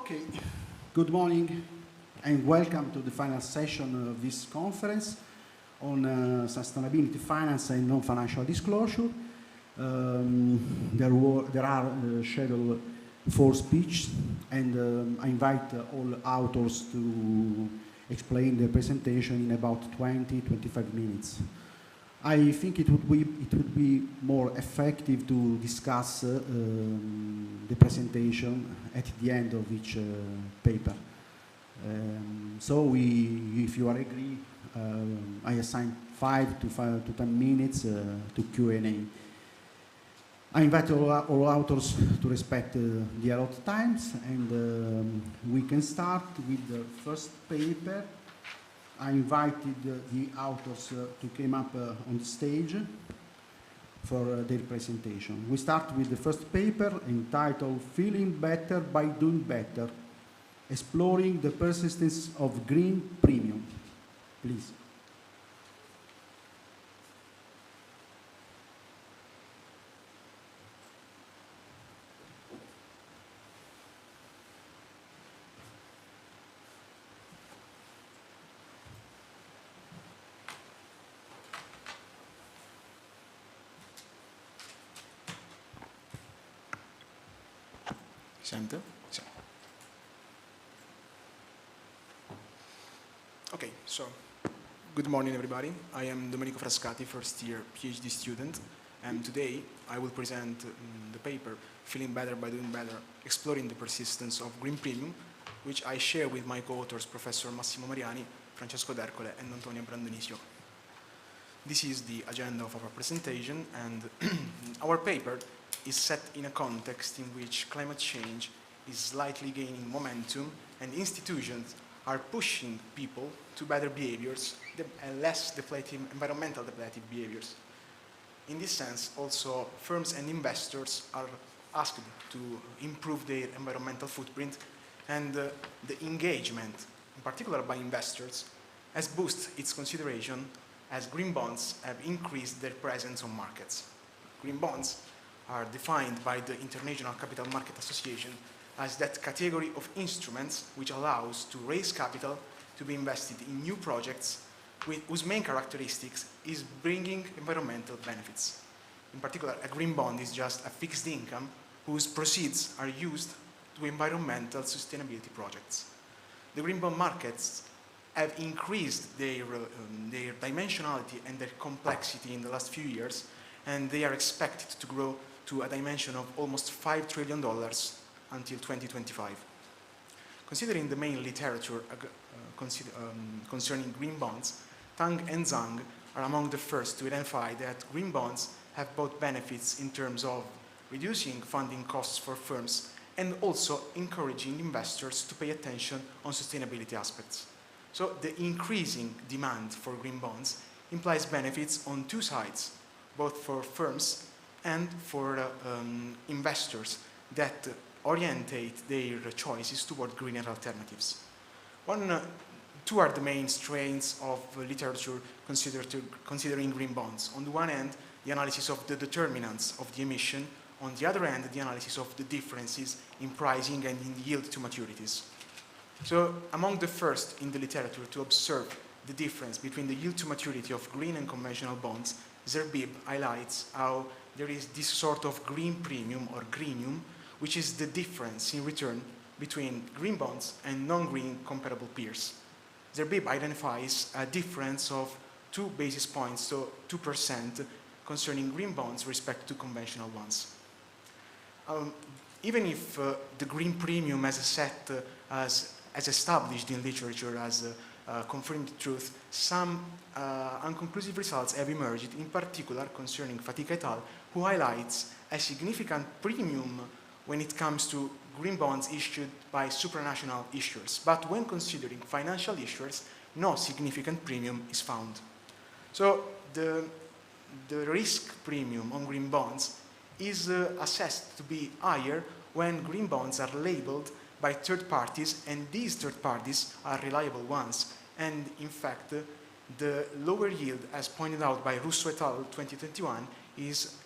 Okay, good morning and welcome to the final session of this conference on sustainability, finance and non-financial disclosure. There are scheduled 4 speeches and I invite all authors to explain their presentation in about 20-25 minutes. I think it would be more effective to discuss the presentation at the end of each paper. So if you are agree, I assign 5 to 10 minutes to Q&A. I invite all authors to respect the allotted times, and we can start with the first paper. I invited the authors to come up on the stage for their presentation. We start with the first paper entitled Feeling Better by Doing Better, Exploring the Persistence of Green Premium. Please. Okay, so good morning everybody. I am Domenico FRASCATI, first year PhD student, and today I will present the paper Feeling Better by Doing Better, Exploring the Persistence of Green Premium, which I share with my co-authors Professor Massimo Mariani, Francesco and Antonia BRANDONISIO. This is the agenda of our presentation, and our paper is set in a context in which climate change is slightly gaining momentum and institutions are pushing people to better behaviors and less environmental depletive behaviors. In this sense, also firms and investors are asked to improve their environmental footprint, and the engagement, in particular by investors, has boosted its consideration as green bonds have increased their presence on markets. Green bonds are defined by the International Capital Market Association as that category of instruments which allows to raise capital to be invested in new projects whose main characteristics is bringing environmental benefits. In particular, a green bond is just a fixed income whose proceeds are used to environmental sustainability projects. The green bond markets have increased their dimensionality and their complexity in the last few years, and they are expected to grow to a dimension of almost $5 trillion until 2025. Considering the main literature concerning green bonds, Tang and Zhang are among the first to identify that green bonds have both benefits in terms of reducing funding costs for firms and also encouraging investors to pay attention on sustainability aspects. So the increasing demand for green bonds implies benefits on two sides, both for firms and for investors that orientate their choices toward greener alternatives. Two are the main strains of literature considering green bonds. On the one hand, the analysis of the determinants of the emission. On the other hand, the analysis of the differences in pricing and in yield to maturities. So among the first in the literature to observe the difference between the yield to maturity of green and conventional bonds, Zerbib highlights how there is this sort of green premium or greenium, which is the difference in return between green bonds and non-green comparable peers. Zerbib identifies a difference of 2 basis points, so 2% concerning green bonds with respect to conventional ones. Even if the green premium as a set as established in literature as confirmed truth, some unconclusive results have emerged, in particular concerning Fatica et al., who highlights a significant premium when it comes to green bonds issued by supranational issuers. But when considering financial issuers, no significant premium is found. So the risk premium on green bonds is assessed to be higher when green bonds are labeled by third parties, and these third parties are reliable ones. And in fact, the lower yield, as pointed out by Russo et al. 2021, is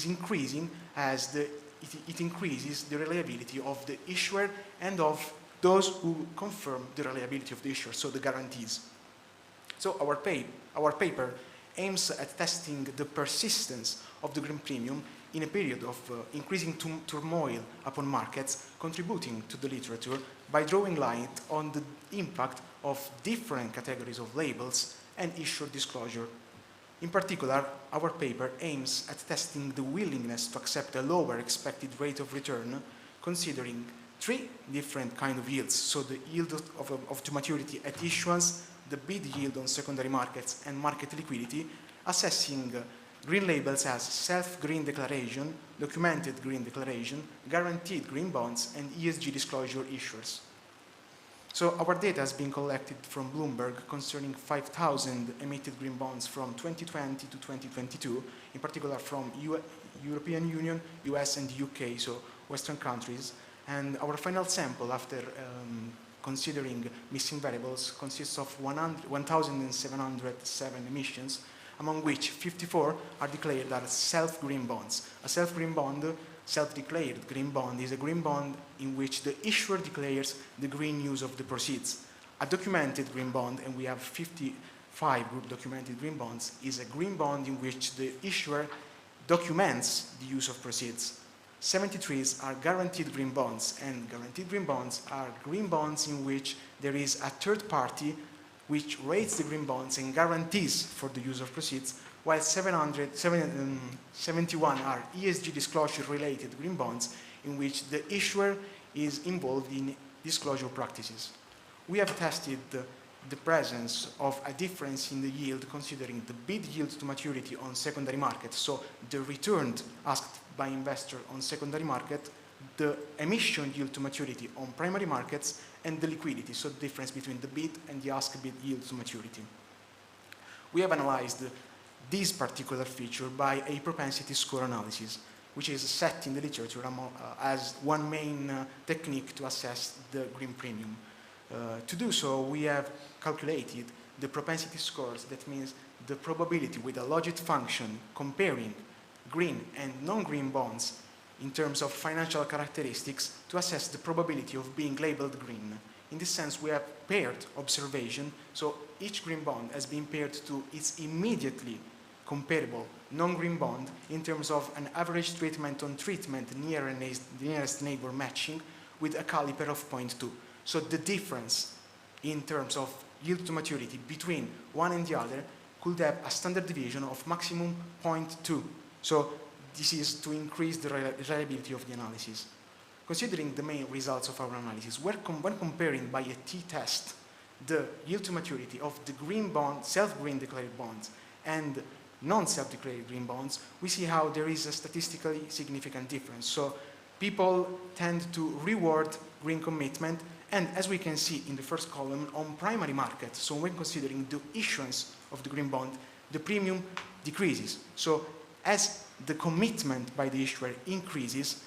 increasing as the it increases the reliability of the issuer and of those who confirm the reliability of the issuer, so the guarantees. So our paper aims at testing the persistence of the green premium in a period of increasing turmoil upon markets, contributing to the literature by drawing light on the impact of different categories of labels and issuer disclosure. In particular, our paper aims at testing the willingness to accept a lower expected rate of return, considering three different kinds of yields. So the yield to maturity at issuance, the bid yield on secondary markets, and market liquidity, assessing green labels as self-green declaration, documented green declaration, guaranteed green bonds, and ESG disclosure issuers. So our data has been collected from Bloomberg concerning 5,000 emitted green bonds from 2020 to 2022, in particular from European Union, US, and the UK, so Western countries. And our final sample, after considering missing variables, consists of 1,707 emissions, among which 54 are declared as self-green bonds. A self-green bond, self-declared green bond, is a green bond in which the issuer declares the green use of the proceeds. A documented green bond, and we have 55 group documented green bonds, is a green bond in which the issuer documents the use of proceeds. 73 are guaranteed green bonds, and guaranteed green bonds are green bonds in which there is a third party which rates the green bonds and guarantees for the use of proceeds, while 71 are ESG disclosure-related green bonds in which the issuer is involved in disclosure practices. We have tested the presence of a difference in the yield considering the bid yield to maturity on secondary market, so the return asked by investor on secondary market, the emission yield to maturity on primary markets, and the liquidity, so the difference between the bid and the ask bid yield to maturity. We have analyzed this particular feature by a propensity score analysis, which is set in the literature as one main technique to assess the green premium. To do so, we have calculated the propensity scores, that means the probability with a logit function comparing green and non-green bonds in terms of financial characteristics to assess the probability of being labeled green. In this sense, we have paired observation, so each green bond has been paired to its immediately comparable non-green bond in terms of an average treatment on treatment nearest neighbor matching with a caliper of 0.2. So the difference in terms of yield to maturity between one and the other could have a standard deviation of maximum 0.2. So this is to increase the reliability of the analysis. Considering the main results of our analysis, when comparing by a t-test the yield to maturity of the green bond, self-green declared bonds, and non-self-declared green bonds, we see how there is a statistically significant difference. So people tend to reward green commitment, and as we can see in the first column, on primary market, so when considering the issuance of the green bond, the premium decreases. So as the commitment by the issuer increases,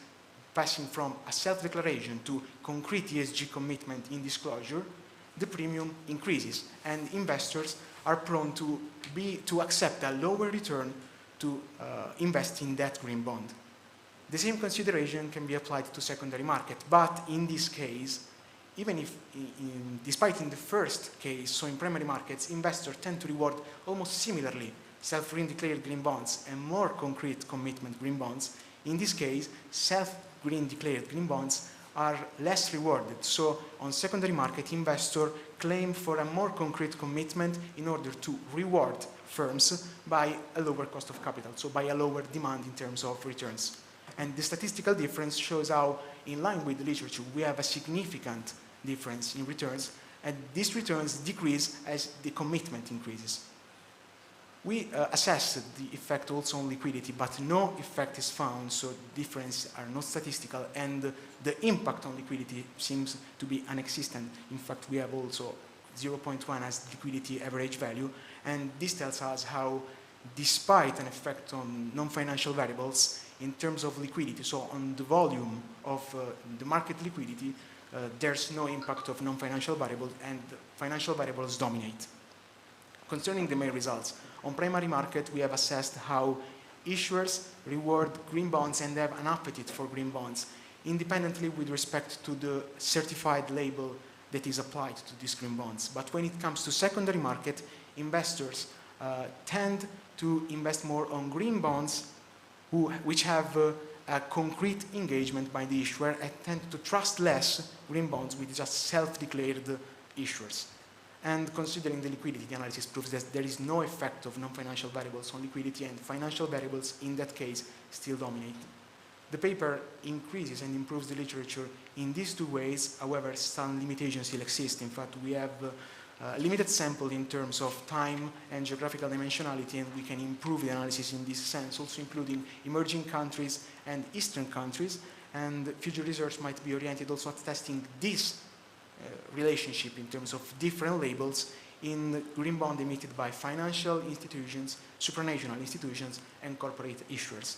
passing from a self-declaration to concrete ESG commitment in disclosure, the premium increases, and investors are prone to accept a lower return to invest in that green bond. The same consideration can be applied to secondary market, but in this case, even if, despite in the first case, so in primary markets, investors tend to reward almost similarly self-green declared green bonds and more concrete commitment green bonds. In this case, self-green declared green bonds are less rewarded. So on secondary market, investors claim for a more concrete commitment in order to reward firms by a lower cost of capital, so by a lower demand in terms of returns. And the statistical difference shows how, in line with the literature, we have a significant difference in returns, and these returns decrease as the commitment increases. We assessed the effect also on liquidity, but no effect is found, so differences are not statistical, and the impact on liquidity seems to be non-existent. In fact, we have also 0.1 as liquidity average value, and this tells us how, despite an effect on non-financial variables, in terms of liquidity, so on the volume of the market liquidity, there's no impact of non-financial variables, and financial variables dominate. Concerning the main results, on primary market, we have assessed how issuers reward green bonds and have an appetite for green bonds, independently with respect to the certified label that is applied to these green bonds. But when it comes to secondary market, investors tend to invest more on green bonds which have a concrete engagement by the issuer and tend to trust less green bonds with just self-declared issuers. And considering the liquidity, the analysis proves that there is no effect of non-financial variables on liquidity, and financial variables in that case still dominate. The paper increases and improves the literature in these two ways. However, some limitations still exist. In fact, we have a limited sample in terms of time and geographical dimensionality, and we can improve the analysis in this sense, also including emerging countries and Eastern countries. And future research might be oriented also at testing this relationship in terms of different labels in green bond emitted by financial institutions, supranational institutions, and corporate issuers.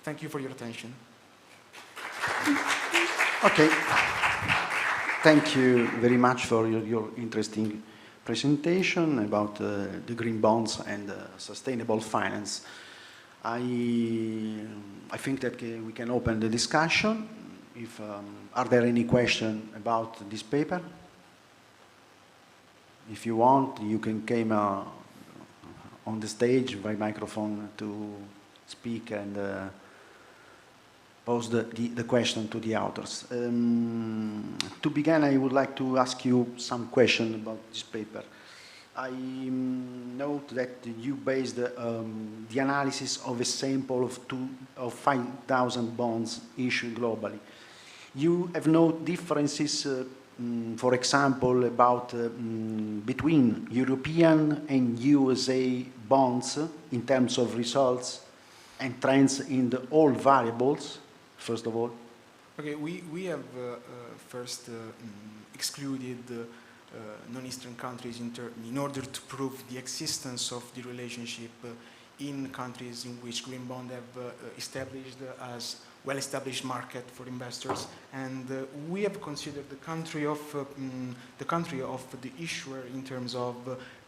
Thank you for your attention. Okay. Thank you very much for your interesting presentation about the green bonds and sustainable finance. I think that we can open the discussion. If, are there any questions about this paper? If you want, you can come on the stage by microphone to speak and pose the question to the authors. To begin, I would like to ask you some questions about this paper. I note that you based the analysis of a sample of 5,000 bonds issued globally. You have no differences, for example, about between European and USA bonds in terms of results and trends in all variables, first of all? Okay, we have first excluded non-Eastern countries in order to prove the existence of the relationship in countries in which green bond have established as well-established market for investors, and we have considered the country of the issuer in terms of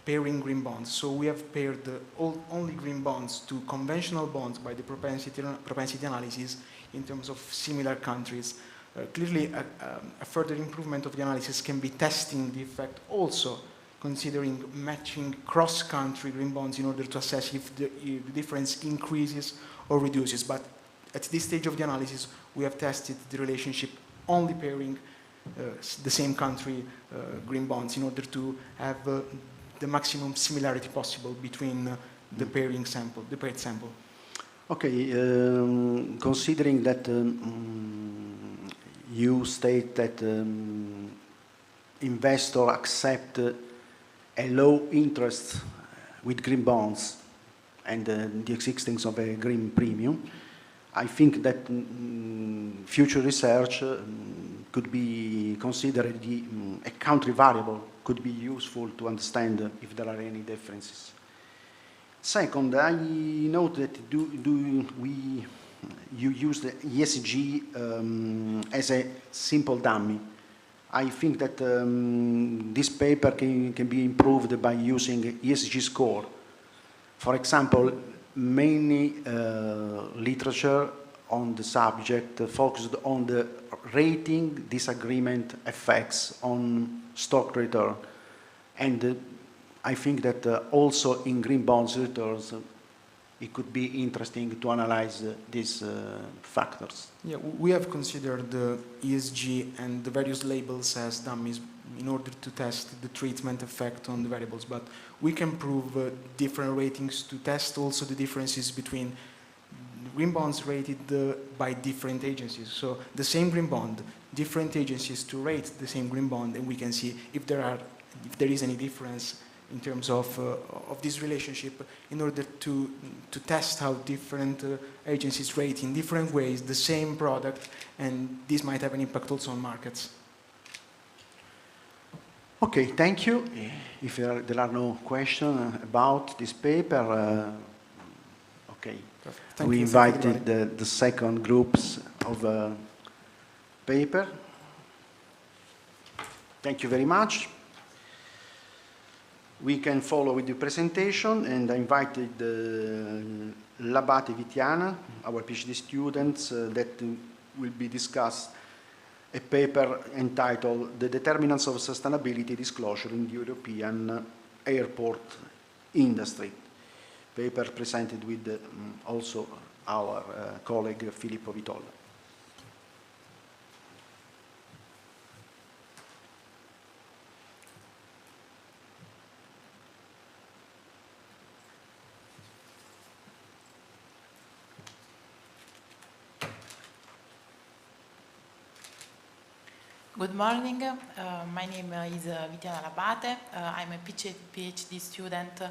pairing green bonds. So we have paired only green bonds to conventional bonds by the propensity analysis in terms of similar countries. Clearly, a further improvement of the analysis can be testing the effect also, considering matching cross-country green bonds in order to assess if the difference increases or reduces. But at this stage of the analysis, we have tested the relationship only pairing the same country green bonds in order to have the maximum similarity possible between the pairing sample, the paired sample. Okay, considering that you state that investors accept a low interest with green bonds and the existence of a green premium, I think that future research could be considered a country variable, could be useful to understand if there are any differences. Second, I note that you use the ESG as a simple dummy. I think that this paper can be improved by using ESG score. For example, many literature on the subject focused on the rating disagreement effects on stock return. And I think that also in green bonds returns, it could be interesting to analyze these factors. Yeah, we have considered the ESG and the various labels as dummies in order to test the treatment effect on the variables, but we can prove different ratings to test also the differences between green bonds rated by different agencies. So the same green bond, different agencies to rate the same green bond, and we can see if there is any difference in terms of this relationship in order to test how different agencies rate in different ways the same product, and this might have an impact also on markets. Okay, thank you. If there are no questions about this paper, okay. We invited the second groups of paper. Thank you very much. We can follow with the presentation, and I invited L'Abate Vitiana, our PhD students, that will be discussed a paper entitled The Determinants of Sustainability Disclosure in the European Airport Industry. Paper presented with also our colleague Filippo VITOLLA. Good morning. My name is Vitiana L'Abate. I'm a PhD student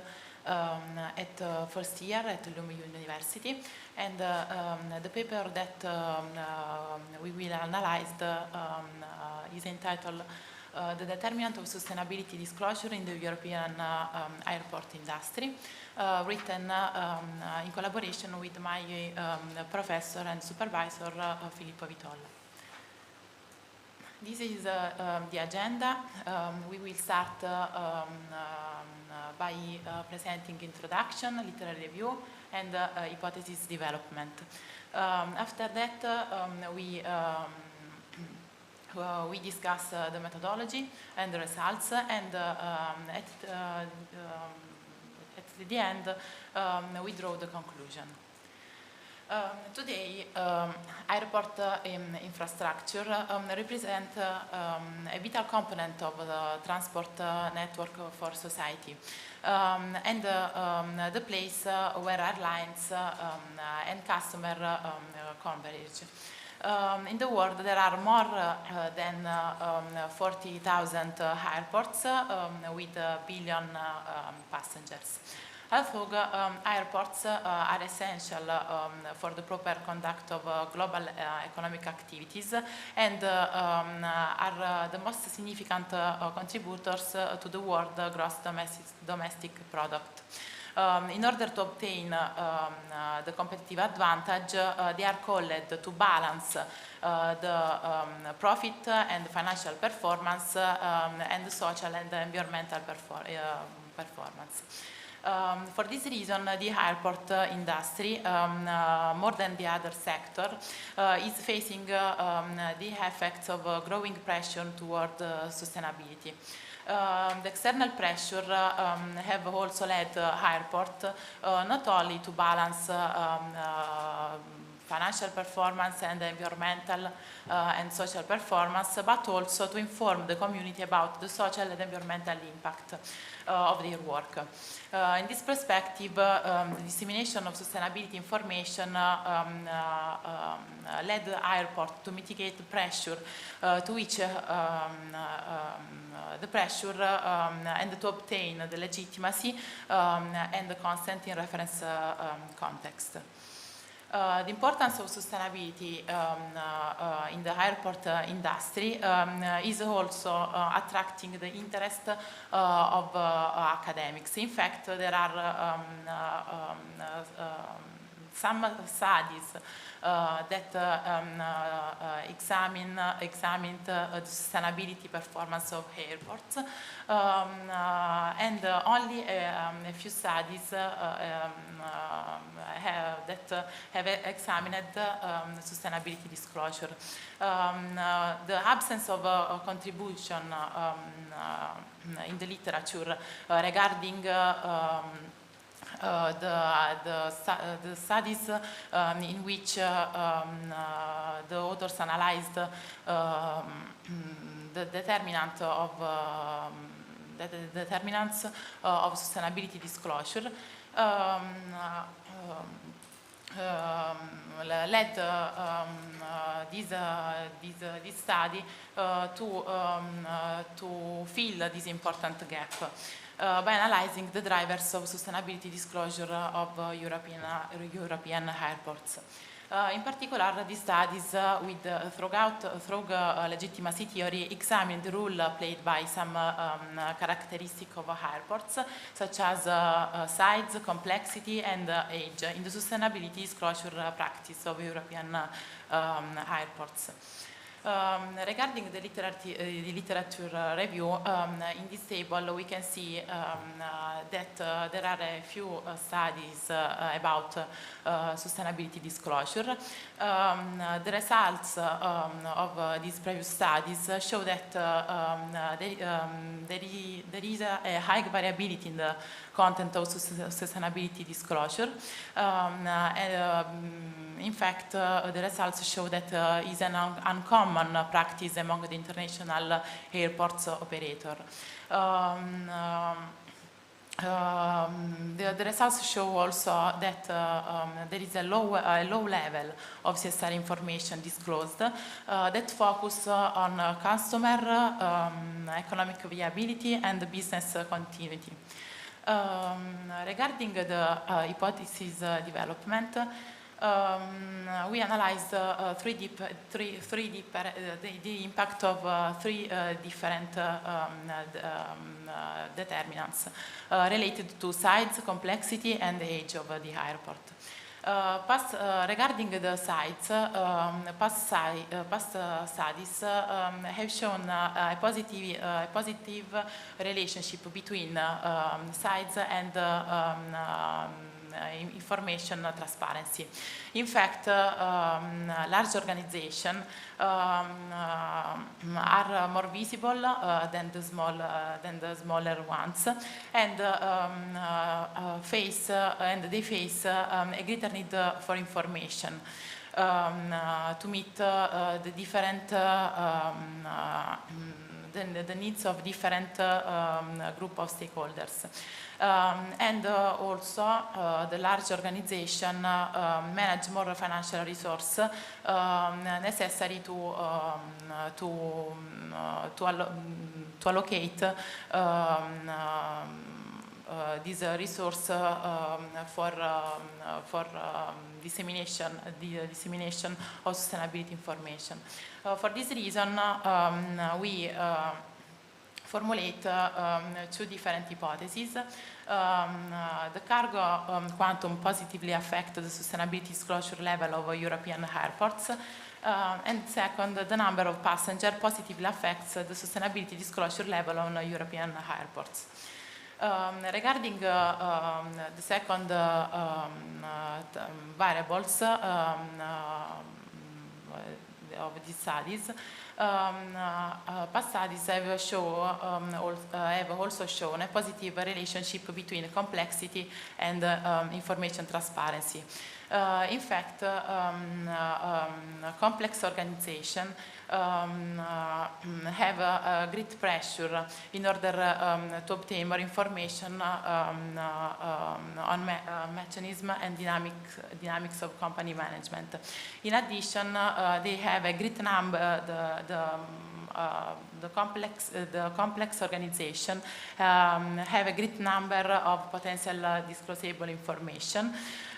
at first year at University, and the paper that we will analyze is entitled The Determinant of Sustainability Disclosure in the European Airport Industry, written in collaboration with my professor and supervisor, Filippo VITOLLA. This is the agenda. We will start by presenting introduction, literary review, and hypothesis development. After that, we discuss the methodology and the results, and at the end, we draw the conclusion. Today, airport infrastructure represent a vital component of the transport network for society, and the place where airlines and customer converge. In the world, there are more than 40,000 airports with a billion passengers. Although airports are essential for the proper conduct of global economic activities and are the most significant contributors to the world gross domestic product. In order to obtain the competitive advantage, they are called to balance the profit and financial performance and social and environmental performance. For this reason, the airport industry, more than the other sector, is facing the effects of growing pressure toward sustainability. The external pressure have also led airport not only to balance financial performance and environmental and social performance, but also to inform the community about the social and environmental impact of their work. In this perspective, the dissemination of sustainability information led the airport to mitigate the pressure to which the pressure and to obtain the legitimacy and the consent in reference context. The importance of sustainability in the airport industry is also attracting the interest of academics. In fact, there are some studies that examined the sustainability performance of airports, and only a few studies that have examined sustainability disclosure. The absence of contribution in the literature regarding the studies in which the authors analyzed the determinants of sustainability disclosure led this study to fill this important gap by analyzing the drivers of sustainability disclosure of European airports. In particular, these studies through legitimacy theory examine the role played by some characteristics of airports, such as size, complexity, and age, in the sustainability disclosure practice of European airports. Regarding the literature review, in this table we can see that there are a few studies about sustainability disclosure. The results of these previous studies show that there is a high variability in the content of sustainability disclosure. In fact, the results show that is an uncommon practice among the international airports operator. The results show also that there is a low level of CSR information disclosed that focus on customer, economic viability and business continuity. Regarding the hypothesis development, we analyzed the impact of three different determinants related to size, complexity, and age of the airport. Regarding the sites, past studies have shown a positive relationship between size and information transparency. In fact, large organizations are more visible than the smaller ones, and they face a greater need for information to meet the different the needs of different group of stakeholders. And also the large organization manage more financial resource necessary to allocate this resource for dissemination of sustainability information. For this reason, we formulate two different hypotheses. The cargo quantum positively affects the sustainability disclosure level of European airports. And second, the number of passengers positively affects the sustainability disclosure level on European airports. Regarding the second variables of these studies, past studies have also shown a positive relationship between complexity and information transparency. In fact, complex organizations have a great pressure in order to obtain more information on mechanism and dynamics of company management. In addition, they have a great number, the complex organization have a great number of potential disclosable information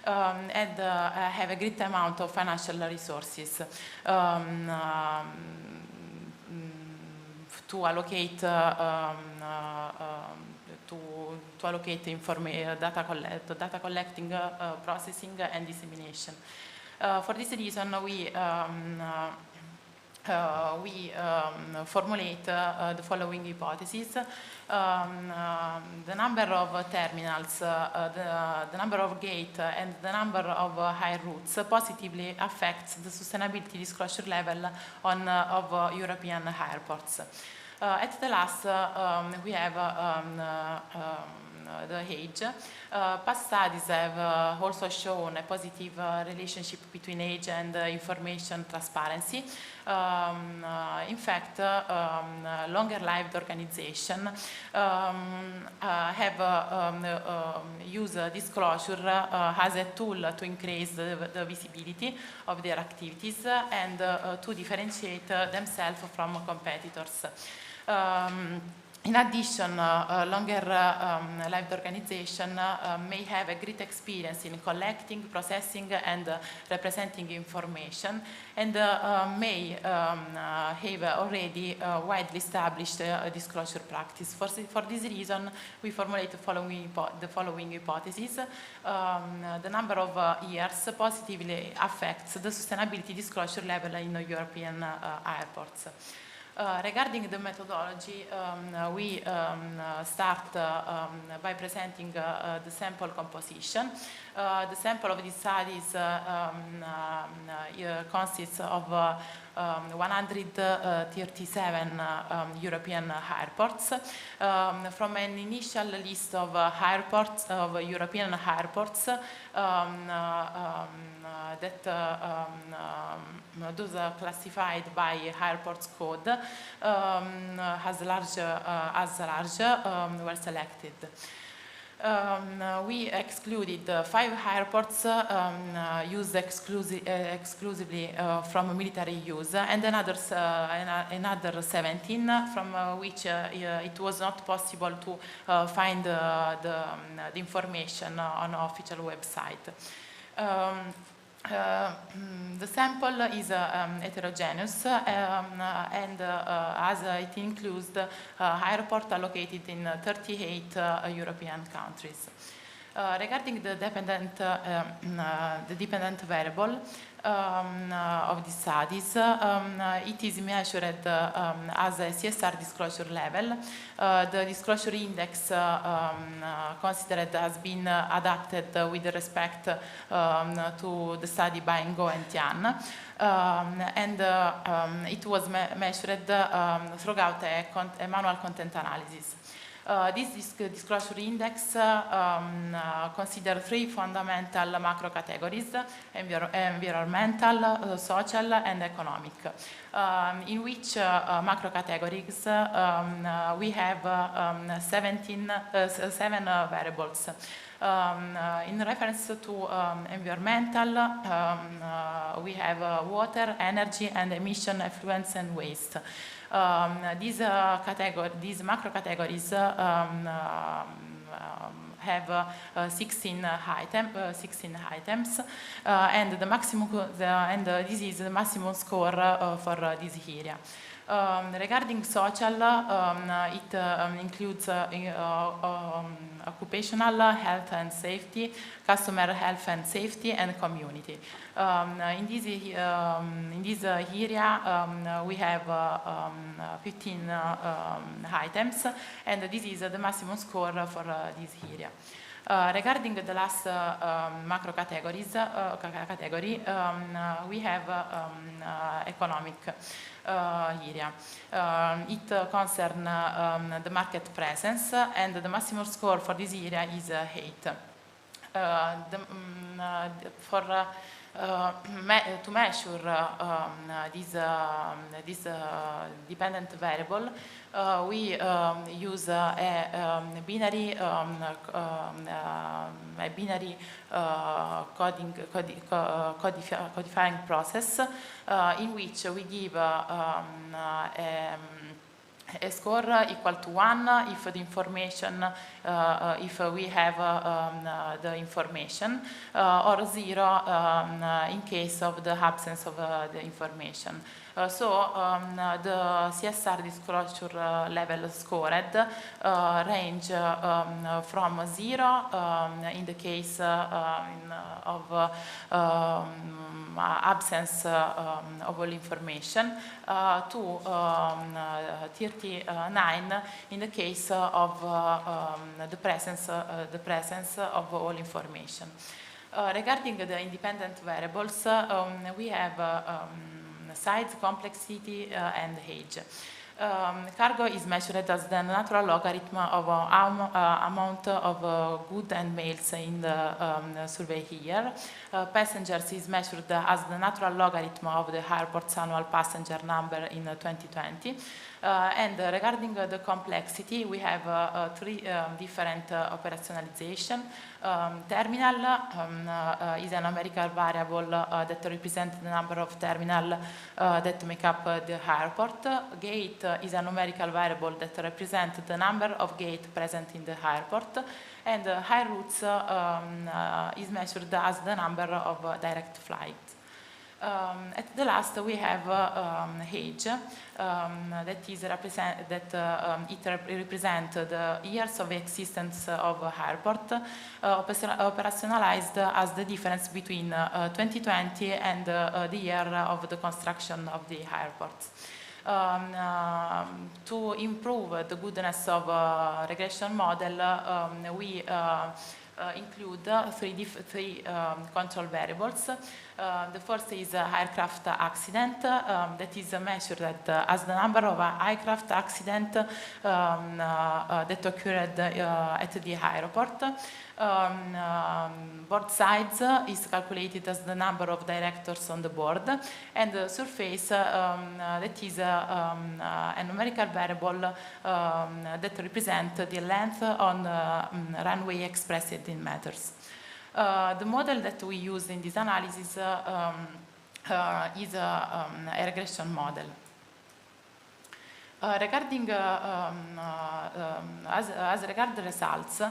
and have a great amount of financial resources to allocate data collecting, processing, and dissemination. For this reason, we formulate the following hypotheses. The number of terminals, the number of gates, and the number of high routes positively affects the sustainability disclosure level of European airports. At the last, we have the age. Past studies have also shown a positive relationship between age and information transparency. In fact, longer-lived organizations have used disclosure as a tool to increase the visibility of their activities and to differentiate themselves from competitors. In addition, longer lived organization may have a great experience in collecting, processing, and representing information, and may have already widely established disclosure practice. For this reason, we formulate the following hypothesis. The number of years positively affects the sustainability disclosure level in European airports. Regarding the methodology, we start by presenting the sample composition. The sample of these studies consists of 137 European airports. From an initial list of airports, of European airports, that those are classified by airports code as large were selected. We excluded 5 airports used exclusively from military use, and another 17 from which it was not possible to find the information on official website. The sample is heterogeneous and as it includes airports located in 38 European countries. Regarding the dependent variable of the studies, it is measured as a CSR disclosure level. The disclosure index considered has been adapted with respect to the study by Ngo and Tian, and it was measured throughout a manual content analysis. This disclosure index considers 3 fundamental macro categories: environmental, social, and economic. In which macro categories we have 7 variables. In reference to environmental, we have water, energy, and emission, effluents, and waste. These macro categories have 16 items, and the maximum, this is the maximum score for this area. Regarding social, it includes occupational health and safety, customer health and safety, and community. In this area, we have 15 items, and this is the maximum score for this area. Regarding the last macro category, we have economic area. It concerns the market presence, and the maximum score for this area is 8. To measure this dependent variable, we use a binary codifying process in which we give a score equal to 1 if the information, if we have the information, or 0 in case of the absence of the information. So the CSR disclosure level scored range from 0 in the case of absence of all information to 39 in the case of the presence of all information. Regarding the independent variables, we have size, complexity, and age. Cargo is measured as the natural logarithm of amount of goods and mails in the survey here. Passengers is measured as the natural logarithm of the airport's annual passenger number in 2020. And regarding the complexity, we have three different operationalization. Terminal is a numerical variable that represents the number of terminals that make up the airport. Gate is a numerical variable that represents the number of gates present in the airport. And high routes is measured as the number of direct flights. At the last, we have age, that represents the years of existence of airport, operationalized as the difference between 2020 and the year of the construction of the airports. To improve the goodness of regression model, we include three control variables. The first is aircraft accident, that is measured as the number of aircraft accidents that occurred at the airport. Board size is calculated as the number of directors on the board, and the surface that is a numerical variable that represents the length on the runway expressed in meters. The model that we use in this analysis is a regression model. Regarding as regards the results,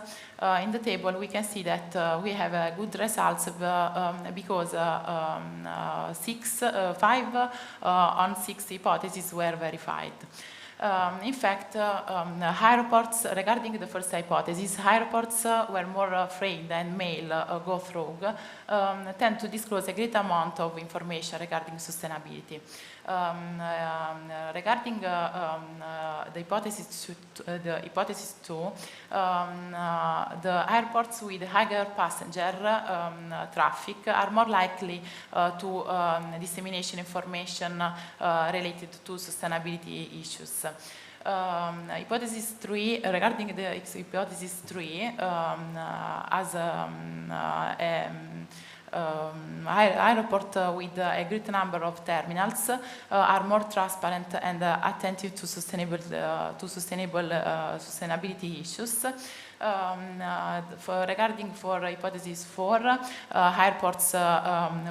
in the table we can see that we have good results because 5 on 6 hypotheses were verified. In fact, airports, regarding the first hypothesis, airports where more freight than mail go through tend to disclose a great amount of information regarding sustainability. Regarding the hypothesis 2, the airports with higher passenger traffic are more likely to dissemination information related to sustainability issues. Hypothesis 3, regarding the hypothesis 3, as airport with a great number of terminals are more transparent and attentive to sustainability issues. Regarding hypothesis 4, airports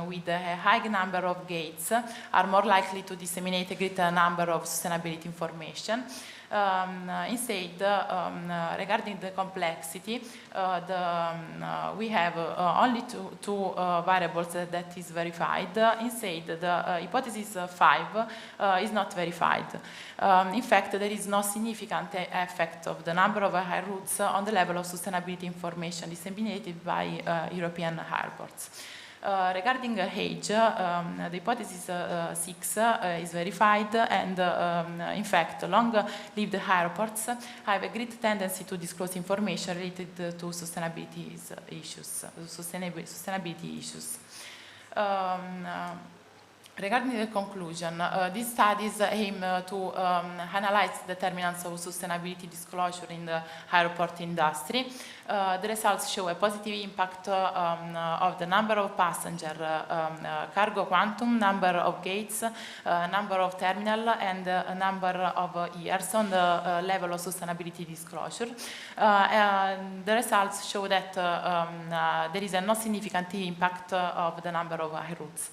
with a high number of gates are more likely to disseminate a greater number of sustainability information. Instead, regarding the complexity, we have only two variables that is verified. Instead, the hypothesis 5 is not verified. In fact, there is no significant effect of the number of air routes on the level of sustainability information disseminated by European airports. Regarding age, the hypothesis 6 is verified, and in fact, long-lived airports have a great tendency to disclose information related to sustainability issues. Regarding the conclusion, these studies aim to analyze the determinants of sustainability disclosure in the airport industry. The results show a positive impact of the number of passenger, cargo quantum, number of gates, number of terminal, and number of years on the level of sustainability disclosure. The results show that there is a no significant impact of the number of air routes.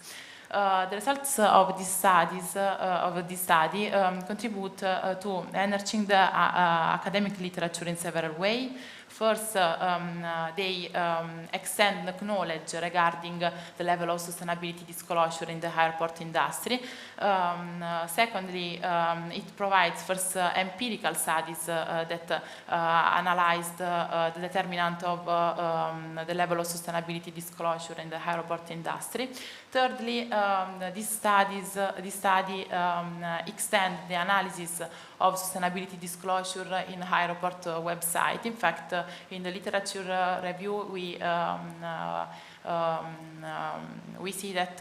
The results of this study contribute to enriching the academic literature in several ways. First, they extend the knowledge regarding the level of sustainability disclosure in the airport industry. Secondly, it provides first empirical studies that analyze the determinant of the level of sustainability disclosure in the airport industry. Thirdly, this study extend the analysis of sustainability disclosure in airport website. In fact, in the literature review, we see that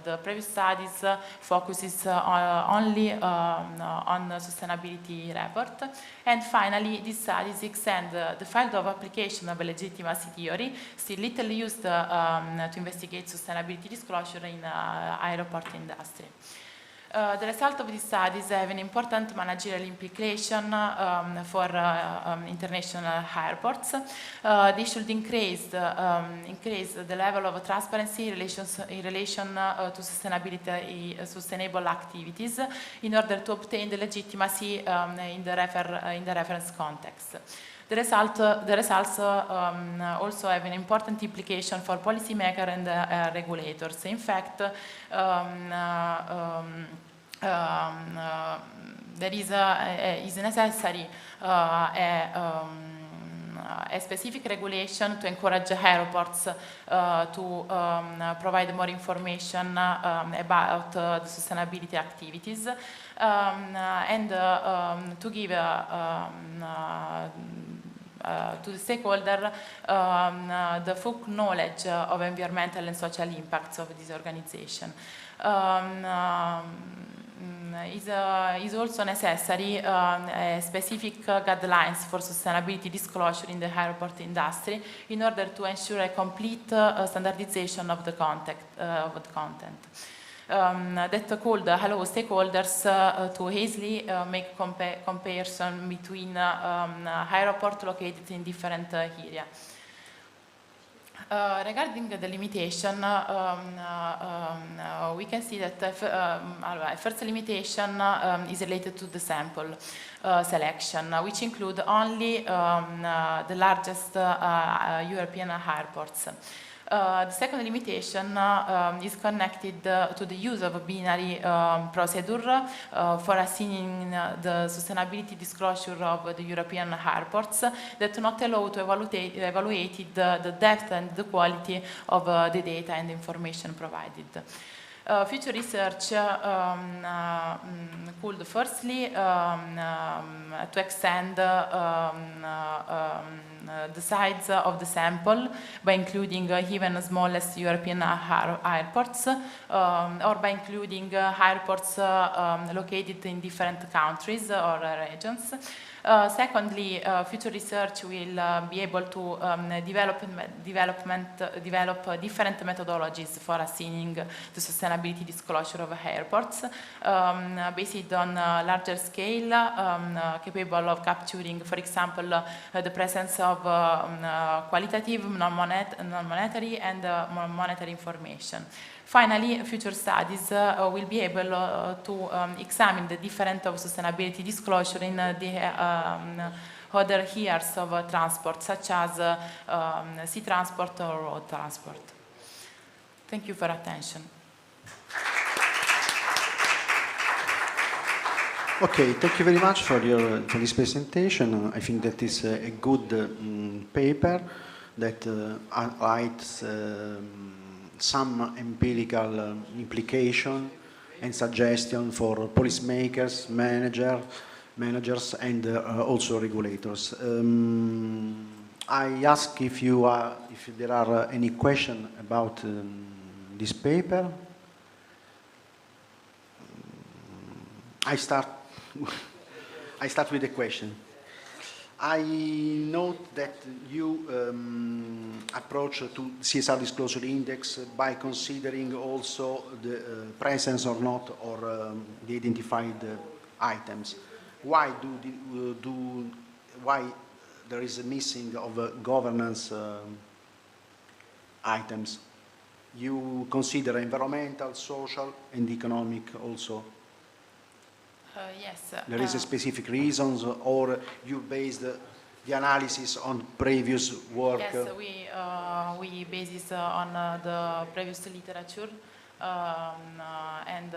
the previous studies focuses only on sustainability report. And finally, these studies extend the field of application of a legitimacy theory, still little used to investigate sustainability disclosure in airport industry. The result of these studies have an important managerial implication for international airports. They should increase the level of transparency in relation to sustainable activities in order to obtain the legitimacy in the reference context. The results also have an important implication for policymakers and regulators. In fact, there is necessary a specific regulation to encourage airports to provide more information about the sustainability activities and to give to the stakeholder the full knowledge of environmental and social impacts of this organization. Is also necessary specific guidelines for sustainability disclosure in the airport industry in order to ensure a complete standardization of the content. That could allow stakeholders to easily make comparison between airports located in different areas. Regarding the limitation, we can see that the first limitation is related to the sample selection, which include only the largest European airports. The second limitation is connected to the use of a binary procedure for assessing the sustainability disclosure of the European airports that not allow to evaluate the depth and the quality of the data and information provided. Future research could firstly to extend the size of the sample by including even smallest European airports or by including airports located in different countries or regions. Secondly, future research will be able to develop different methodologies for assessing the sustainability disclosure of airports based on larger scale, capable of capturing, for example, the presence of qualitative, non-monetary and monetary information. Finally, future studies will be able to examine the difference of sustainability disclosure in the other areas of transport, such as sea transport or road transport. Thank you for attention. Okay, thank you very much for this presentation. I think that is a good paper that highlights some empirical implication and suggestion for policymakers, managers, and also regulators. I ask if there are any questions about this paper. I start with a question. I note that you approach to CSR disclosure index by considering also the presence or not or the identified items. Why why there is a missing of governance items? You consider environmental, social, and economic also. Yes. There is a specific reasons, or you based the analysis on previous work? Yes, we base it on the previous literature, and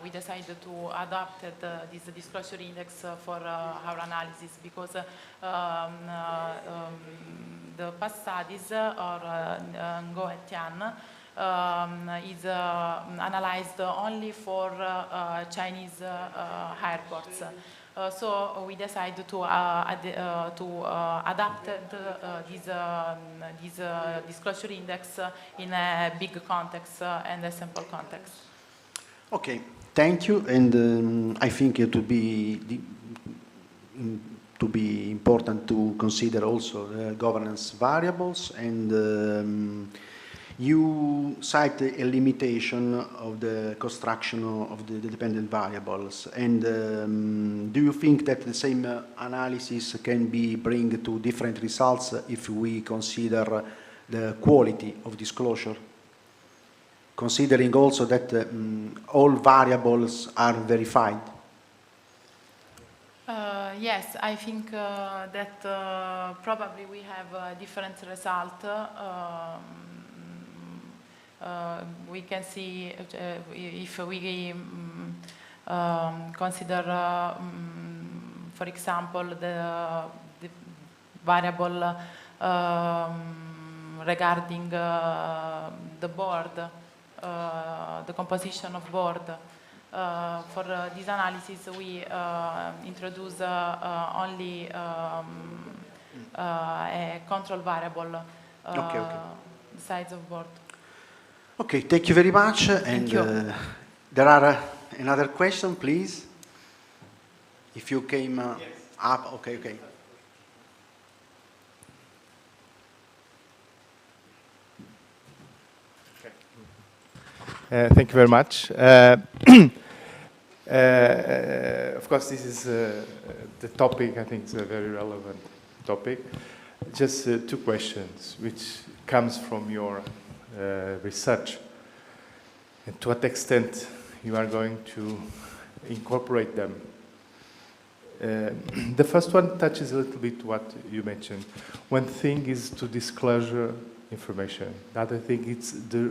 we decided to adapt this disclosure index for our analysis because the past studies or Ngo et Tian is analyzed only for Chinese airports. So we decided to adapt this disclosure index in a big context and a simple context. Okay, thank you. And I think it would be important to consider also the governance variables. And You cite a limitation of the construction of the dependent variables, and do you think that the same analysis can be bring to different results if we consider the quality of disclosure, considering also that all variables are verified? Yes, I think that probably we have a different result. We can see if we consider, for example, the variable regarding the board, the composition of board. For this analysis, we introduce only a control variable, the size of board. Okay, thank you very much. And there are another question, please. If you came up, okay. Thank you very much. Of course, this is the topic. I think it's a very relevant topic. Just two questions, which comes from your research, and to what extent you are going to incorporate them. The first one touches a little bit what you mentioned. One thing is to disclosure information. The other thing is the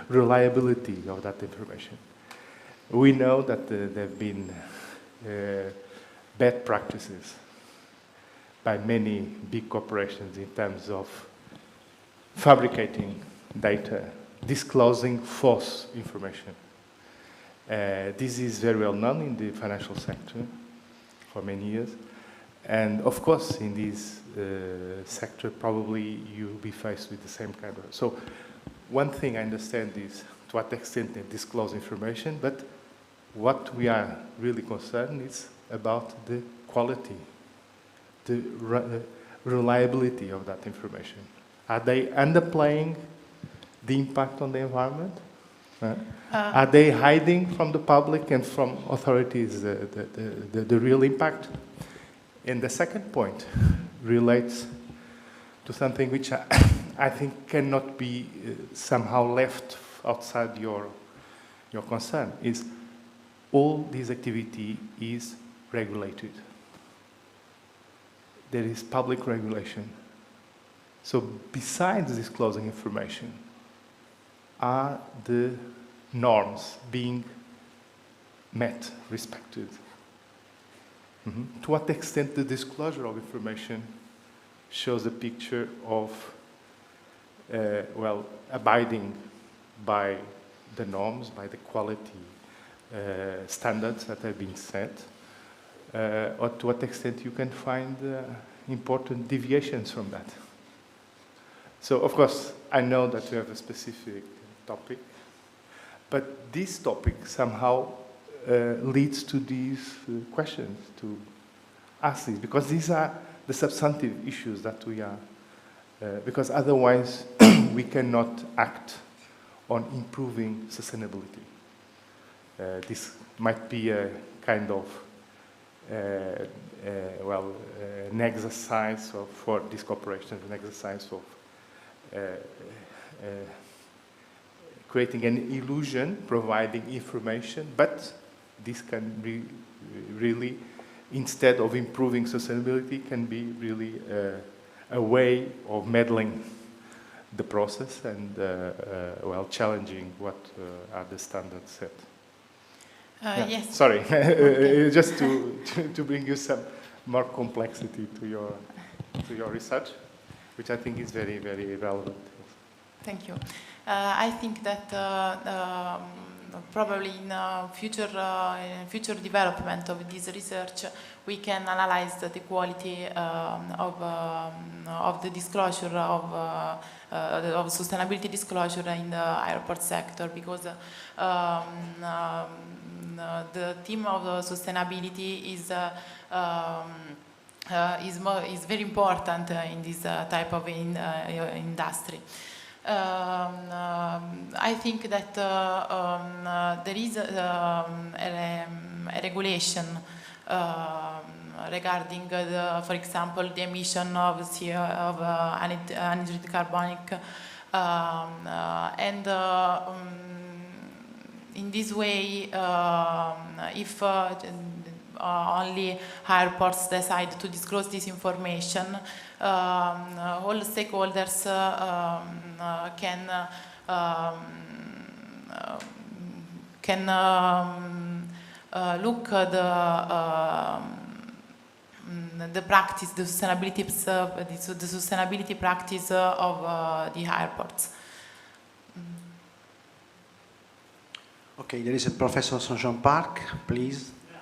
reliability of that information. We know that there have been bad practices by many big corporations in terms of fabricating data, disclosing false information. This is very well known in the financial sector for many years. And of course, in this sector, probably you'll be faced with the same kind of... So one thing I understand is to what extent they disclose information, but what we are really concerned is about the quality, the reliability of that information. Are they underplaying the impact on the environment? Are they hiding from the public and from authorities the real impact? And the second point relates to something which I think cannot be somehow left outside your concern, is all this activity is regulated. There is public regulation. So besides disclosing information, are the norms being met, respected? To what extent the disclosure of information shows a picture of, well, abiding by the norms, by the quality standards that have been set, or to what extent you can find important deviations from that. So, of course, I know that you have a specific topic, but this topic somehow leads to these questions, to ask these, because these are the substantive issues that we are, because otherwise we cannot act on improving sustainability. This might be a kind of, well, an exercise for these corporations, an exercise of creating an illusion, providing information, but this can be really, instead of improving sustainability, can be really a way of meddling the process and, well, challenging what are the standards set. Yes. Sorry, just to bring you some more complexity to your research, which I think is very, very relevant. Thank you. I think that probably in future development of this research, we can analyze the quality of the disclosure of sustainability disclosure in the airport sector, because the theme of sustainability is is very important in this type of industry. I think that there is a regulation regarding, for example, the emission of anhydride carbonic, and in this way, if only airports decide to disclose this information, all stakeholders can look at the practice, the sustainability practice of the airports. Okay, there is a Professor Saint-Jean Park, please. Yeah,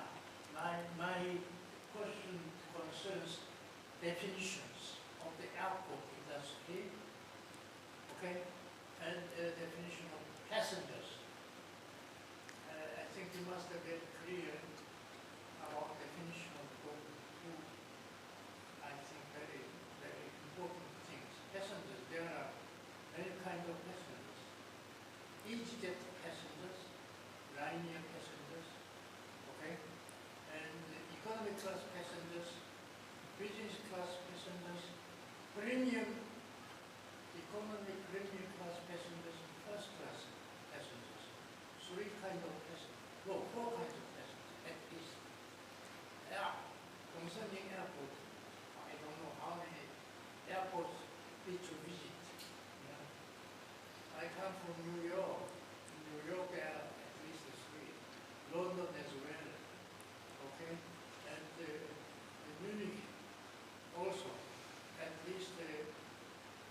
my question concerns definitions of the airport industry, okay, and definition of passengers. I think you must have been clear about definition of two, I think, very, very important things. Passengers, there are many kinds of passengers. EasyJet passengers, Ryanair passengers, okay, and economy class passengers, business class passengers, premium economy premium class passengers, and first class passengers. Three kinds of passengers, no, four kinds of passengers at least. Yeah, concerning airport, I don't know how many airports did you visit. You know? I come from New York. In New York, there are at least three. London as well. Okay, and in Munich also at least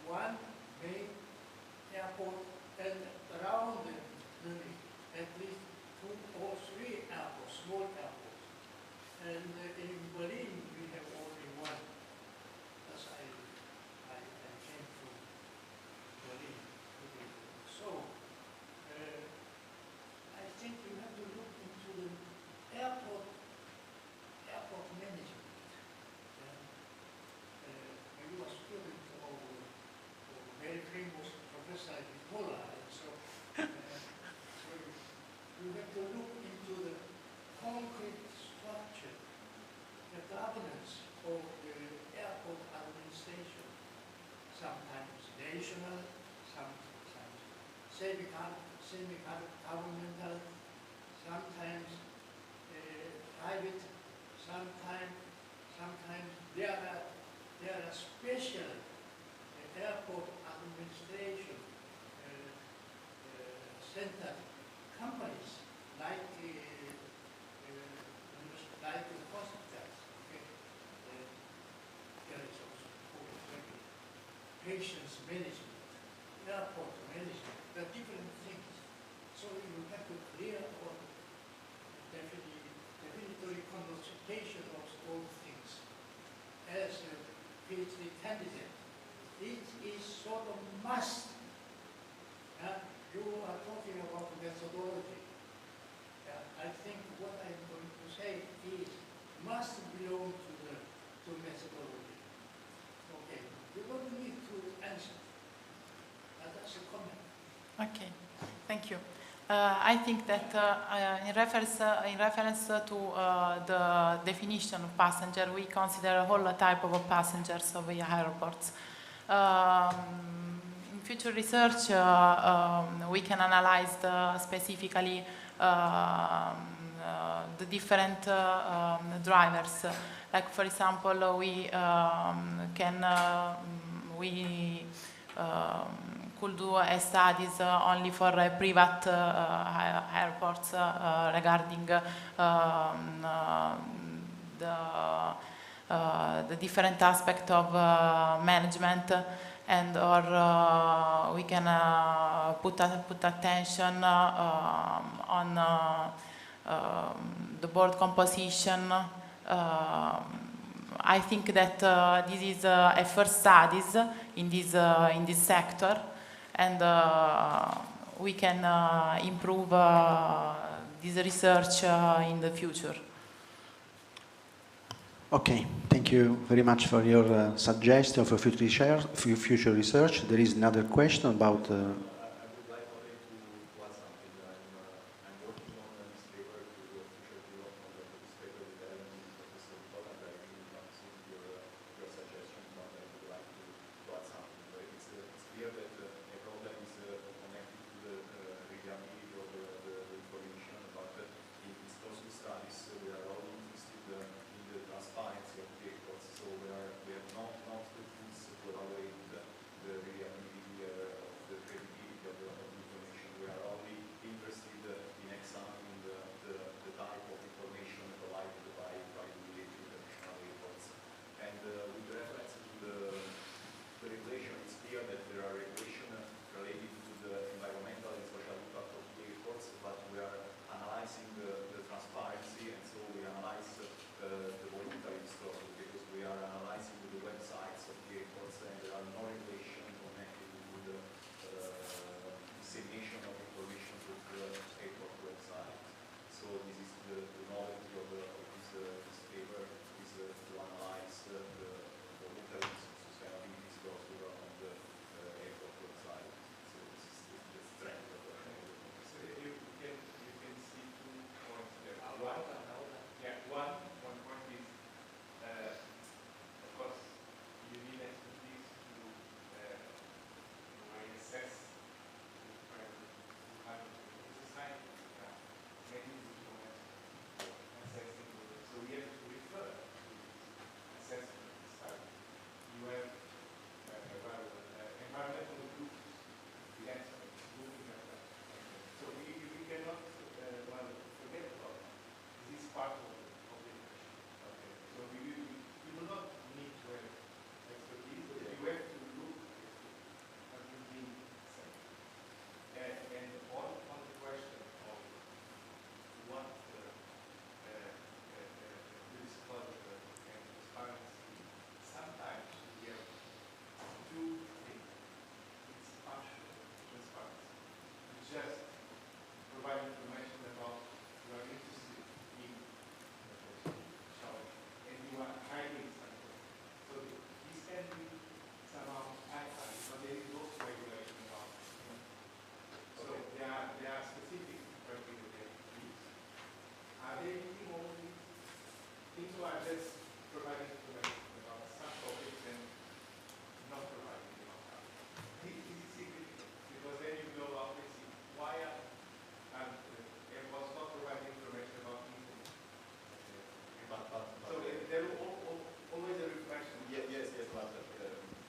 one main airport, and around Munich at least 2 or 3 airports, small airports. And in Berlin we have only one. As I came from Berlin. So I think you have to look into the airport management. When you are student of very famous Professor VITOLLA, so you have to look into the concrete structure, the governance of the airport administration. Sometimes national, sometimes semi-governmental, sometimes private, sometimes there are special airport administration center companies like hospitals. Okay. There is also patients management, airport management. There are different things. So you have to clear all definitely consultation of all things. As a PhD candidate, it is sort of must. You are talking about methodology. I think what I'm going to say is must belong to methodology. Okay, you don't need to answer. That's a comment. Okay, thank you. I think that in reference to the definition of passenger, we consider a whole type of passengers of the airports. In future research, we can analyze specifically the different drivers. Like, for example, we could do studies only for private airports regarding the different aspect of management, and or we can put attention on the board composition. I think that this is a first studies in this sector, and we can improve this research in the future. Okay, thank you. Thank you very much for your suggestion for future research. There is another question about... I would like only to add something. I'm working on this paper to do a future development of this paper with Ellen and Professor VITOLLA, and I really appreciate your suggestions, but I would like to add something. It's clear that a problem is connected to the reliability of the information, but in these social studies we are all interested in the transparency of the records, so we have not the tools to evaluate the reliability of the credibility of the information. We are only interested in examining the type of information provided by the international reports. And with reference to the regulation, it's clear that there are regulations related to the environmental and social impact of the reports, but we are analyzing the transparency, and so we analyze the voluntary disclosure, because we are analyzing the websites of the reports, and there are no regulations connected to the dissemination of information to the airport website. So this is the knowledge of this paper, is to analyze the voluntary sustainability disclosure on the airport website. So this is the strength of the paper. So you can see 2 points there. One point is, of course, you need expertise to assess the society. Many people assessing, so we have to refer to assessment study. You have environmental groups, the experts looking at that. So we cannot forget about it. This is part of the question. Okay. So we do not need to have expertise, but you have to look at what is being said. And on the question of what the disclosure and transparency, sometimes we have 2 things. It's partial transparency. It's just provide information about you are interested in so, and you are hiding something. So this can be somehow hiding, but there is also regulation about it. So there are specific criteria that we use. Are there anything more things who are just providing information about some topics and not providing about others? This is significant, because then you go out and see why it was not providing information about anything. So there will always a reflection. Yes, but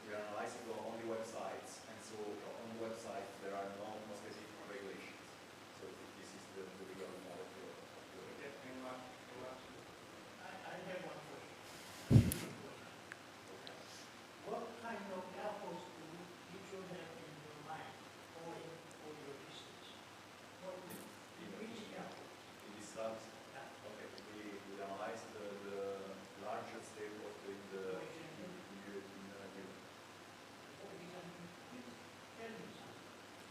we are analyzing only websites, and so on the website there are no specific regulations. So this is the legal knowledge of the regulation. I have one question. What kind of apples did you have in your mind or in your research? Which apple? In this study, okay, we analyzed the largest airport in the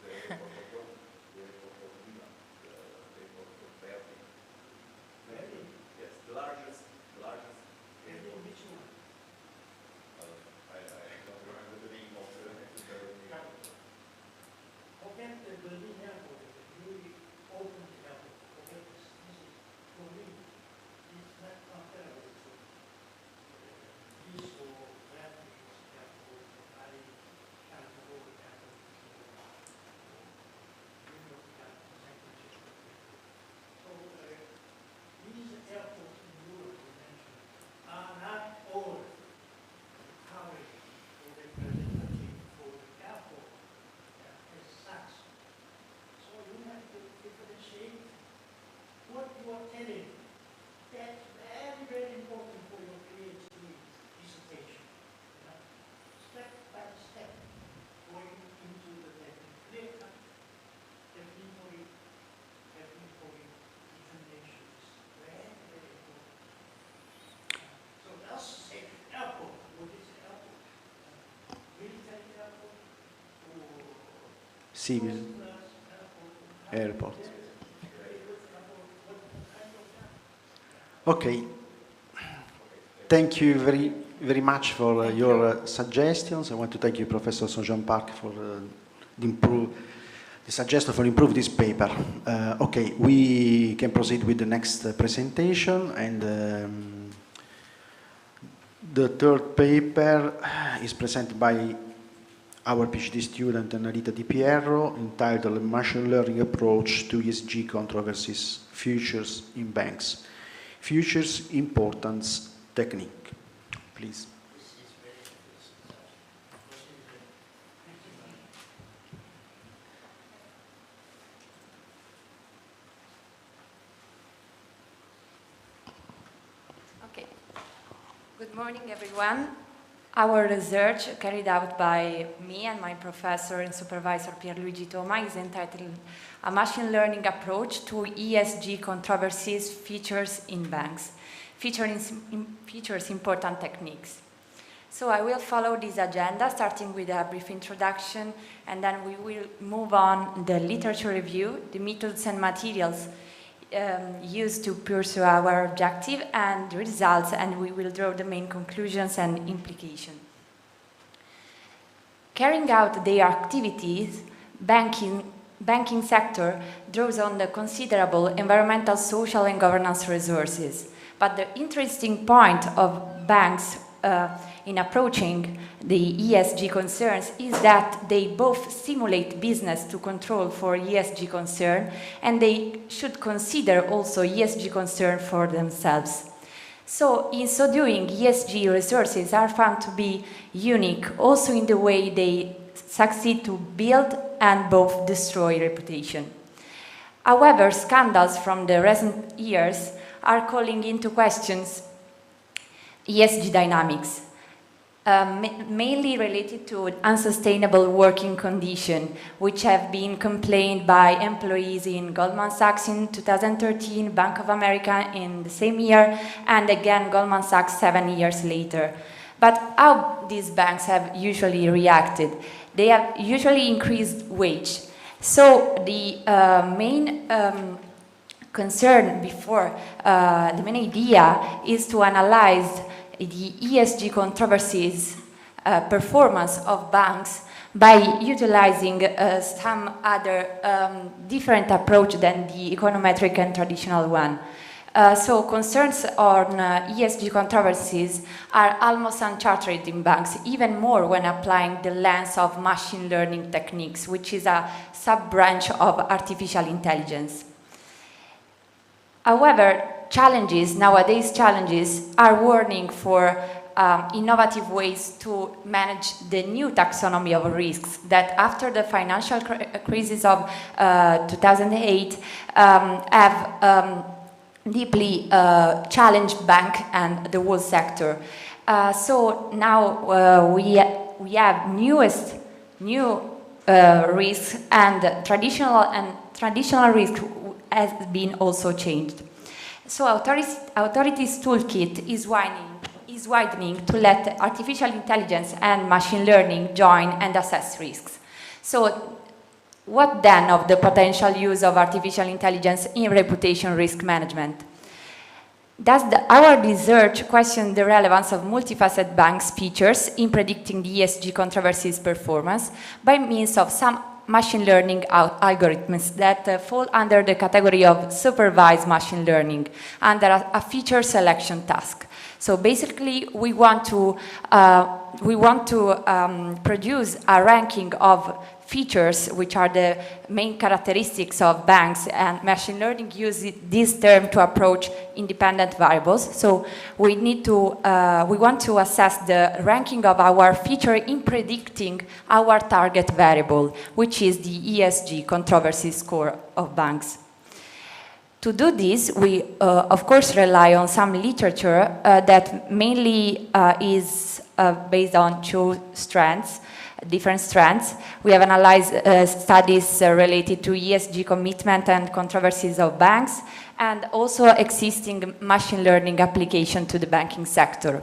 the airport of Rome, the airport of Milan, the airport of Bari. Yes, the largest airport. Which one? I don't remember the name of the airport. Forget the Berlin airport, you open the airport. Forget this. This is, for me, it's not comparable to this or that airport, Bari, Chicago airport, New York airport, San Francisco airport. So these airports in Europe you mentioned are not all covered or representative for the airport as such. So you have to differentiate what you are telling. That's very, very important for your PhD dissertation. Step by step, going into the technical determination determinations. Very, very important. So let's say airport. What is the airport? Military airport or Civil airport. Okay. Thank you very much for your suggestions. I want to thank you, Professor Jean Park, for the suggestion for improve this paper. Okay, we can proceed with the next presentation, and the third paper is presented by our PhD student Rita DIPIERRO, entitled Machine Learning Approach to ESG Controversies, Futures in Banks. Futures Importance Technique. Please. Okay. Good morning, everyone. Our research, carried out by me and my professor and supervisor Pierluigi TOMA, is entitled A Machine Learning Approach to ESG Controversies, Features in Banks. Features important techniques. So I will follow this agenda, starting with a brief introduction, and then we will move on the literature review, the methods and materials used to pursue our objective, and the results, and we will draw the main conclusions and implications. Carrying out their activities, banking sector draws on the considerable environmental, social, and governance resources. But the interesting point of banks in approaching the ESG concerns is that they both stimulate business to control for ESG concern, and they should consider also ESG concern for themselves. So in so doing, ESG resources are found to be unique also in the way they succeed to build and both destroy reputation. However, scandals from the recent years are calling into questions ESG dynamics, mainly related to unsustainable working conditions, which have been complained by employees in Goldman Sachs in 2013, Bank of America in the same year, and again Goldman Sachs 7 years later. But how these banks have usually reacted? They have usually increased wage. So the main concern before, the main idea is to analyze the ESG controversies performance of banks by utilizing some other different approach than the econometric and traditional one. So concerns on ESG controversies are almost uncharted in banks, even more when applying the lens of machine learning techniques, which is a sub-branch of artificial intelligence. However, nowadays challenges are warning for innovative ways to manage the new taxonomy of risks that after the financial crisis of 2008 have deeply challenged bank and the whole sector. So now we have new risks, and traditional risk has been also changed. So authorities' toolkit is widening to let artificial intelligence and machine learning join and assess risks. So what then of the potential use of artificial intelligence in reputation risk management? Does our research question the relevance of multifaceted banks' features in predicting the ESG controversies performance by means of some machine learning algorithms that fall under the category of supervised machine learning under a feature selection task? So basically, we want to produce a ranking of features which are the main characteristics of banks, and machine learning uses this term to approach independent variables. So we want to assess the ranking of our feature in predicting our target variable, which is the ESG controversy score of banks. To do this, we of course rely on some literature that mainly is based on different strands. We have analyzed studies related to ESG commitment and controversies of banks, and also existing machine learning application to the banking sector.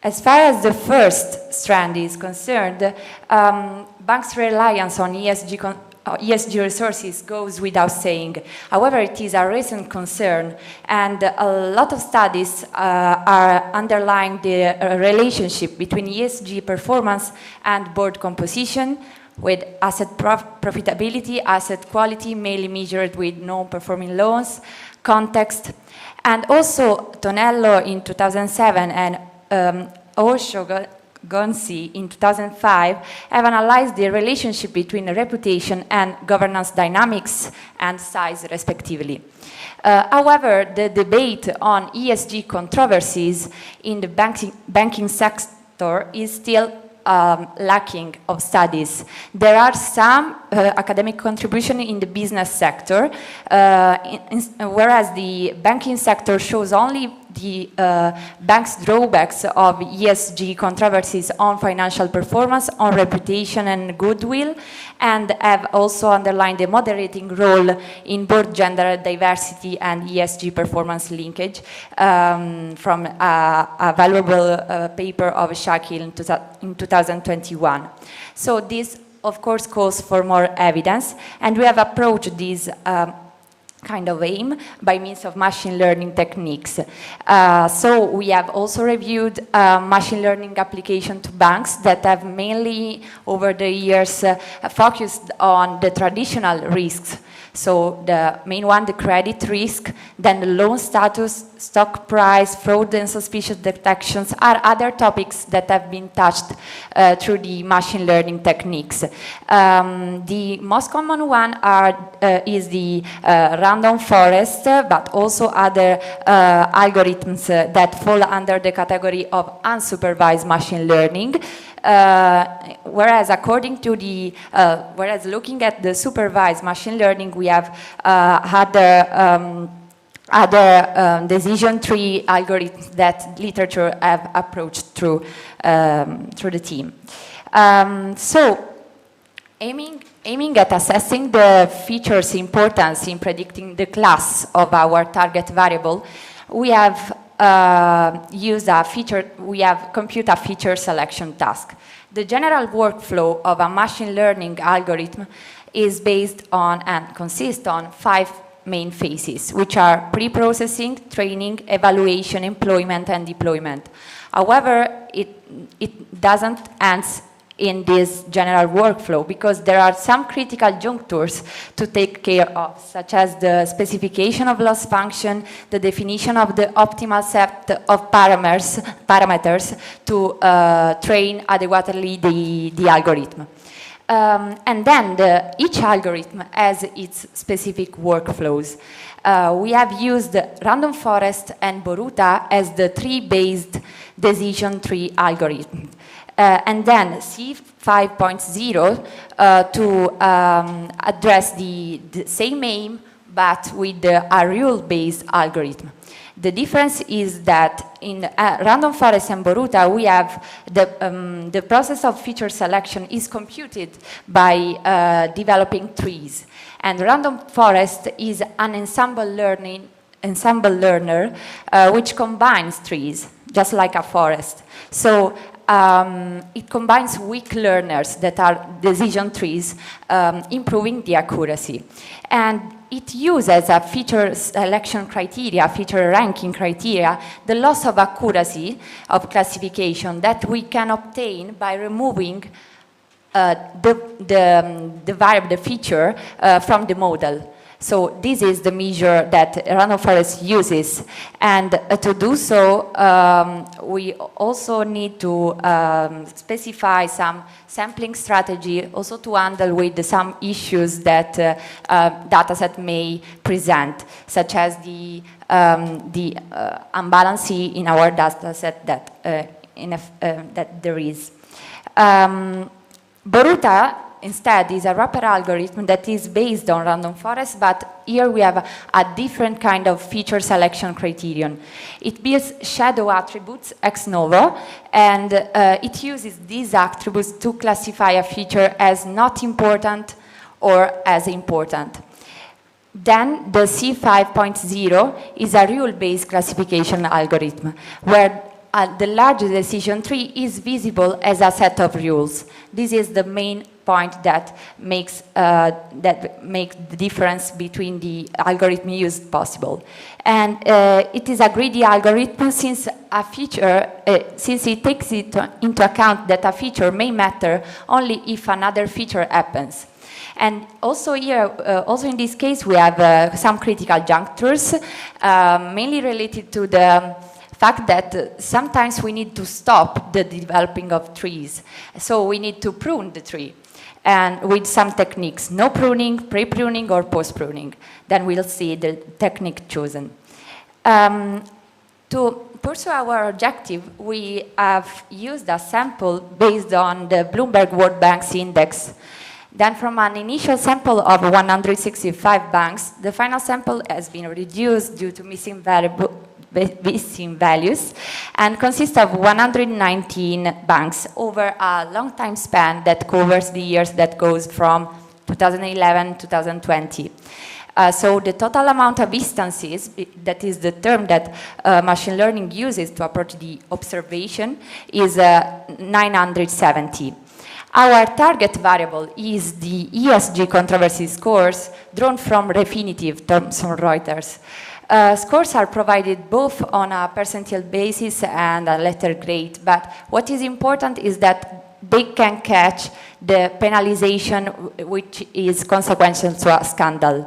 As far as the first strand is concerned, banks' reliance on ESG ESG resources goes without saying. However, it is a recent concern, and a lot of studies are underlying the relationship between ESG performance and board composition, with asset profitability, asset quality, mainly measured with non-performing loans, context, and also Tonello in 2007 and Osho Gonzi in 2005 have analyzed the relationship between reputation and governance dynamics and size, respectively. However, the debate on ESG controversies in the banking sector is still lacking of studies. There are some academic contribution in the business sector, whereas the banking sector shows only the bank's drawbacks of ESG controversies on financial performance, on reputation and goodwill, and have also underlined the moderating role in both gender diversity and ESG performance linkage from a valuable paper of Shakil in 2021. So this, of course, calls for more evidence, and we have approached this kind of aim by means of machine learning techniques. So we have also reviewed machine learning application to banks that have mainly over the years focused on the traditional risks. So the main one, the credit risk, then the loan status, stock price, fraud and suspicious detections are other topics that have been touched through the machine learning techniques. The most common one is the random forest, but also other algorithms that fall under the category of unsupervised machine learning. Whereas according to the, whereas looking at the supervised machine learning, we have other decision tree algorithms that literature have approached through the team. So aiming at assessing the features' importance in predicting the class of our target variable, we have compute a feature selection task. The general workflow of a machine learning algorithm is based on and consists on 5 main phases, which are pre-processing, training, evaluation, employment, and deployment. However, it doesn't end in this general workflow because there are some critical junctures to take care of, such as the specification of loss function, the definition of the optimal set of parameters to train adequately the algorithm. And then each algorithm has its specific workflows. We have used random forest and Boruta as the tree-based decision tree algorithm. And then C5.0 to address the same aim, but with a rule-based algorithm. The difference is that in random forest and Boruta, we have the process of feature selection is computed by developing trees. And random forest is an ensemble learner which combines trees, just like a forest. So it combines weak learners that are decision trees, improving the accuracy. And it uses a feature selection criteria, feature ranking criteria, the loss of accuracy of classification that we can obtain by removing the feature from the model. So this is the measure that random forest uses. And to do so, we also need to specify some sampling strategy also to handle with some issues that dataset may present, such as the imbalance in our dataset that there is. Boruta instead is a wrapper algorithm that is based on random forest, but here we have a different kind of feature selection criterion. It builds shadow attributes ex novo, and it uses these attributes to classify a feature as not important or as important. Then the C5.0 is a rule-based classification algorithm, where the large decision tree is visible as a set of rules. This is the main point that makes the difference between the algorithm used possible. And it is a greedy algorithm since it takes into account that a feature may matter only if another feature happens. And also here, also in this case, we have some critical junctures, mainly related to the fact that sometimes we need to stop the developing of trees. So we need to prune the tree, and with some techniques, no pruning, pre-pruning, or post-pruning. Then we'll see the technique chosen. To pursue our objective, we have used a sample based on the Bloomberg World Bank's index. Then from an initial sample of 165 banks, the final sample has been reduced due to missing values and consists of 119 banks over a long time span that covers the years that goes from 2011 to 2020. So the total amount of instances, that is the term that machine learning uses to approach the observation, is 970. Our target variable is the ESG-Controversies scores drawn from Refinitiv, Thomson Reuters. Scores are provided both on a percentile basis and a letter grade, but what is important is that they can catch the penalization which is consequential to a scandal.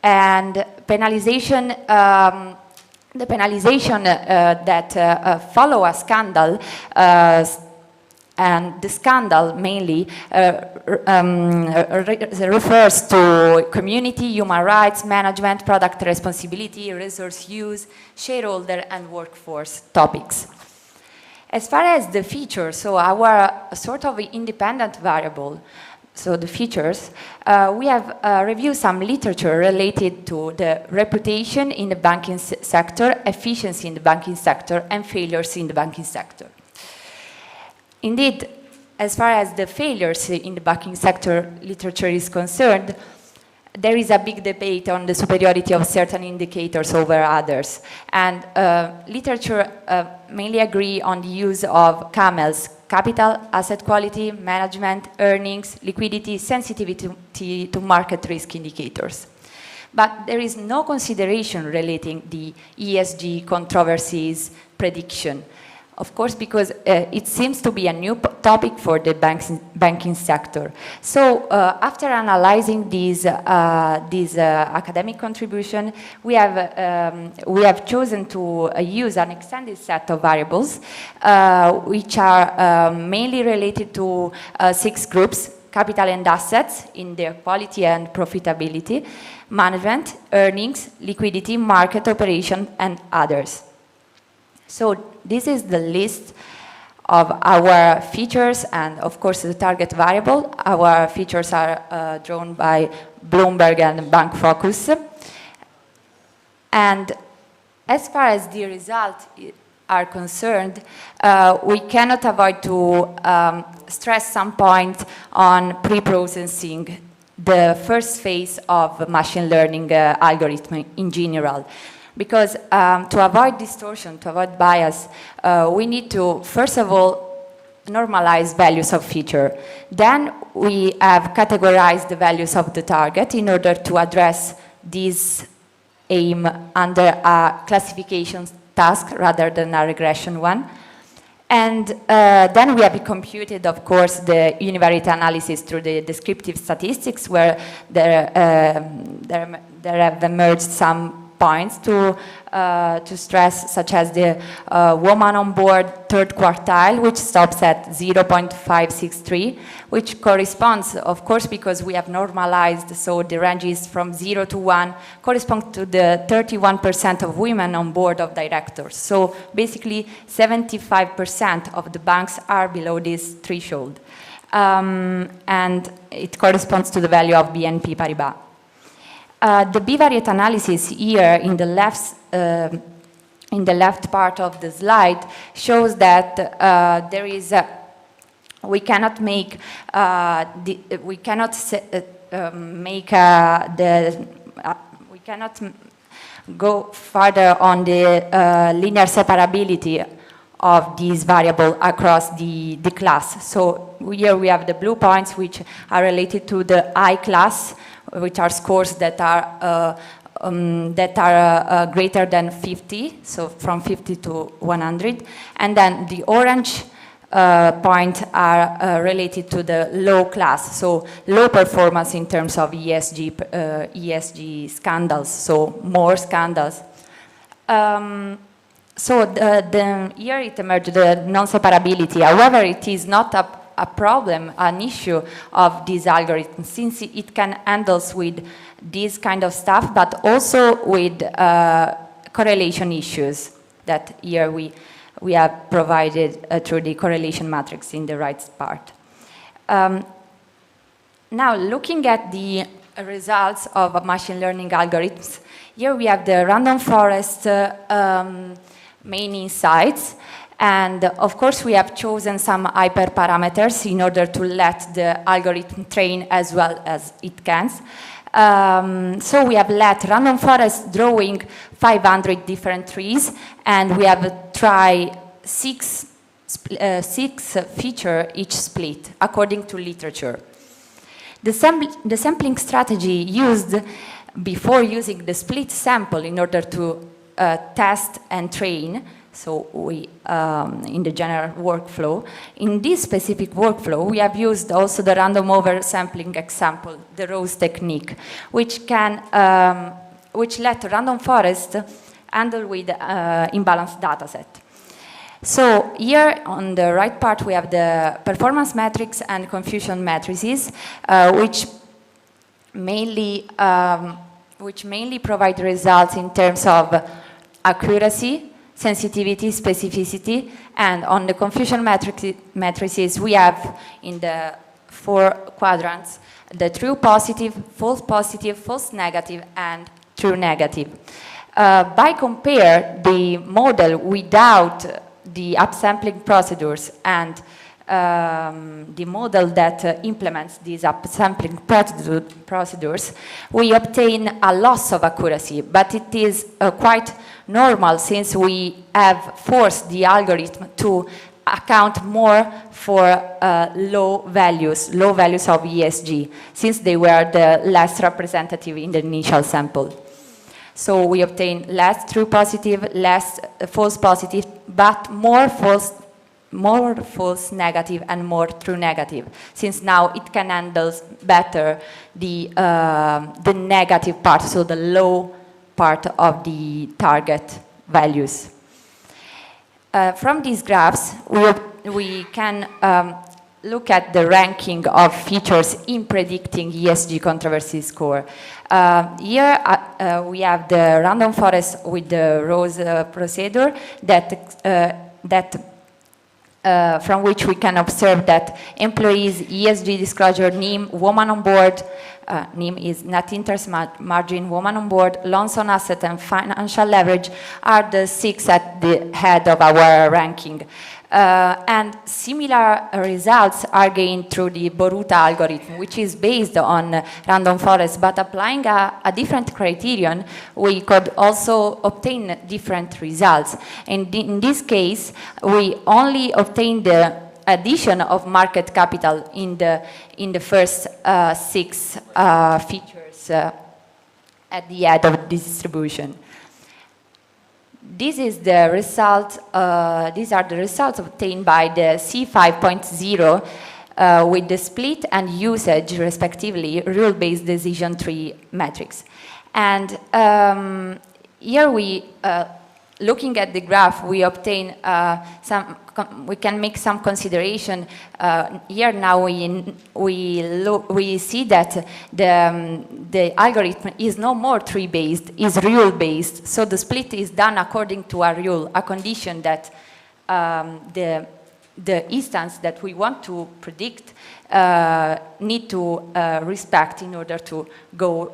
And penalization, the penalization that follow a scandal and the scandal mainly refers to community, human rights, management, product responsibility, resource use, shareholder, and workforce topics. As far as the features, so our sort of independent variable, so the features, we have reviewed some literature related to the reputation in the banking sector, efficiency in the banking sector, and failures in the banking sector. Indeed, as far as the failures in the banking sector literature is concerned, there is a big debate on the superiority of certain indicators over others. And literature mainly agree on the use of CAMELs, capital, asset quality, management, earnings, liquidity, sensitivity to market risk indicators. But there is no consideration relating the ESG controversies prediction. Of course, because it seems to be a new topic for the banking sector. So after analyzing these academic contribution, we have chosen to use an extended set of variables, which are mainly related to 6 groups: capital and assets in their quality and profitability, management, earnings, liquidity, market operation, and others. So this is the list of our features and, of course, the target variable. Our features are drawn by Bloomberg and Bank Focus. And as far as the results are concerned, we cannot avoid to stress some point on pre-processing, the first phase of machine learning algorithm in general. Because to avoid distortion, to avoid bias, we need to, first of all, normalize values of feature. Then we have categorized the values of the target in order to address this aim under a classification task rather than a regression one. And then we have computed, of course, the univariate analysis through the descriptive statistics, where there have emerged some points to stress, such as the woman on board third quartile, which stops at 0.563, which corresponds, of course, because we have normalized, so the range is from 0 to 1, corresponds to the 31% of women on board of directors. So basically 75% of the banks are below this threshold. And it corresponds to the value of BNP Paribas. The bivariate analysis here in the left part of the slide shows that there is we cannot make we cannot go further on the linear separability of this variable across the class. So here we have the blue points, which are related to the I class, which are scores that are greater than 50, so from 50 to 100. And then the orange points are related to the low class, so low performance in terms of ESG scandals, so more scandals. So here it emerged the non-separability. However, it is not a problem, an issue of this algorithm, since it can handle with this kind of stuff, but also with correlation issues that here we have provided through the correlation matrix in the right part. Now, looking at the results of machine learning algorithms, here we have the random forest main insights. And of course, we have chosen some hyperparameters in order to let the algorithm train as well as it can. So we have let random forest drawing 500 different trees, and we have tried six feature each split according to literature. The sampling strategy used before using the split sample in order to test and train. So we, in the general workflow, in this specific workflow, we have used also the random oversampling example, the Rose technique, which can, which let random forest handle with imbalanced dataset. So here on the right part, we have the performance metrics and confusion matrices, which mainly provide results in terms of accuracy, sensitivity, specificity, and on the confusion matrices, we have in the 4 quadrants the true positive, false negative, and true negative. By compare the model without the upsampling procedures and the model that implements these upsampling procedures, we obtain a loss of accuracy, but it is quite normal since we have forced the algorithm to account more for low values of ESG, since they were the less representative in the initial sample. So we obtain less true positive, less false positive, but more false negative and more true negative, since now it can handle better the negative part, so the low part of the target values. From these graphs, we can look at the ranking of features in predicting ESG controversy score. Here we have the random forest with the Rose procedure from which we can observe that employees, ESG disclosure, NIM, woman on board, NIM is net interest margin, woman on board, loans on asset, and financial leverage are the 6 at the head of our ranking. And similar results are gained through the Boruta algorithm, which is based on random forest, but applying a different criterion, we could also obtain different results. And in this case, we only obtain the addition of market capital in the first 6 features at the end of the distribution. This is the result, these are the results obtained by the C5.0 with the split and usage, respectively, rule-based decision tree metrics. And here we, looking at the graph, we obtain we can make some consideration. Here now we see that the algorithm is no more tree-based, is rule-based. So the split is done according to a rule, a condition that the instance that we want to predict need to respect in order to go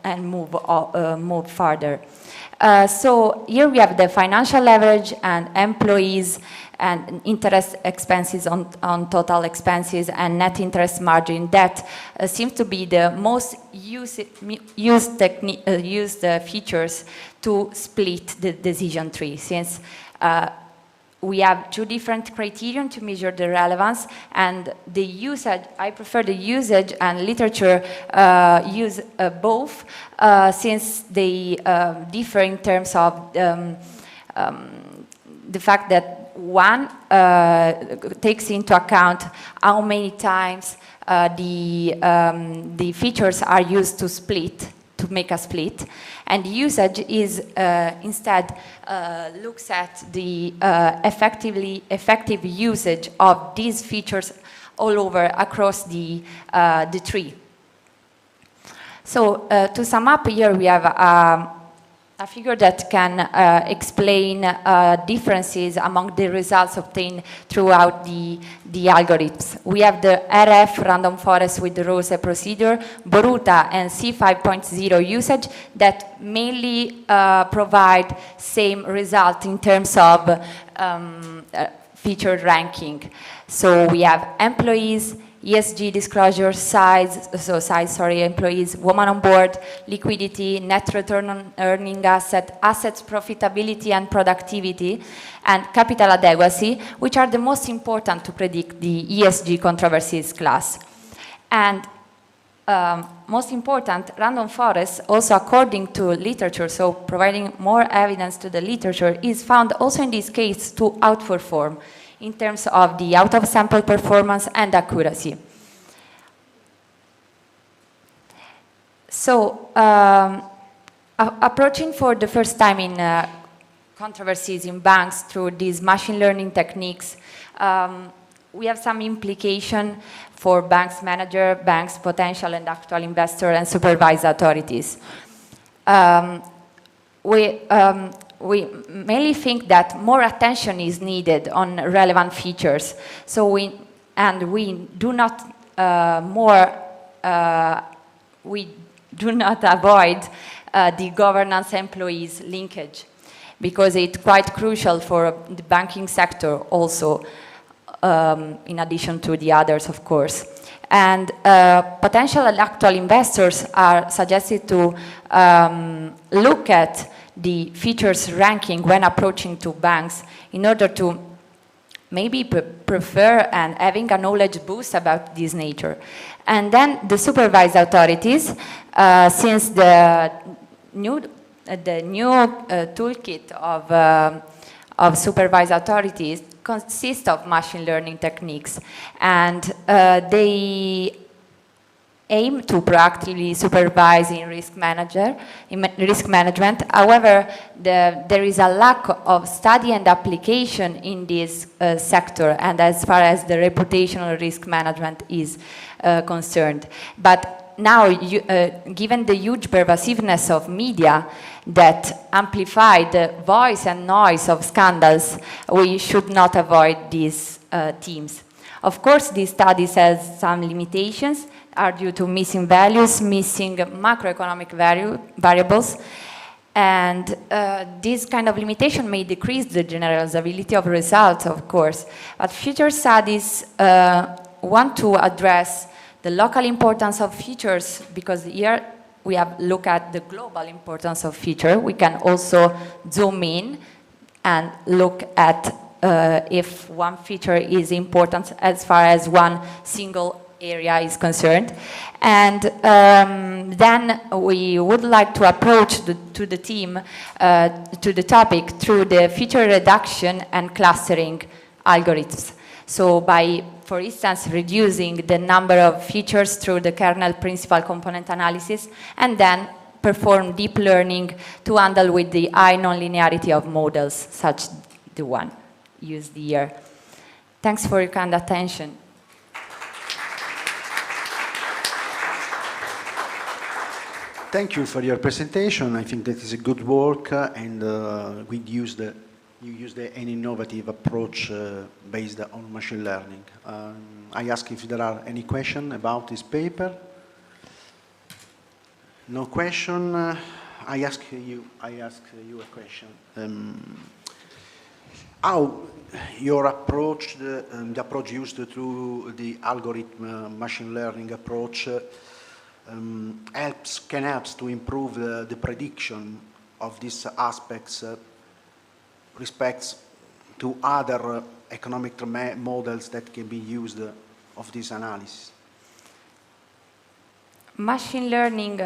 and move further. So here we have the financial leverage and employees and interest expenses on total expenses and net interest margin that seems to be the most used features to split the decision tree, since we have two different criteria to measure the relevance, and the usage, I prefer the usage, and literature use both, since they differ in terms of the fact that one takes into account how many times the features are used to make a split, and usage is instead looks at the effective usage of these features all over across the tree. So to sum up, here we have a figure that can explain differences among the results obtained throughout the algorithms. We have the RF random forest with the ROSE procedure, Boruta and C5.0 usage that mainly provide same result in terms of featured ranking. So we have employees, ESG disclosure, employees, woman on board, liquidity, net return on earning assets profitability and productivity, and capital adequacy, which are the most important to predict the ESG controversies class. And most important, random forest, also according to literature, so providing more evidence to the literature, is found also in this case to outperform in terms of the out-of-sample performance and accuracy. So, approaching for the first time in controversies in banks through these machine learning techniques, we have some implication for banks manager, banks potential and actual investor, and supervised authorities. We mainly think that more attention is needed on relevant features. So we do not avoid the governance employees linkage, because it's quite crucial for the banking sector also, in addition to the others, of course. And potential and actual investors are suggested to look at the features ranking when approaching to banks in order to maybe prefer and having a knowledge boost about this nature. And then the supervised authorities, since the new toolkit of supervised authorities consists of machine learning techniques, and they aim to proactively supervise in risk management. However, there is a lack of study and application in this sector, and as far as the reputational risk management is concerned. But now, given the huge pervasiveness of media that amplify the voice and noise of scandals, we should not avoid these themes. Of course, these studies have some limitations, are due to missing values, missing macroeconomic variables, and this kind of limitation may decrease the generalizability of results, of course. But future studies want to address the local importance of features, because here we have looked at the global importance of feature. We can also zoom in and look at if one feature is important as far as one single area is concerned. And then we would like to approach to the team, to the topic through the feature reduction and clustering algorithms. So by, for instance, reducing the number of features through the kernel principal component analysis, and then perform deep learning to handle with the high nonlinearity of models, such the one used here. Thanks for your kind attention. Thank you for your presentation. I think that is a good work, and you used an innovative approach based on machine learning. I ask if there are any questions about this paper. No question. I ask you a question. How your approach, the approach used through the algorithm machine learning approach, can help to improve the prediction of these aspects, respects to other economic models that can be used of this analysis? Machine learning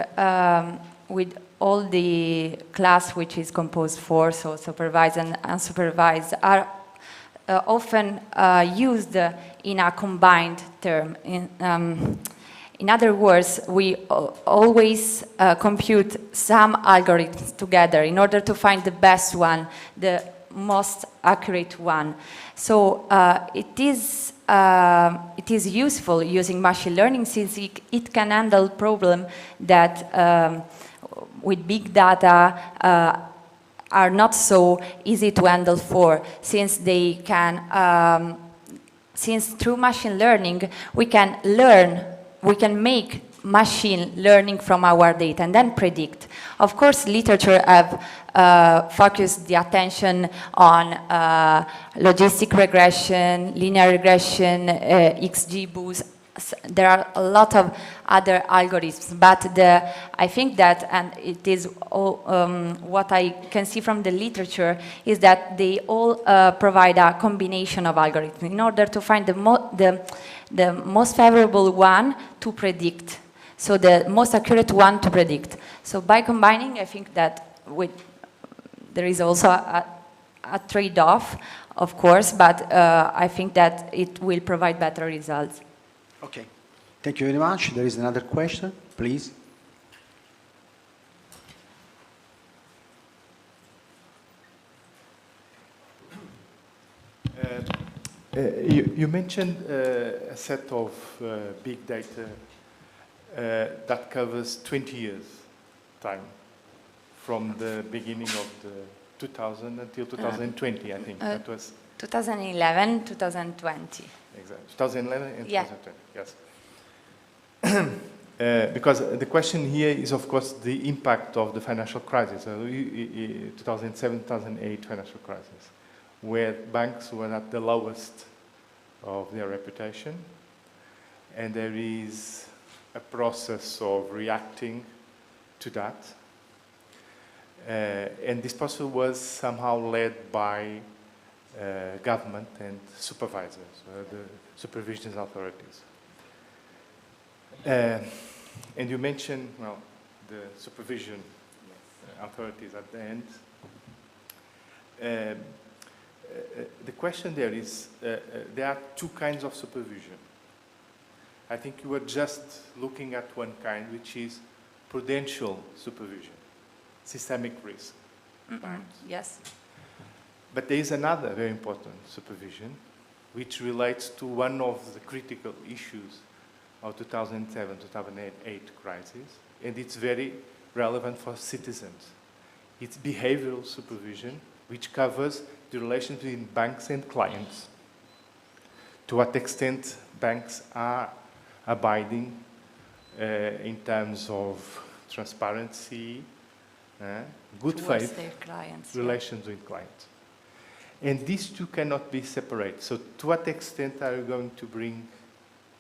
with all the class which is composed for, so supervised and unsupervised, are often used in a combined term. In other words, we always compute some algorithms together in order to find the best one, the most accurate one. So it is useful using machine learning since it can handle problems that with big data are not so easy to handle for, since they can, since through machine learning we can learn, we can make machine learning from our data and then predict. Of course, literature have focused the attention on logistic regression, linear regression, XGBoost. There are a lot of other algorithms, but I think that, and it is all, what I can see from the literature, is that they all provide a combination of algorithms in order to find the most favorable one to predict. So the most accurate one to predict. So by combining, I think that there is also a trade-off, of course, but I think that it will provide better results. Okay, thank you very much. There is another question, please. You mentioned a set of big data that covers 20 years time, from the beginning of the 2000 until 2020, I think. That was 2011, 2020. Exactly, 2011 and Yeah. 2020, yes. Because the question here is, of course, the impact of the financial crisis, 2007-2008 financial crisis, where banks were at the lowest of their reputation, and there is a process of reacting to that. And this process was somehow led by government and supervisors, the supervision authorities. And you mentioned, well, the supervision authorities at the end. The question there is, there are two kinds of supervision. I think you were just looking at one kind, which is prudential supervision, systemic risk. Yes. But there is another very important supervision, which relates to one of the critical issues of 2007-2008 crisis, and it's very relevant for citizens. It's behavioral supervision, which covers the relations between banks and clients. To what extent banks are abiding in terms of transparency, good Towards faith their clients, relations with clients. And these two cannot be separated. So to what extent are you going to bring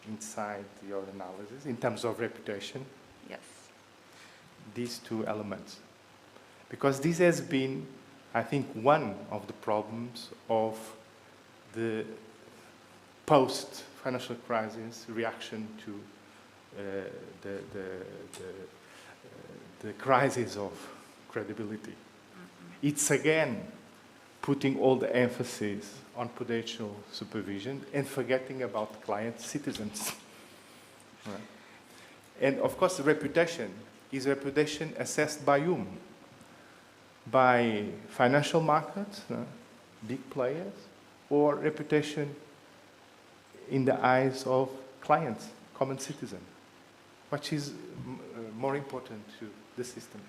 inside your analysis, in terms of reputation, Yes. these two elements? Because this has been, I think, one of the problems of the post-financial crisis reaction to the crisis of credibility. It's again putting all the emphasis on prudential supervision and forgetting about client citizens. Right? And of course, the reputation is reputation assessed by whom? By financial markets, big players, or reputation in the eyes of clients, common citizen? Which is more important to the system?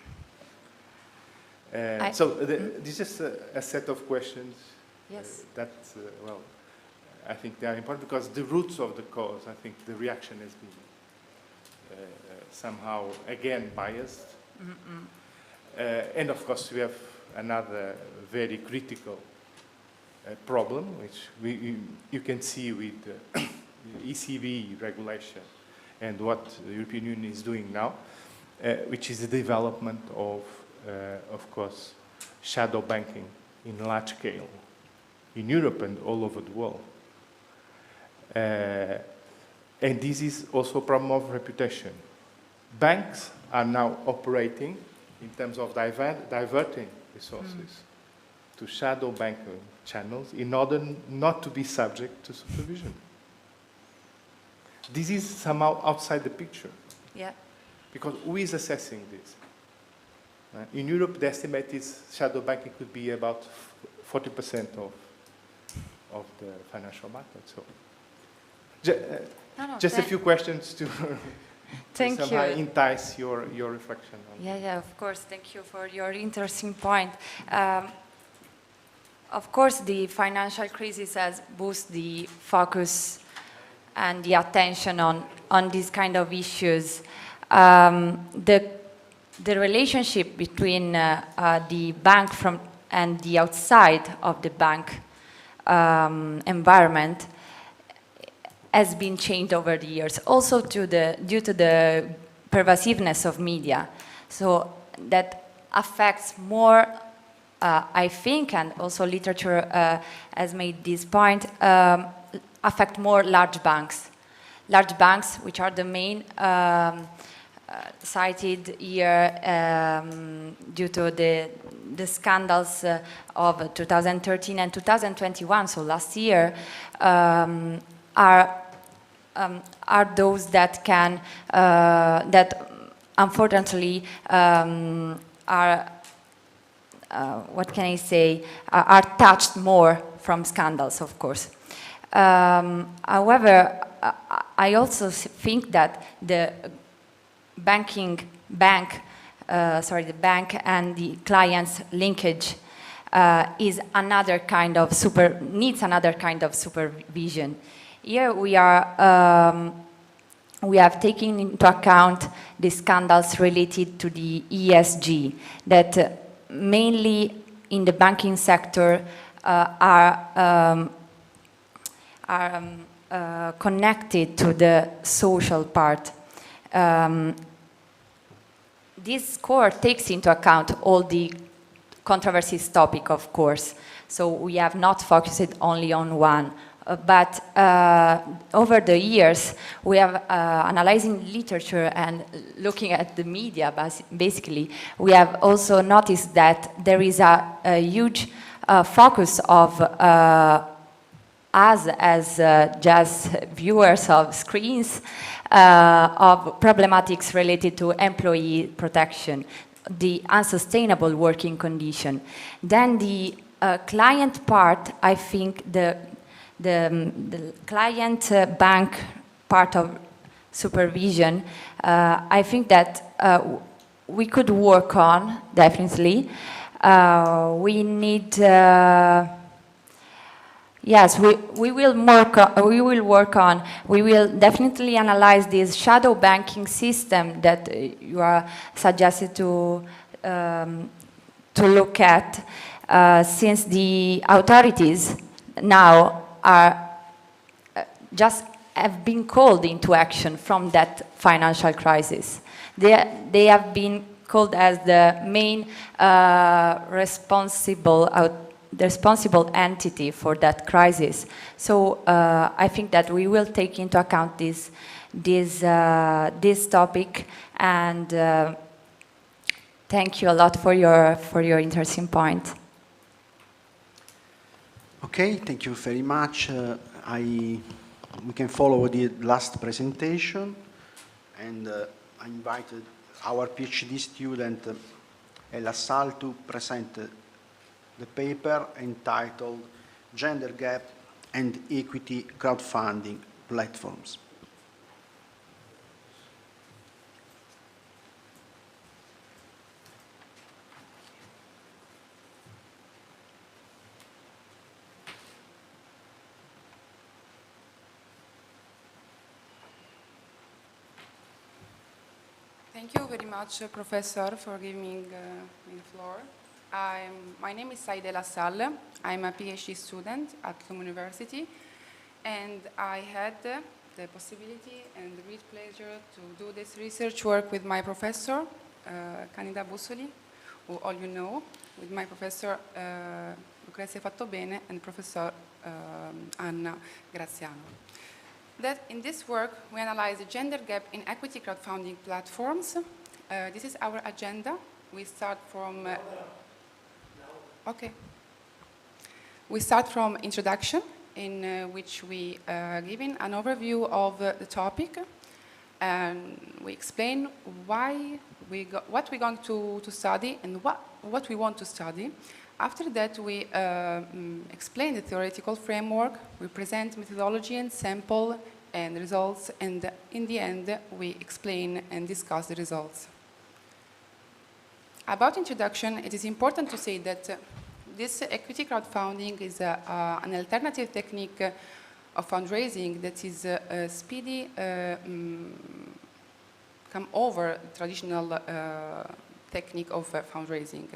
So this is a set of questions Yes. that, well, I think they are important because the roots of the cause, I think the reaction has been somehow, again, biased. And of course, we have another very critical problem, which you can see with the ECB regulation and what the European Union is doing now, which is the development of course, shadow banking in large scale. in Europe and all over the world. And this is also a problem of reputation. Banks are now operating in terms of diverting resources to shadow banking channels in order not to be subject to supervision. This is somehow outside the picture. Yeah. Because who is assessing this? In Europe, the estimate is shadow banking could be about 40% of the financial market. So, just a few questions to somehow entice your reflection on. Yeah, of course. Thank you for your interesting point. Of course, the financial crisis has boosted the focus and the attention on these kind of issues. The relationship between the bank and the outside of the bank environment has been changed over the years, also due to the pervasiveness of media. So that affects more, I think, and also literature has made this point, affect more large banks. Large banks, which are the main cited here due to the scandals of 2013 and 2021, so last year, are those that can, that unfortunately are, what can I say, are touched more from scandals, of course. However, I also think that the bank and the client's linkage is another kind of needs another kind of supervision. Here we have taken into account the scandals related to the ESG that mainly in the banking sector are connected to the social part. This score takes into account all the controversies topic, of course. So we have not focused only on one. But over the years, we have analyzing literature and looking at the media, basically, we have also noticed that there is a huge focus of us as just viewers of screens of problematics related to employee protection, the unsustainable working condition. Then the client part, I think the client bank part of supervision, I think that we could work on, definitely. We need, yes, we will definitely analyze this shadow banking system that you are suggested to look at, since the authorities now are just have been called into action from that financial crisis. They have been called as the main responsible entity for that crisis. So I think that we will take into account this topic, and thank you a lot for your interesting point. Okay, thank you very much. We can follow the last presentation, and I invited our PhD student ASSAL to present the paper entitled Gender Gap and Equity Crowdfunding Platforms. Thank you very much, Professor, for giving me the floor. My name is Saida ASSAL. I'm a PhD student at TOMA University, and I had the possibility and the great pleasure to do this research work with my professor, Candida BUSSOLI, who all you know, with my professor Lucrezia FATTOBENE and Professor Anna Graziano. That in this work, we analyze the gender gap in equity crowdfunding platforms. This is our agenda. We start from... okay. We start from introduction, in which we give an overview of the topic, and we explain what we're going to study and what we want to study. After that, we explain the theoretical framework, we present methodology and sample and results, and in the end, we explain and discuss the results. About introduction, it is important to say that this equity crowdfunding is an alternative technique of fundraising that is speedy, come over traditional technique of fundraising.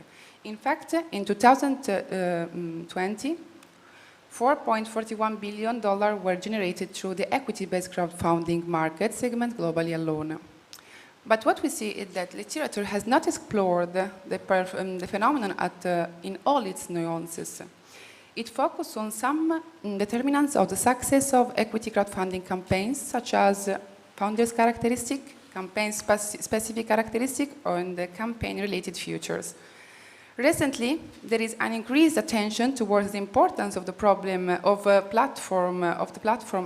In fact, in 2020, $4.41 billion were generated through the equity-based crowdfunding market segment globally alone. But what we see is that literature has not explored the phenomenon in all its nuances. It focused on some determinants of the success of equity crowdfunding campaigns, such as founders' characteristics, campaign-specific characteristics, and the campaign-related features. Recently, there is an increased attention towards the importance of the problem of the platform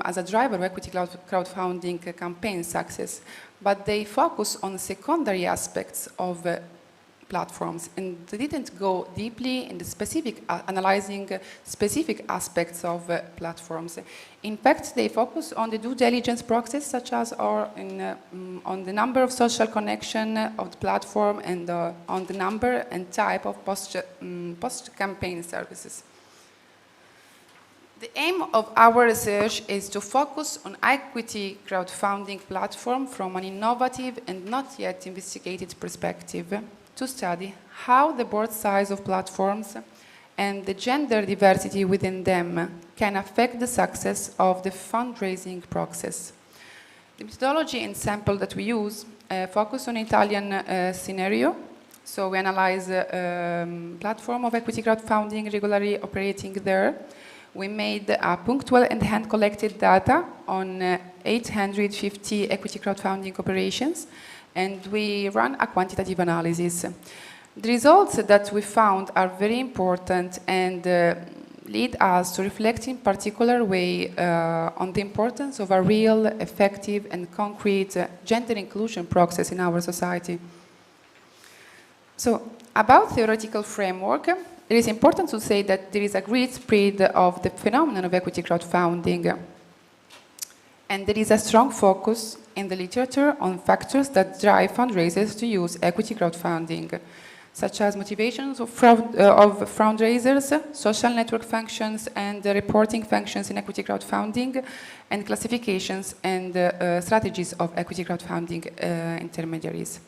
as a driver of equity crowdfunding campaign success, but they focus on secondary aspects of platforms, and they didn't go deeply in the specific, analyzing specific aspects of platforms. In fact, they focus on the due diligence process, such as on the number of social connection of the platform and on the number and type of post-campaign services. The aim of our research is to focus on equity crowdfunding platform from an innovative and not yet investigated perspective, to study how the board size of platforms and the gender diversity within them can affect the success of the fundraising process. The methodology and sample that we use focus on Italian scenario. So we analyze platform of equity crowdfunding regularly operating there. We made punctual and hand-collected data on 850 equity crowdfunding operations, and we run a quantitative analysis. The results that we found are very important and lead us to reflect in particular way on the importance of a real, effective, and concrete gender inclusion process in our society. So, about theoretical framework, it is important to say that there is a great spread of the phenomenon of equity crowdfunding. And there is a strong focus in the literature on factors that drive fundraisers to use equity crowdfunding, such as motivations of fundraisers, social network functions, and reporting functions in equity crowdfunding, and classifications and strategies of equity crowdfunding intermediaries.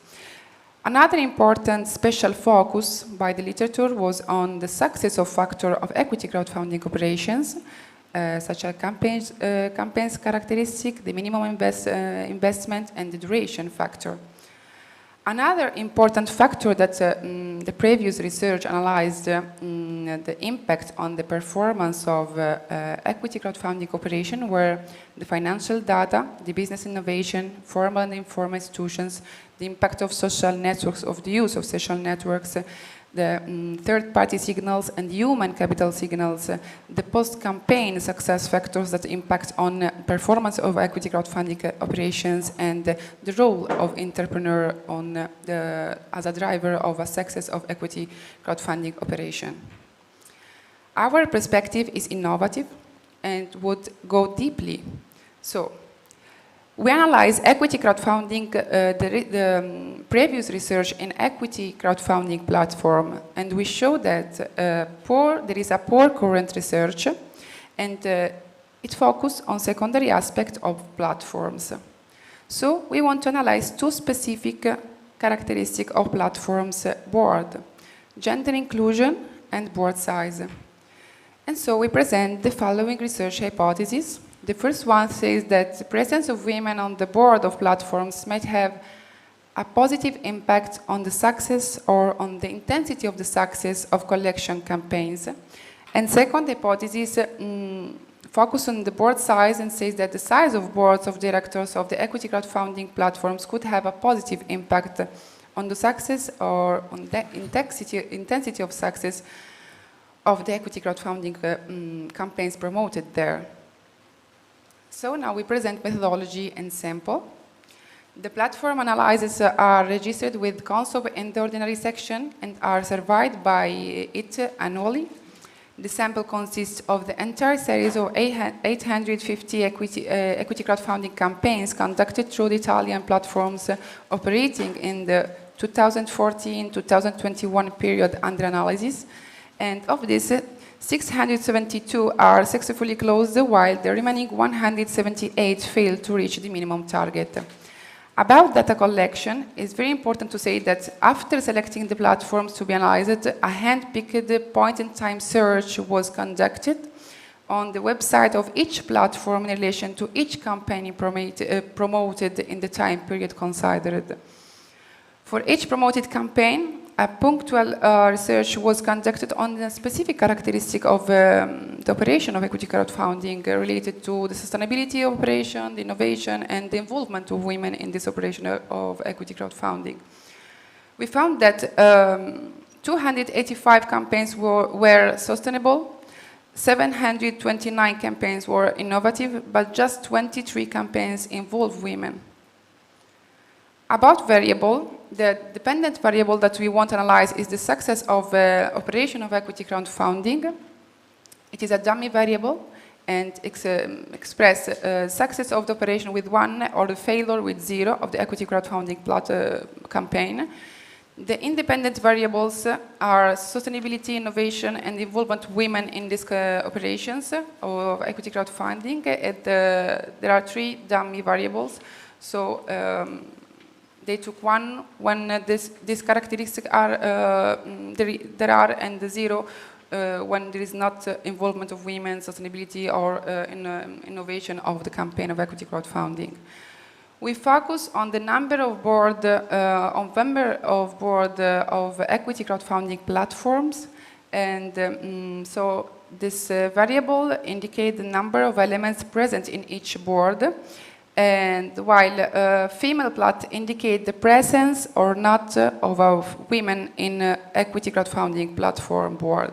Another important special focus by the literature was on the success of factor of equity crowdfunding operations, such as campaigns characteristic, the minimum investment, and the duration factor. Another important factor that the previous research analyzed the impact on the performance of equity crowdfunding operation were the financial data, the business innovation, formal and informal institutions, the impact of social networks, of the use of social networks, the third-party signals and human capital signals, the post-campaign success factors that impact on performance of equity crowdfunding operations, and the role of entrepreneur on as a driver of a success of equity crowdfunding operation. Our perspective is innovative and would go deeply. So, we analyze equity crowdfunding, the previous research in equity crowdfunding platform, and we show that there is a poor current research, and it focuses on secondary aspects of platforms. So we want to analyze two specific characteristics of platforms board: gender inclusion and board size. And so we present the following research hypotheses. The first one says that the presence of women on the board of platforms might have a positive impact on the success or on the intensity of the success of collection campaigns. And second hypothesis focus on the board size and says that the size of boards of directors of the equity crowdfunding platforms could have a positive impact on the success or on the intensity of success of the equity crowdfunding campaigns promoted there. So now we present methodology and sample. The platform analyses are registered with CONSOB and the ordinary section and are surveyed by it annually. The sample consists of the entire series of 850 equity crowdfunding campaigns conducted through the Italian platforms operating in the 2014-2021 period under analysis. And of this, 672 are successfully closed, while the remaining 178 failed to reach the minimum target. About data collection, it's very important to say that after selecting the platforms to be analyzed, a hand-picked point-in-time search was conducted on the website of each platform in relation to each campaign promoted in the time period considered. For each promoted campaign, a punctual research was conducted on the specific characteristic of the operation of equity crowdfunding related to the sustainability of operation, the innovation, and the involvement of women in this operation of equity crowdfunding. We found that 285 campaigns were sustainable, 729 campaigns were innovative, but just 23 campaigns involved women. About variable, the dependent variable that we want to analyze is the success of operation of equity crowdfunding. It is a dummy variable and express success of the operation with 1 or the failure with 0 of the equity crowdfunding campaign. The independent variables are sustainability, innovation, and involvement of women in these operations of equity crowdfunding. There are 3 dummy variables. So they took 1 when these characteristics are there are, and the 0 when there is not involvement of women, sustainability, or innovation of the campaign of equity crowdfunding. We focus on the number of board of equity crowdfunding platforms, and so this variable indicates the number of elements present in each board. And while female plot indicate the presence or not of women in equity crowdfunding platform board.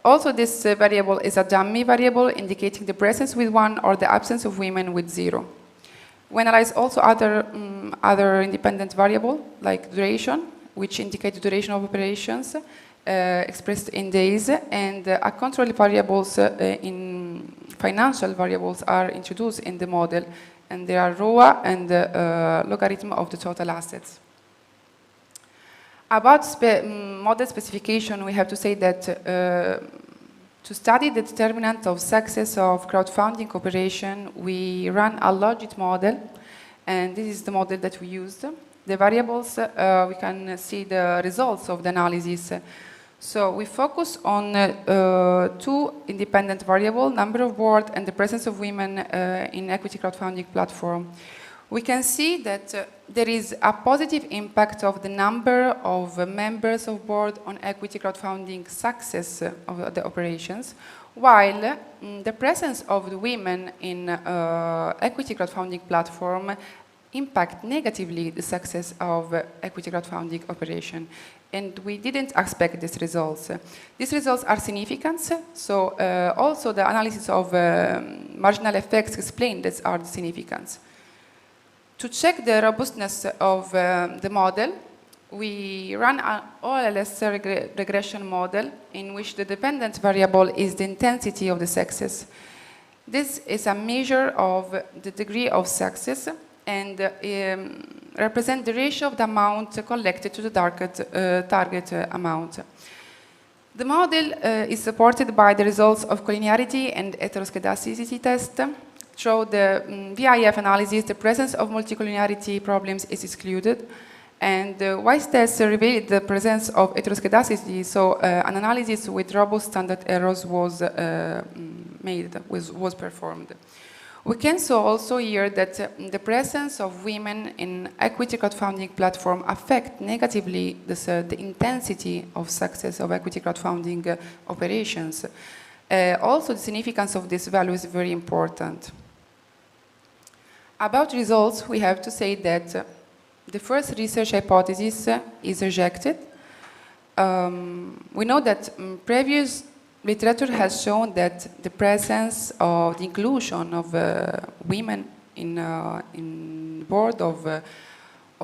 Also, this variable is a dummy variable indicating the presence with 1 or the absence of women with 0. We analyze also other independent variable like duration, which indicate the duration of operations expressed in days, and a control variables in financial variables are introduced in the model, and they are ROA and logarithm of the total assets. About model specification, we have to say that to study the determinant of success of crowdfunding operation, we ran a logit model, and this is the model that we used. The variables, we can see the results of the analysis. So we focus on 2 independent variables, number of board and the presence of women in equity crowdfunding platform. We can see that there is a positive impact of the number of members of board on equity crowdfunding success of the operations, while the presence of the women in equity crowdfunding platform impact negatively the success of equity crowdfunding operation. And we didn't expect these results. These results are significant, so also the analysis of marginal effects explain that are the significance. To check the robustness of the model, we run an OLS regression model in which the dependent variable is the intensity of the success. This is a measure of the degree of success and represent the ratio of the amount collected to the target amount. The model is supported by the results of collinearity and heteroscedasticity test. Through the VIF analysis, the presence of multicollinearity problems is excluded, and the WISE test revealed the presence of heteroscedasticity, so an analysis with robust standard errors was performed. We can so also hear that the presence of women in equity crowdfunding platform affect negatively the intensity of success of equity crowdfunding operations. Also, the significance of this value is very important. About results, we have to say that the first research hypothesis is rejected. We know that previous literature has shown that the presence of the inclusion of women in board of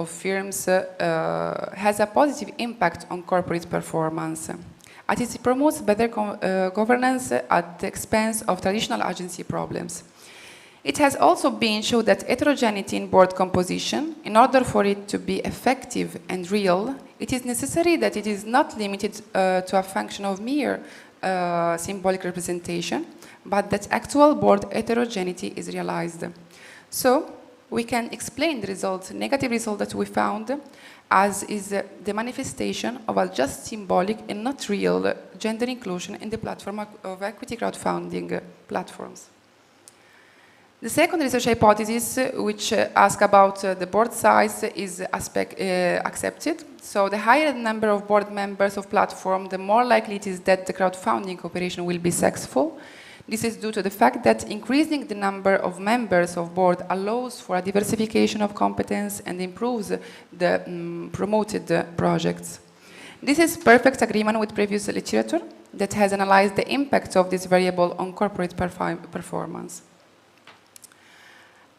firms has a positive impact on corporate performance. As it promotes better governance at the expense of traditional agency problems. It has also been shown that heterogeneity in board composition, in order for it to be effective and real, it is necessary that it is not limited to a function of mere symbolic representation, but that actual board heterogeneity is realized. So, we can explain the results, negative result that we found, as is the manifestation of a just symbolic and not real gender inclusion in the platform of equity crowdfunding platforms. The second research hypothesis, which asks about the board size, is accepted. So the higher the number of board members of platform, the more likely it is that the crowdfunding operation will be successful. This is due to the fact that increasing the number of members of board allows for a diversification of competence and improves the promoted projects. This is perfect agreement with previous literature that has analyzed the impact of this variable on corporate performance.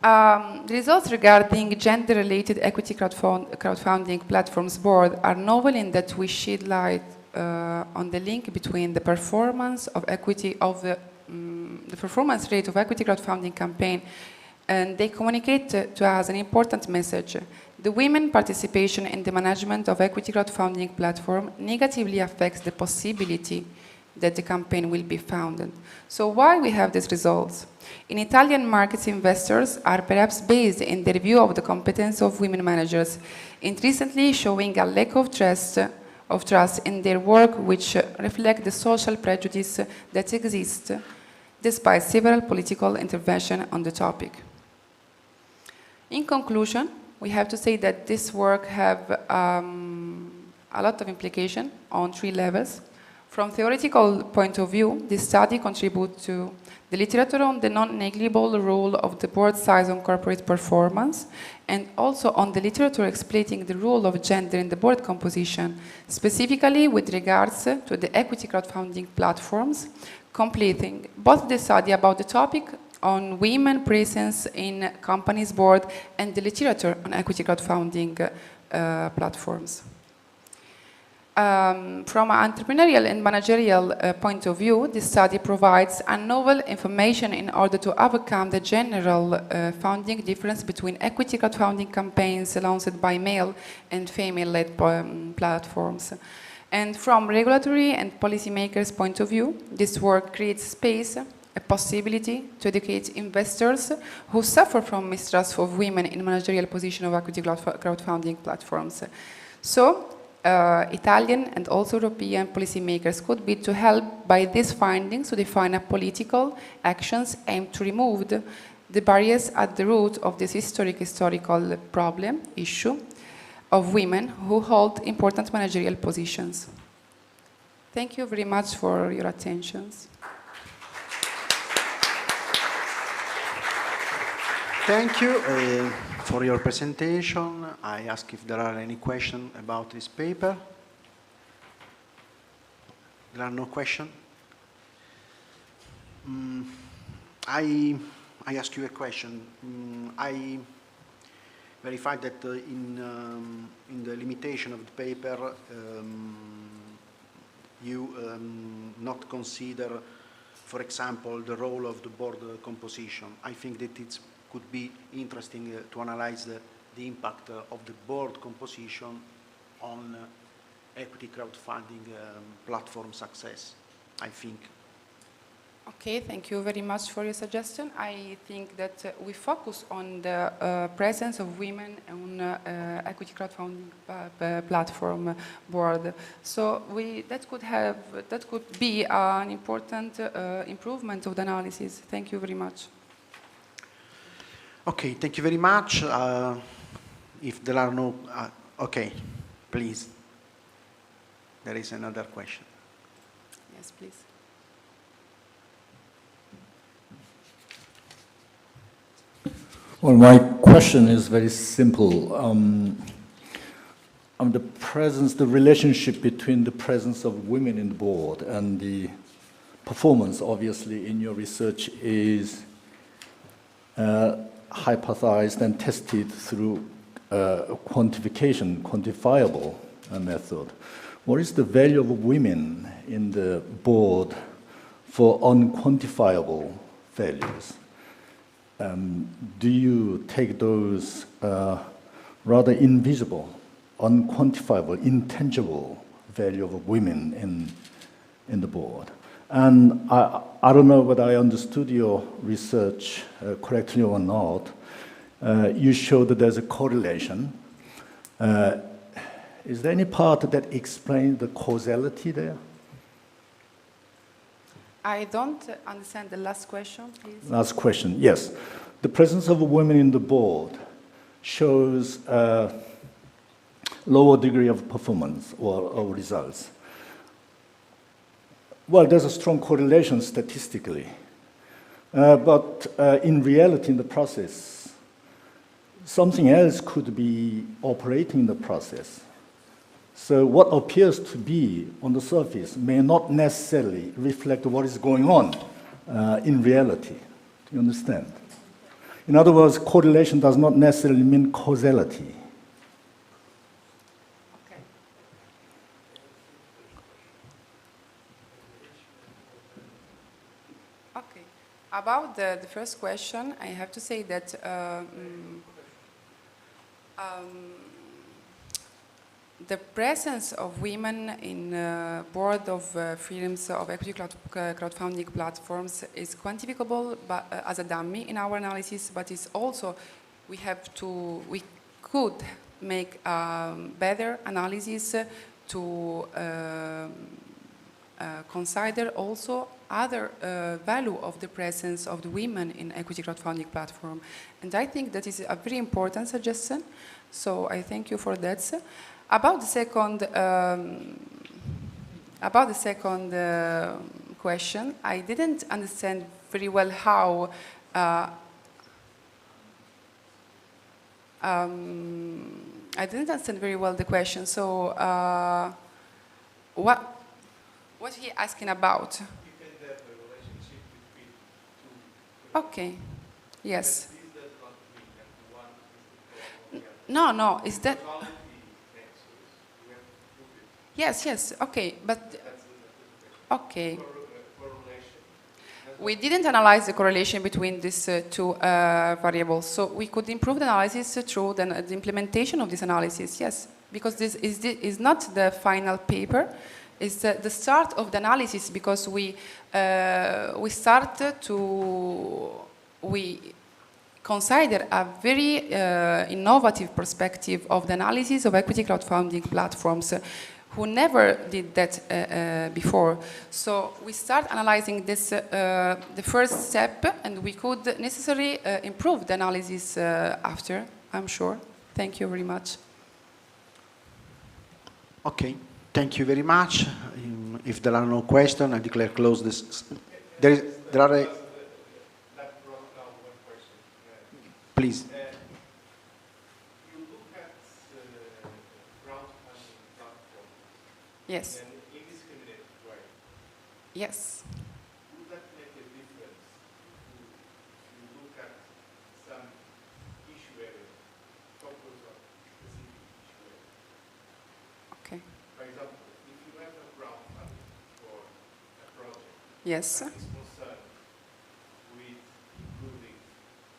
The results regarding gender-related equity crowdfunding platforms board are novel in that we shed light on the link between the performance of equity of the performance rate of equity crowdfunding campaign, and they communicate to us an important message. The women participation in the management of equity crowdfunding platform negatively affects the possibility that the campaign will be founded. So why we have these results? In Italian markets, investors are perhaps based in their view of the competence of women managers, and recently showing a lack of trust in their work, which reflect the social prejudice that exists despite several political interventions on the topic. In conclusion, we have to say that this work have a lot of implication on 3 levels. From theoretical point of view, this study contributes to the literature on the non-negligible role of the board size on corporate performance, and also on the literature explaining the role of gender in the board composition, specifically with regards to the equity crowdfunding platforms, completing both the study about the topic on women presence in companies' board and the literature on equity crowdfunding platforms. From an entrepreneurial and managerial point of view, this study provides a novel information in order to overcome the general funding difference between equity crowdfunding campaigns launched by male and female-led platforms. And from regulatory and policymakers' point of view, this work creates space, a possibility to educate investors who suffer from mistrust of women in managerial position of equity crowdfunding platforms. So, Italian and also European policymakers could be to help by these findings to define a political actions aimed to remove the barriers at the root of this historical problem, issue, of women who hold important managerial positions. Thank you very much for your attention. Thank you for your presentation. I ask if there are any questions about this paper. There are no questions? I ask you a question. I verified that in the limitation of the paper, you not consider, for example, the role of the board composition. I think that it could be interesting to analyze the impact of the board composition on equity crowdfunding platform success, I think. Okay, thank you very much for your suggestion. I think that we focus on the presence of women on equity crowdfunding platform board. So that could be an important improvement of the analysis. Thank you very much. Okay, thank you very much. If there are no, okay, please. There is another question. Yes, please. Well, my question is very simple. The relationship between the presence of women in the board and the performance, obviously, in your research is hypothesized and tested through quantifiable method. What is the value of women in the board for unquantifiable values? Do you take those rather invisible, unquantifiable, intangible value of women in the board? And I don't know whether I understood your research correctly or not. You showed that there's a correlation. Is there any part that explains the causality there? I don't understand the last question, please. Last question, yes. The presence of women in the board shows a lower degree of performance or results. Well, there's a strong correlation statistically. But in reality, in the process, something else could be operating in the process. So what appears to be on the surface may not necessarily reflect what is going on in reality. Do you understand? In other words, correlation does not necessarily mean causality. Okay. Okay. About the first question, I have to say that the presence of women in board of firms of equity crowdfunding platforms is quantifiable but, as a dummy in our analysis, but it's also we could make better analysis to consider also other value of the presence of the women in equity crowdfunding platform. And I think that is a very important suggestion. So I thank you for that. About the second question, I didn't understand very well how I didn't understand very well the question. So what he asking about? You can have a relationship between two. Okay. Yes. This does not mean that one is the problem. No, no. Is that? Yes. Yes, okay, but okay. We didn't analyze the correlation between these two variables, so we could improve the analysis through the implementation of this analysis, yes, because this is not the final paper, it's the start of the analysis, because we consider a very innovative perspective of the analysis of equity crowdfunding platforms, who never did that before. So we start analyzing this, the first step, and we could necessarily improve the analysis after, I'm sure. Thank you very much. Okay, thank you very much. If there are no questions, I declare closed this. There are a... Please. Yes. In indiscriminate way. Yes. Would that make a difference if you look at some issue area, focus on specific issue area? Okay. For example, if you have a crowdfunding for a project Yes. that is concerned with improving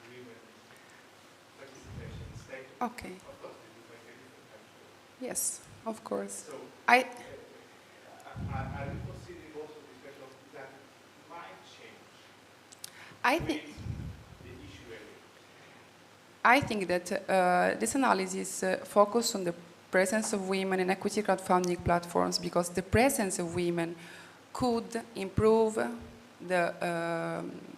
women participation in state, Okay. of course it will make a difference, I'm sure. Yes, of course. So, I are you considering also this question of that might change think the issue area? I think that this analysis focused on the presence of women in equity crowdfunding platforms, because the presence of women could improve the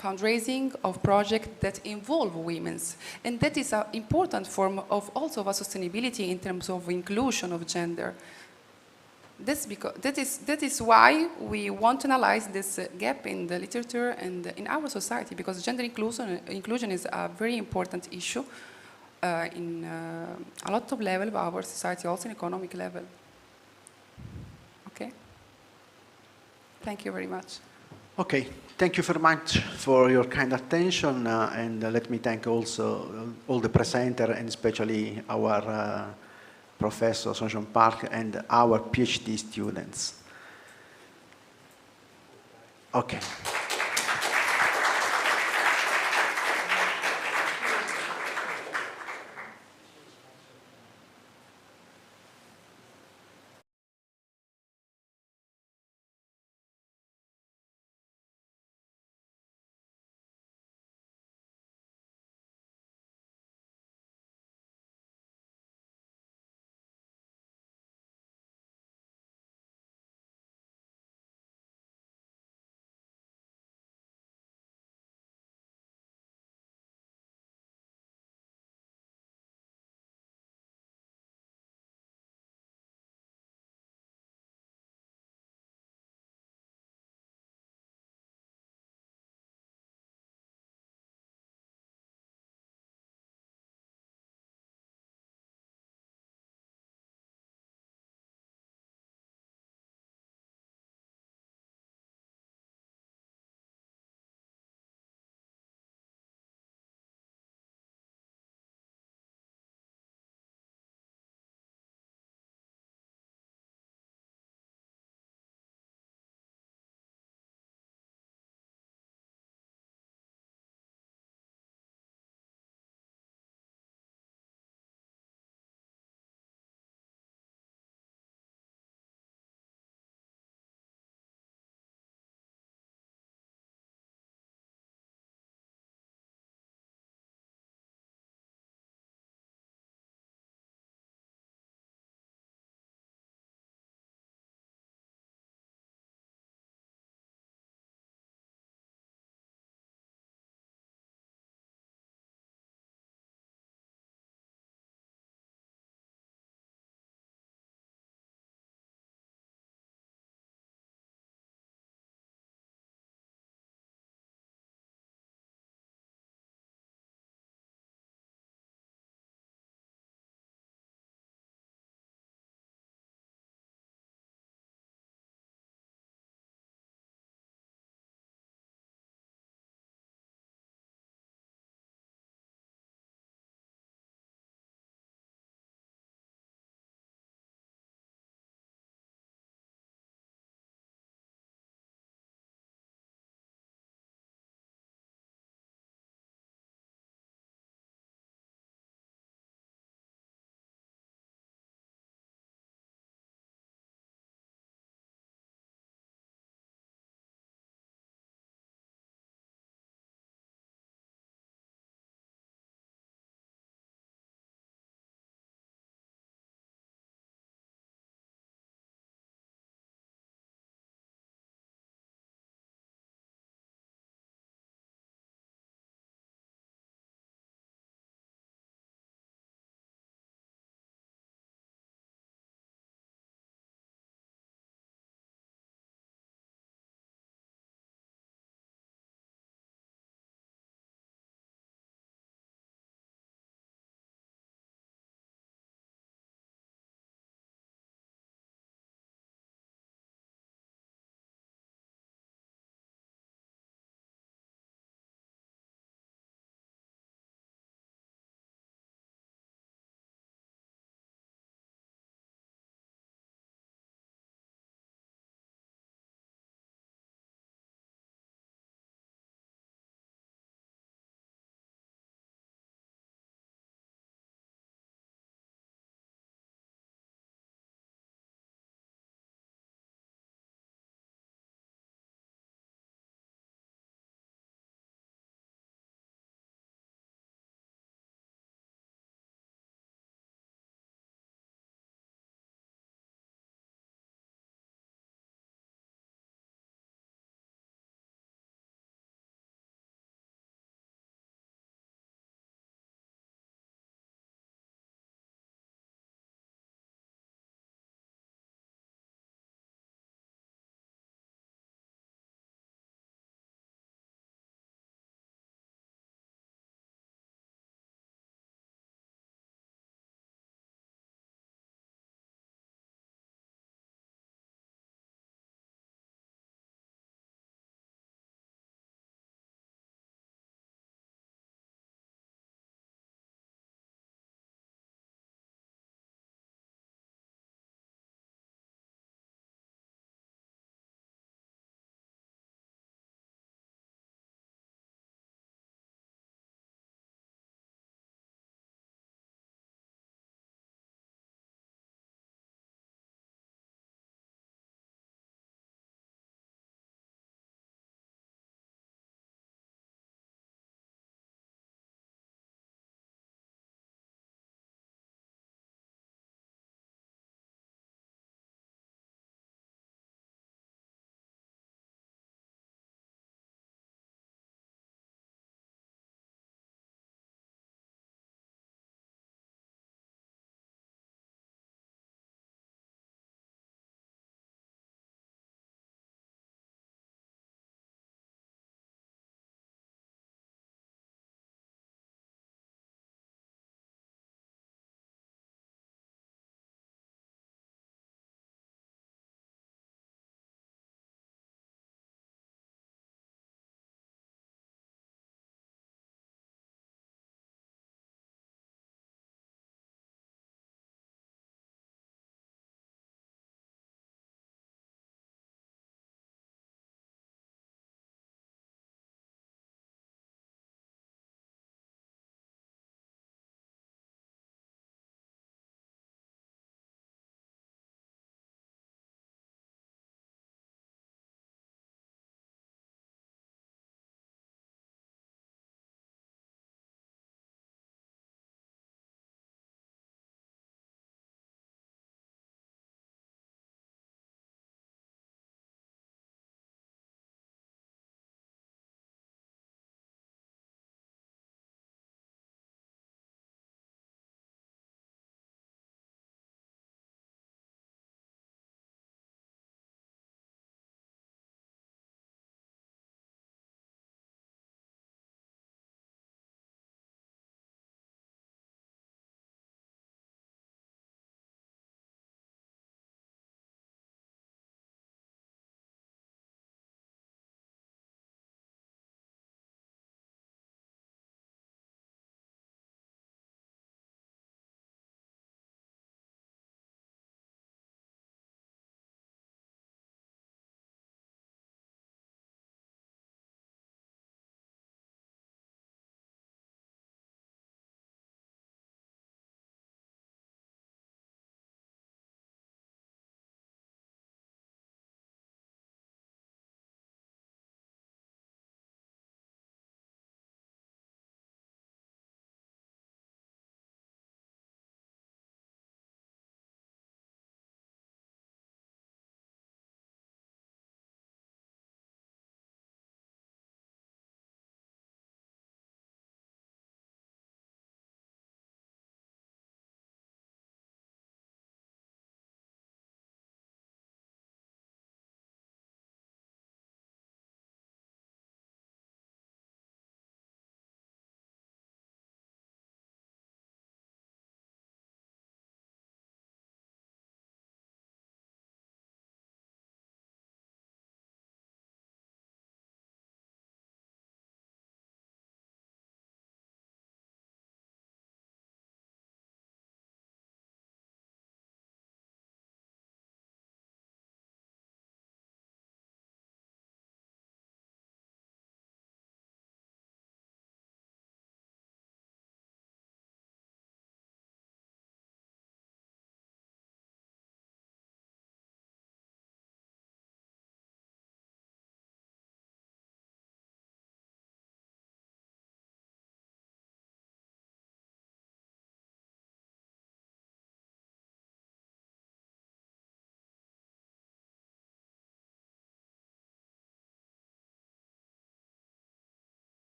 fundraising of projects that involve women. And that is an important form of also of a sustainability in terms of inclusion of gender. That is why we want to analyze this gap in the literature and in our society, because gender inclusion is a very important issue in a lot of levels of our society, also in economic level. Okay? Thank you very much. Okay, thank you very much for your kind attention, and let me thank also all the presenter, and especially our Professor Sonjon Park and our PhD students. Okay.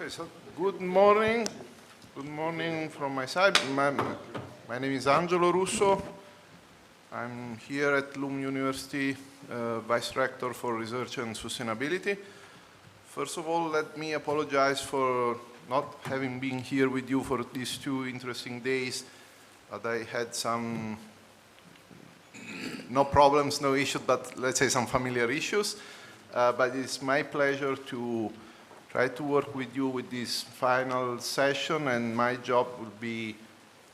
Okay, so good morning. Good morning from my side. My name is Angelo Russo. I'm here at LUM University, Vice Rector for Research and Sustainability. First of all, let me apologize for not having been here with you for these 2 interesting days, but I had some, no problems, no issues, but let's say some familiar issues. But it's my pleasure to try to work with you with this final session, and my job will be,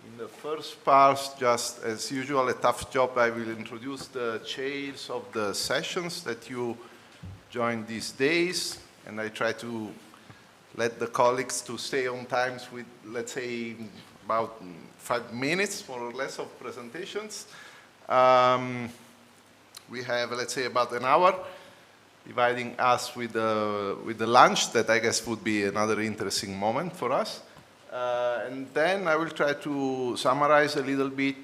in the first part, just as usual, a tough job. I will introduce the chairs of the sessions that you joined these days, and I try to let the colleagues to stay on time with, let's say, about 5 minutes, more or less, of presentations. We have, let's say, about an hour, dividing us with the lunch, that I guess would be another interesting moment for us. And then I will try to summarize a little bit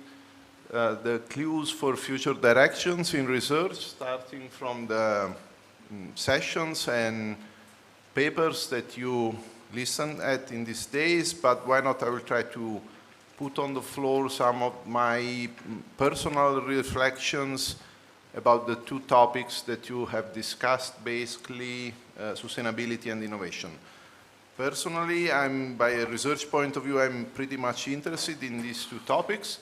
the clues for future directions in research, starting from the sessions and papers that you listened at in these days, but why not I will try to put on the floor some of my personal reflections about the 2 topics that you have discussed, basically sustainability and innovation. Personally, by a research point of view, I'm pretty much interested in these 2 topics.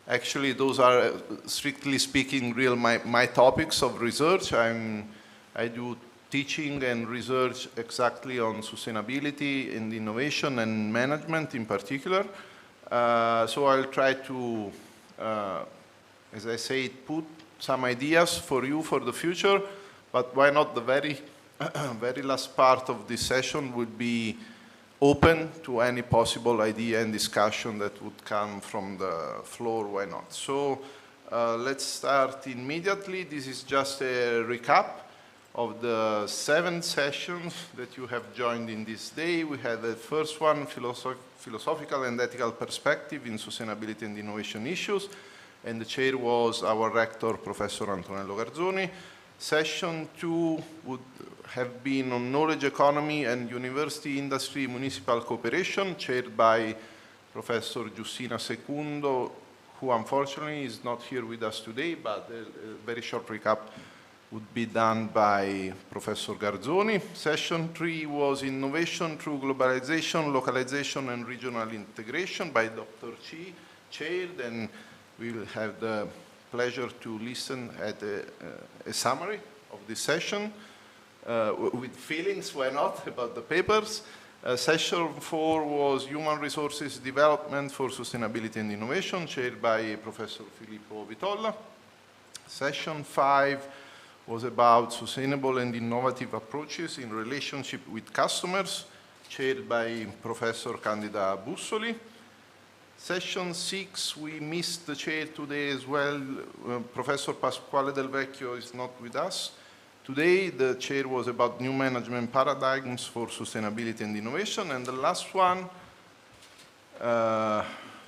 Actually, those are, strictly speaking, my topics of research. I do teaching and research exactly on sustainability and innovation and management in particular. So I'll try to, as I say, put some ideas for you for the future, but why not the very, very last part of this session would be open to any possible idea and discussion that would come from the floor, why not? So let's start immediately. This is just a recap of the 7 sessions that you have joined in this day. We had the first one, philosophical and ethical perspective in sustainability and innovation issues, and the chair was our rector, Professor Antonello Garzoni. Session 2 would have been on knowledge economy and university industry municipal cooperation, chaired by Professor Giustina Secundo, who unfortunately is not here with us today, but a very short recap would be done by Professor Garzoni. Session 3 was innovation through globalization, localization, and regional integration by Dr. Chi, chaired, and we will have the pleasure to listen at a summary of this session with feelings, why not, about the papers. Session 4 was human resources development for sustainability and innovation, chaired by Professor Filippo VITOLLA. Session 5 was about sustainable and innovative approaches in relationship with customers, chaired by Professor Candida Bussoli. Session 6, we missed the chair today as well. Professor Pasquale Del Vecchio is not with us. Today, the chair was about new management paradigms for sustainability and innovation. And the last one,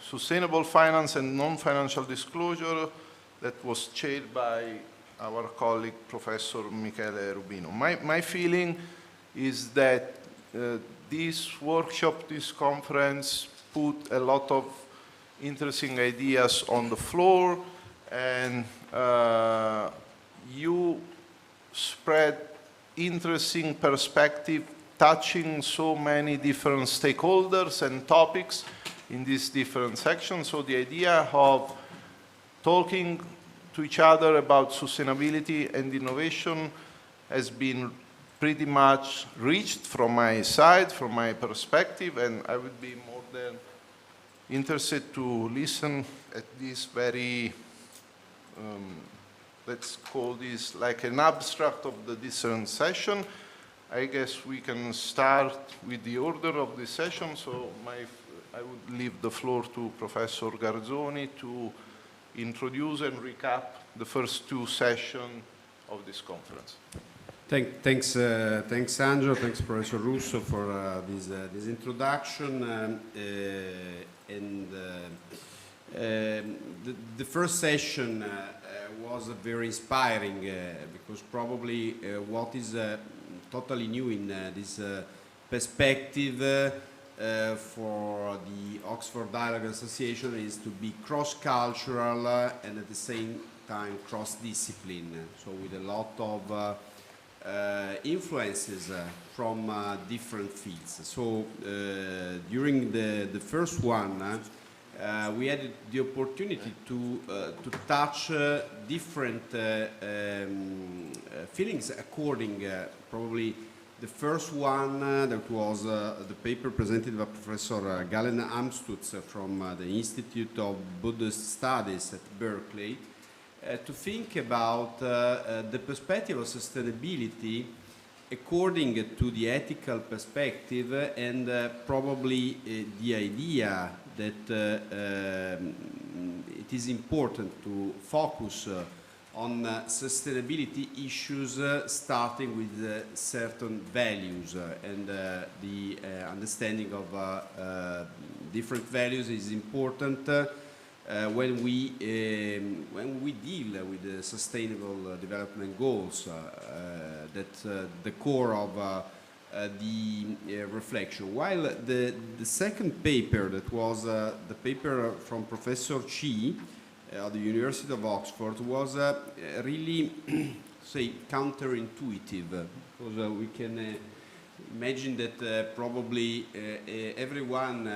sustainable finance and non-financial disclosure, that was chaired by our colleague, Professor Michele Rubino. My feeling is that this workshop, this conference, put a lot of interesting ideas on the floor, and you spread interesting perspective touching so many different stakeholders and topics in these different sections. So the idea of talking to each other about sustainability and innovation has been pretty much reached from my side, from my perspective, and I would be more than interested to listen at this very, let's call this like an abstract of the different session. I guess we can start with the order of the session, so I would leave the floor to Professor Garzoni to introduce and recap the first 2 sessions of this conference. Thanks, Angelo. Thanks, Professor Russo, for this introduction. The first session was very inspiring because probably what is totally new in this perspective for the Oxford Dialogue Association is to be cross-cultural and at the same time cross-discipline, so with a lot of influences from different fields. So during the first one, we had the opportunity to touch different feelings according probably the first one that was the paper presented by Professor Galen Amstutz from the Institute of Buddhist Studies at Berkeley, to think about the perspective of sustainability according to the ethical perspective and probably the idea that it is important to focus on sustainability issues starting with certain values and the understanding of different values is important when we deal with the sustainable development goals that's the core of the reflection. While the second paper, that was the paper from Professor Chi at the University of Oxford, was really, say, counterintuitive, because we can imagine that probably everyone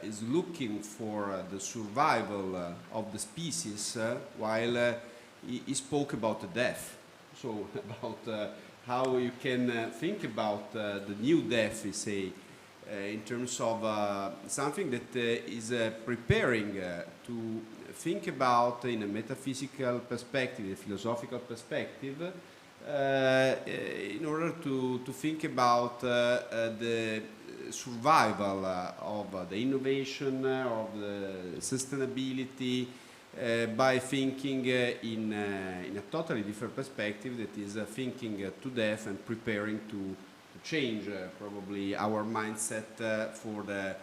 is looking for the survival of the species, while he spoke about the death. So about how you can think about the new death, we say, in terms of something that is preparing to think about in a metaphysical perspective, a philosophical perspective, in order to think about the survival of the innovation, of the sustainability, by thinking in a totally different perspective, that is thinking to death and preparing to change probably our mindset for the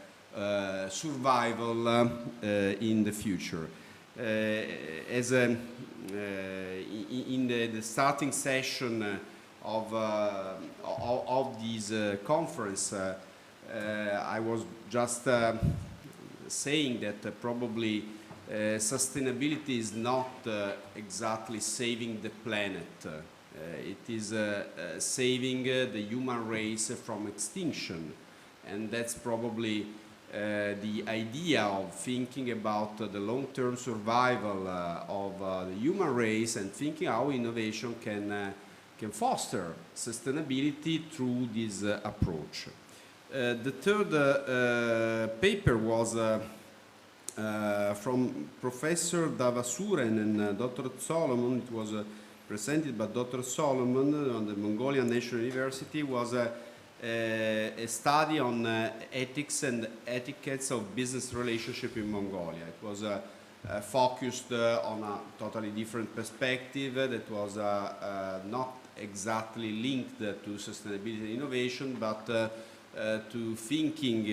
survival in the future. As in the starting session of this conference, I was just saying that probably sustainability is not exactly saving the planet. It is saving the human race from extinction, and that's probably the idea of thinking about the long-term survival of the human race, and thinking how innovation can foster sustainability through this approach. The third paper was from Professor Davasuren and Dr. Solomon. It was presented by Dr. Solomon on the Mongolian National University. Was a study on ethics and etiquettes of business relationship in Mongolia. It was focused on a totally different perspective that was not exactly linked to sustainability and innovation, but to thinking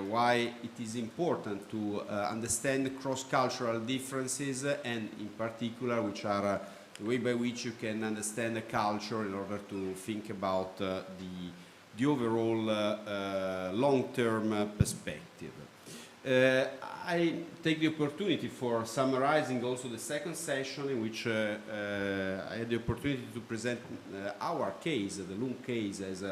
why it is important to understand cross-cultural differences, and in particular which are the way by which you can understand a culture in order to think about the overall long-term perspective. I take the opportunity for summarizing also the second session, in which I had the opportunity to present our case, the Loom case, as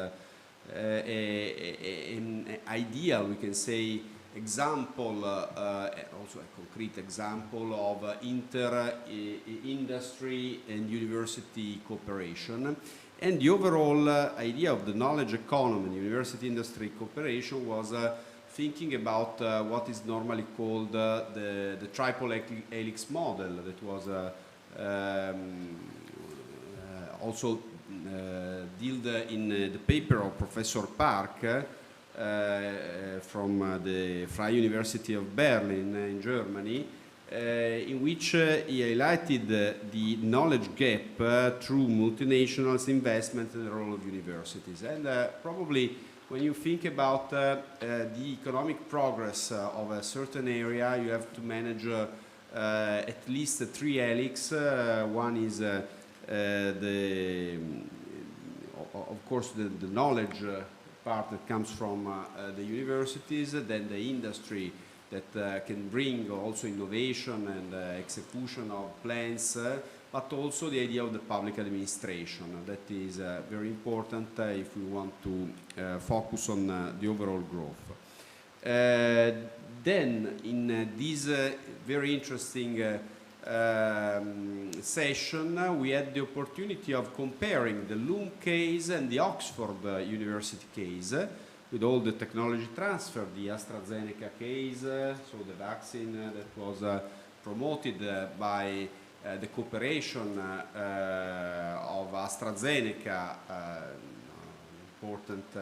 an ideal, we can say, example, also a concrete example of inter-industry and university cooperation. And the overall idea of the knowledge economy and university-industry cooperation was thinking about what is normally called the triple helix model, that was also dealt in the paper of Professor Park from the Freie University of Berlin in Germany, in which he highlighted the knowledge gap through multinationals, investment, and the role of universities. And probably when you think about the economic progress of a certain area, you have to manage at least 3 helix. One is of course the knowledge part that comes from the universities, then the industry that can bring also innovation and execution of plans, but also the idea of the public administration. That is very important if we want to focus on the overall growth. Then, in this very interesting session, we had the opportunity of comparing the Loom case and the Oxford University case with all the technology transfer, the AstraZeneca case, so the vaccine that was promoted by the cooperation of AstraZeneca, important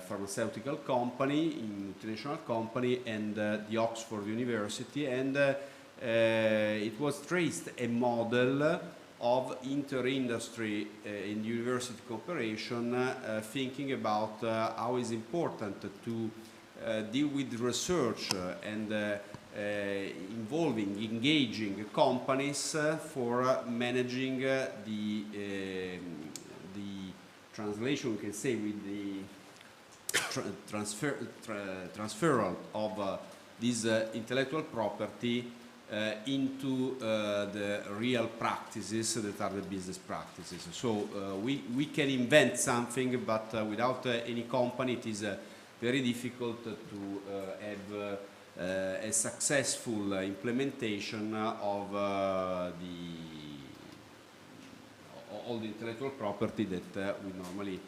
pharmaceutical company, international company, and the Oxford University, and it was traced a model of inter-industry and university cooperation, thinking about how it's important to deal with research and engaging companies for managing the translation, we can say, with the transferal of this intellectual property into the real practices that are the business practices. So we can invent something, but without any company it is very difficult to have a successful implementation of all the intellectual property that we normally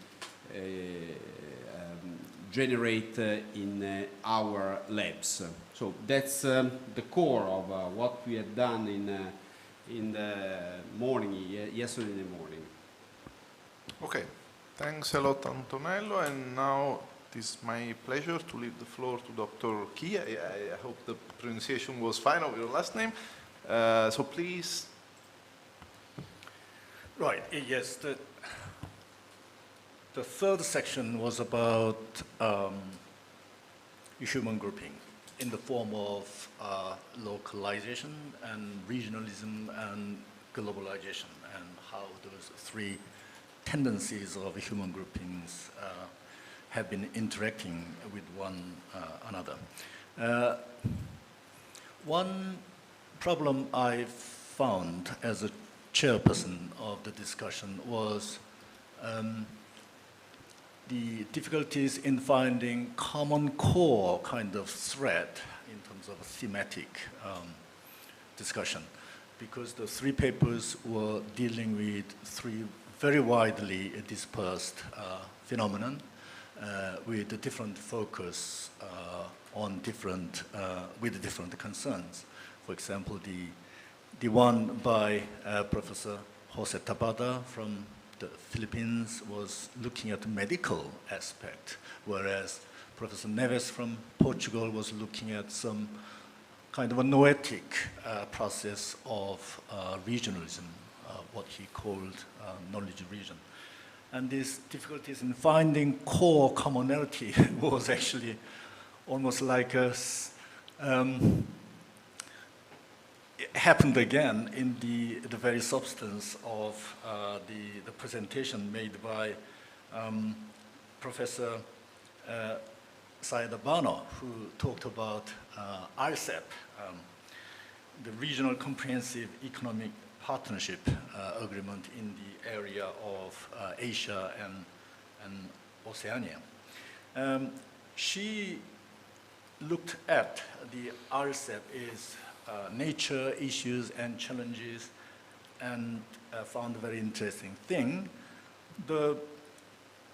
generate in our labs. So that's the core of what we had done in the morning, yesterday in the morning. Okay, thanks a lot, Antonello, and now it is my pleasure to leave the floor to Dr. Key. I hope the pronunciation was fine of your last name. So please. Right, yes, the third section was about human grouping in the form of localization and regionalism and globalization, and how those three tendencies of human groupings have been interacting with one another. One problem I found as a chairperson of the discussion was the difficulties in finding common core kind of thread in terms of a thematic discussion, because the three papers were dealing with three very widely dispersed phenomenon with a different focus on different, with different concerns. For example, the one by Professor Jose Tabata from the Philippines was looking at the medical aspect, whereas Professor Neves from Portugal was looking at some kind of a noetic process of regionalism, what he called knowledge region. And these difficulties in finding core commonality was actually almost like a it happened again in the very substance of the presentation made by Professor Saida, who talked about RCEP, the Regional Comprehensive Economic Partnership Agreement in the area of Asia and Oceania. She looked at the RCEP as nature, issues, and challenges, and found a very interesting thing. The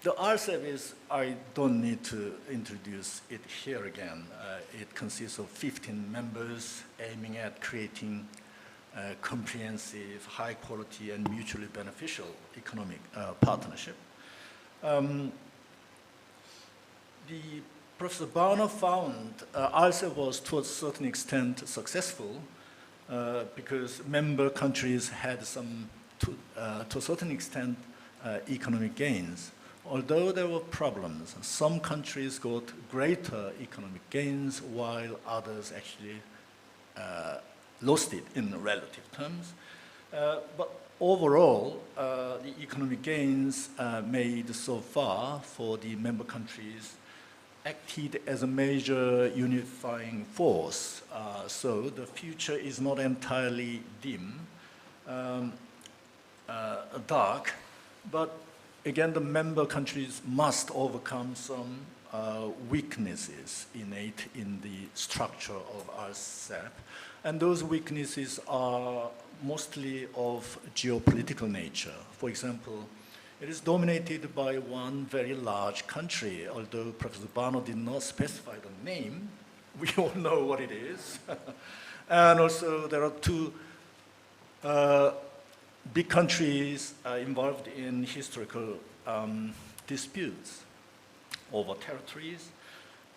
RCEP is, I don't need to introduce it here again. It consists of 15 members aiming at creating comprehensive, high quality, and mutually beneficial economic partnership. Professor Barner found RCEP was to a certain extent successful because member countries had some, to a certain extent, economic gains. Although there were problems, some countries got greater economic gains while others actually lost it in relative terms. But overall, the economic gains made so far for the member countries acted as a major unifying force. So the future is not entirely dim, dark, but again, the member countries must overcome some weaknesses innate in the structure of ASSAL, and those weaknesses are mostly of geopolitical nature. For example, it is dominated by one very large country, although Professor Bano did not specify the name. We all know what it is. And also there are two big countries involved in historical disputes over territories.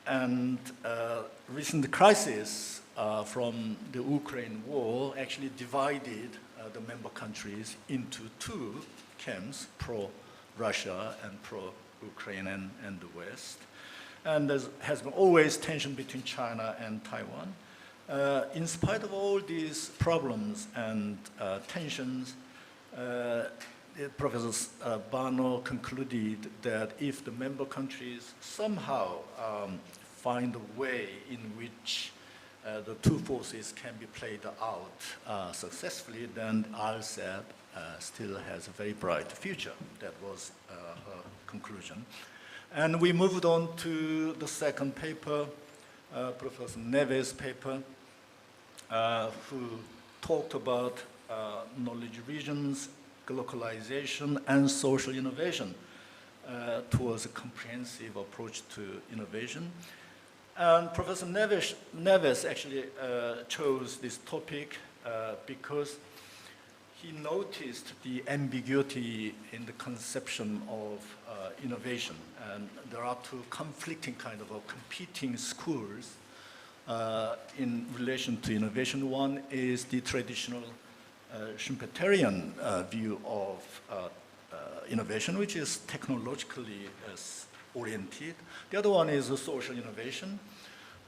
And recent crisis from the Ukraine war actually divided the member countries into two camps, pro-Russia and pro-Ukraine and the West. And there has been always tension between China and Taiwan. In spite of all these problems and tensions, Professor Bano concluded that if the member countries somehow find a way in which the two forces can be played out successfully, then ASSAL still has a very bright future. That was her conclusion. And we moved on to the second paper, Professor Neves' paper, who talked about knowledge regions, globalization, and social innovation towards a comprehensive approach to innovation. And Professor Neves actually chose this topic because he noticed the ambiguity in the conception of innovation. And there are two conflicting kind of competing schools in relation to innovation. One is the traditional Schumpeterian view of innovation, which is technologically oriented. The other one is social innovation,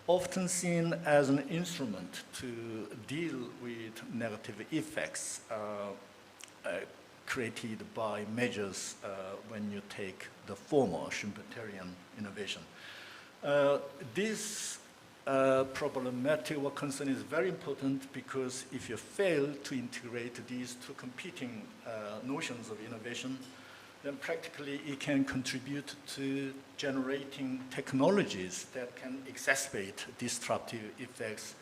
often seen as an instrument to deal with negative effects created by measures when you take the former Schumpeterian innovation. This problematic or concern is very important because if you fail to integrate these two competing notions of innovation, then practically it can contribute to generating technologies that can exacerbate disruptive effects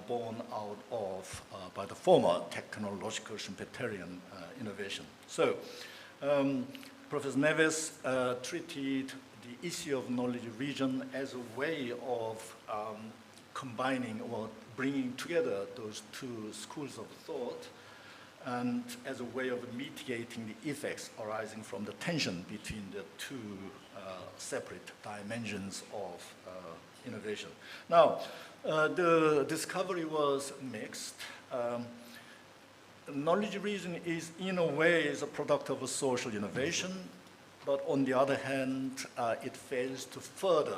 born out of by the former technological Schumpeterian innovation. So, Professor Neves treated the issue of knowledge region as a way of combining or bringing together those two schools of thought, and as a way of mitigating the effects arising from the tension between the two separate dimensions of innovation. Now, the discovery was mixed. Knowledge region is, in a way, is a product of a social innovation, but on the other hand, it fails to further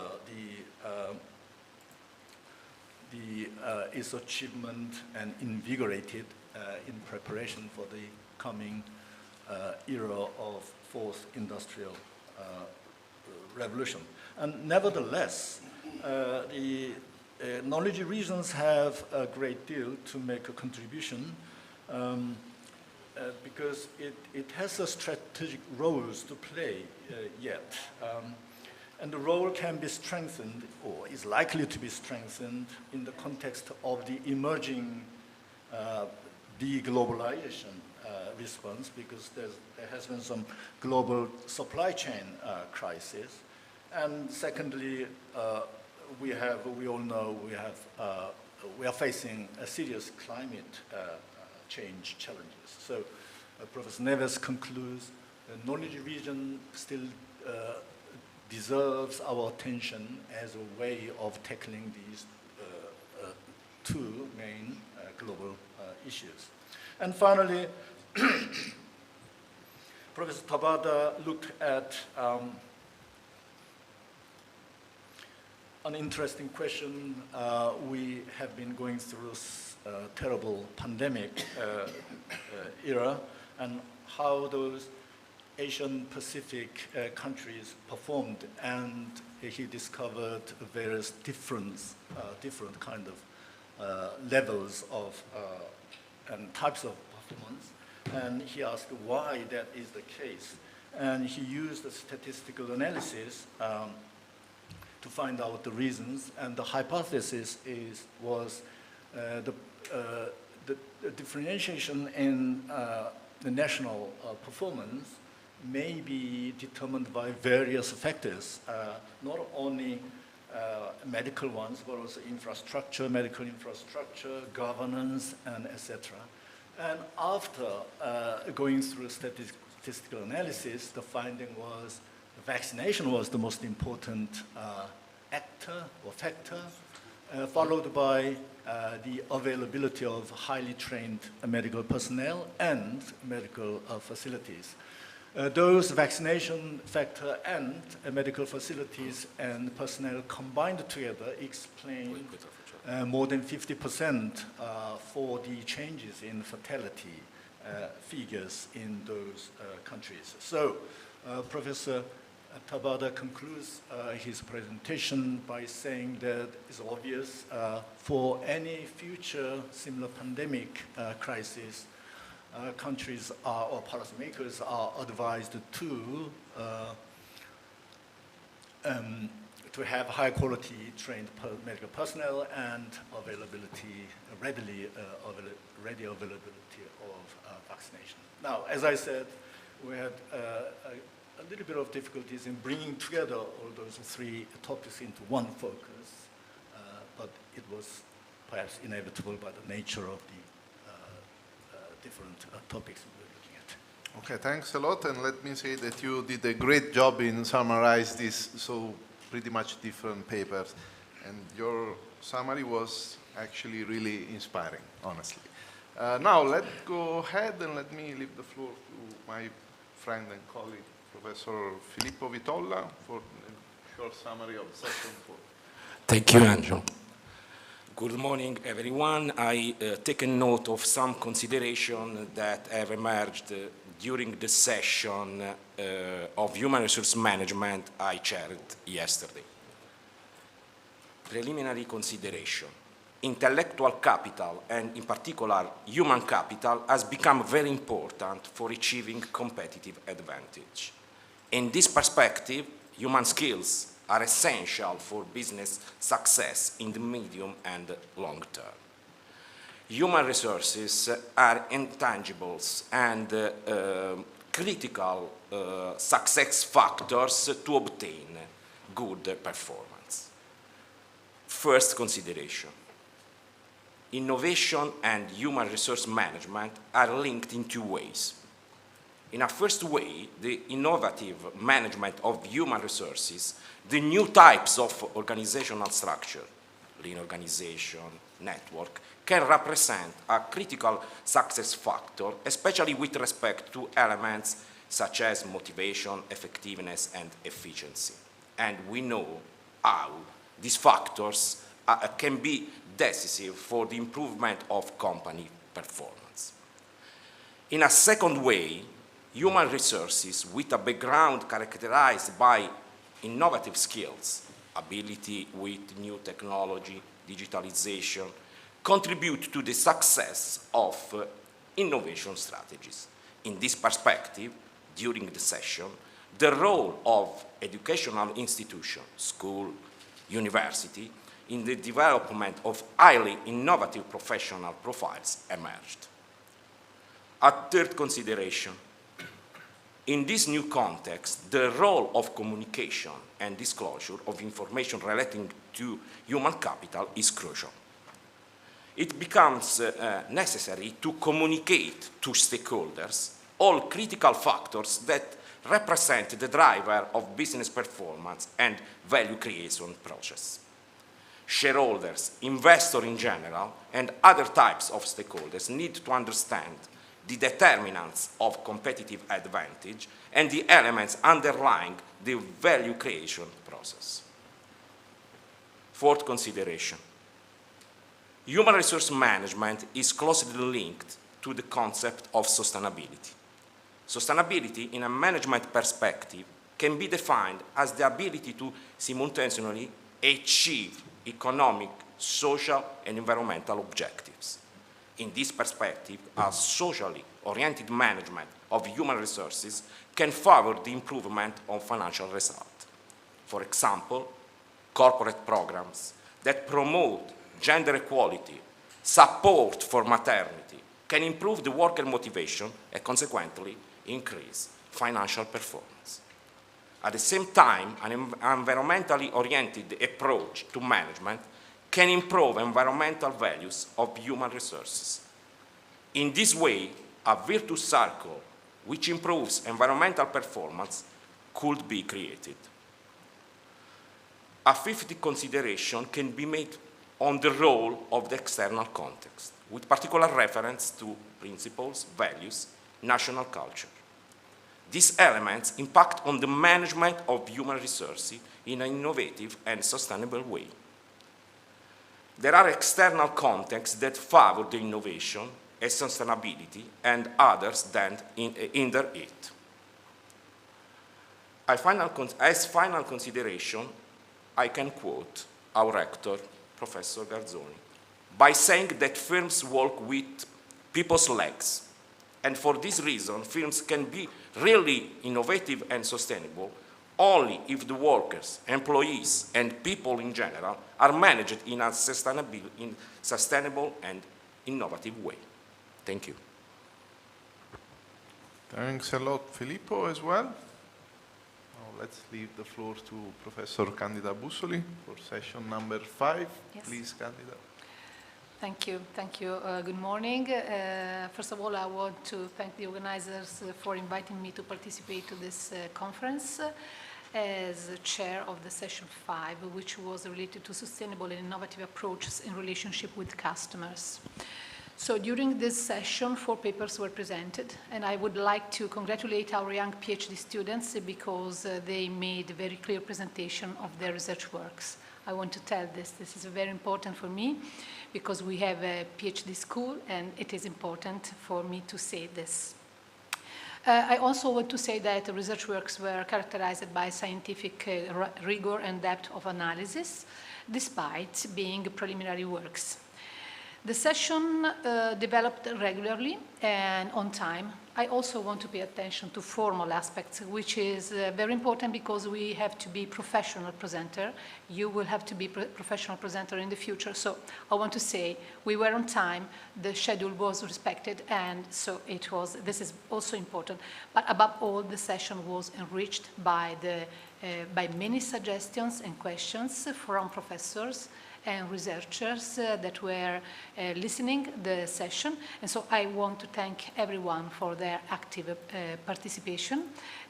its achievement and invigorate it in preparation for the coming era of fourth industrial revolution. And nevertheless, the knowledge regions have a great deal to make a contribution because it has a strategic roles to play yet. And the role can be strengthened, or is likely to be strengthened, in the context of the emerging deglobalization response, because there has been some global supply chain crisis. And secondly, we all know we are facing a serious climate change challenges. So Professor Neves concludes the knowledge region still deserves our attention as a way of tackling these two main global issues. And finally, Professor Tabata looked at an interesting question. We have been going through a terrible pandemic era, and how those Asian Pacific countries performed, and he discovered various different kind of levels of and types of performance, and he asked why that is the case. And he used the statistical analysis to find out the reasons, and the hypothesis was the differentiation in the national performance may be determined by various factors, not only medical ones, but also infrastructure, medical infrastructure, governance, and etc. And after going through statistical analysis, the finding was vaccination was the most important actor or factor, followed by the availability of highly trained medical personnel and medical facilities. Those vaccination factor and medical facilities and personnel combined together explain more than 50% for the changes in fatality figures in those countries. So Professor Tabata concludes his presentation by saying that it's obvious for any future similar pandemic crisis, countries or policymakers are advised to have high quality trained medical personnel and ready availability of vaccination. Now, as I said, we had a little bit of difficulties in bringing together all those three topics into one focus, but it was perhaps inevitable by the nature of the different topics we were looking at. Okay, thanks a lot, and let me say that you did a great job in summarize this so pretty much different papers, and your summary was actually really inspiring, honestly. Now let's go ahead and let me leave the floor to my friend and colleague, Professor Filippo Vitolla, for a short summary of session 4. Thank you, Angelo. Good morning, everyone. I take a note of some consideration that have emerged during the session of human resource management I chaired yesterday. Preliminary consideration. Intellectual capital, and in particular human capital, has become very important for achieving competitive advantage. In this perspective, human skills are essential for business success in the medium and long term. Human resources are intangibles and critical success factors to obtain good performance. First consideration. Innovation and human resource management are linked in two ways. In a first way, the innovative management of human resources, the new types of organizational structure, lean organization, network, can represent a critical success factor, especially with respect to elements such as motivation, effectiveness, and efficiency. And we know how these factors can be decisive for the improvement of company performance. In a second way, human resources with a background characterized by innovative skills, ability with new technology, digitalization, contribute to the success of innovation strategies. In this perspective, during the session, the role of educational institution, school, university, in the development of highly innovative professional profiles emerged. A third consideration. In this new context, the role of communication and disclosure of information relating to human capital is crucial. It becomes necessary to communicate to stakeholders all critical factors that represent the driver of business performance and value creation process. Shareholders, investors in general, and other types of stakeholders need to understand the determinants of competitive advantage and the elements underlying the value creation process. Fourth consideration. Human resource management is closely linked to the concept of sustainability. Sustainability in a management perspective can be defined as the ability to simultaneously achieve economic, social, and environmental objectives. In this perspective, a socially oriented management of human resources can favor the improvement of financial results. For example, corporate programs that promote gender equality, support for maternity, can improve the worker motivation and consequently increase financial performance. At the same time, an environmentally oriented approach to management can improve environmental values of human resources. In this way, a virtuous circle which improves environmental performance could be created. A fifth consideration can be made on the role of the external context, with particular reference to principles, values, national culture. These elements impact on the management of human resources in an innovative and sustainable way. There are external contexts that favor the innovation and sustainability and others that hinder it. As final consideration, I can quote our rector, Professor Garzoni, by saying that firms work with people's legs. And for this reason, firms can be really innovative and sustainable only if the workers, employees, and people in general are managed in a sustainable and innovative way. Thank you. Thanks a lot, Filippo, as well. Now let's leave the floor to Professor Candida Bussoli for session number 5. Yes. Please, Candida. Thank you. Thank you. Good morning. First of all, I want to thank the organizers for inviting me to participate to this conference as chair of the session 5, which was related to sustainable and innovative approaches in relationship with customers. So during this session, 4 papers were presented, and I would like to congratulate our young PhD students because they made a very clear presentation of their research works. I want to tell this. This is very important for me because we have a PhD school, and it is important for me to say this. I also want to say that the research works were characterized by scientific rigor and depth of analysis, despite being preliminary works. The session developed regularly and on time. I also want to pay attention to formal aspects, which is very important because we have to be professional presenter. You will have to be professional presenter in the future. So I want to say we were on time, the schedule was respected, and so it was. This is also important. But above all, the session was enriched by many suggestions and questions from professors and researchers that were listening the session. And so I want to thank everyone for their active participation,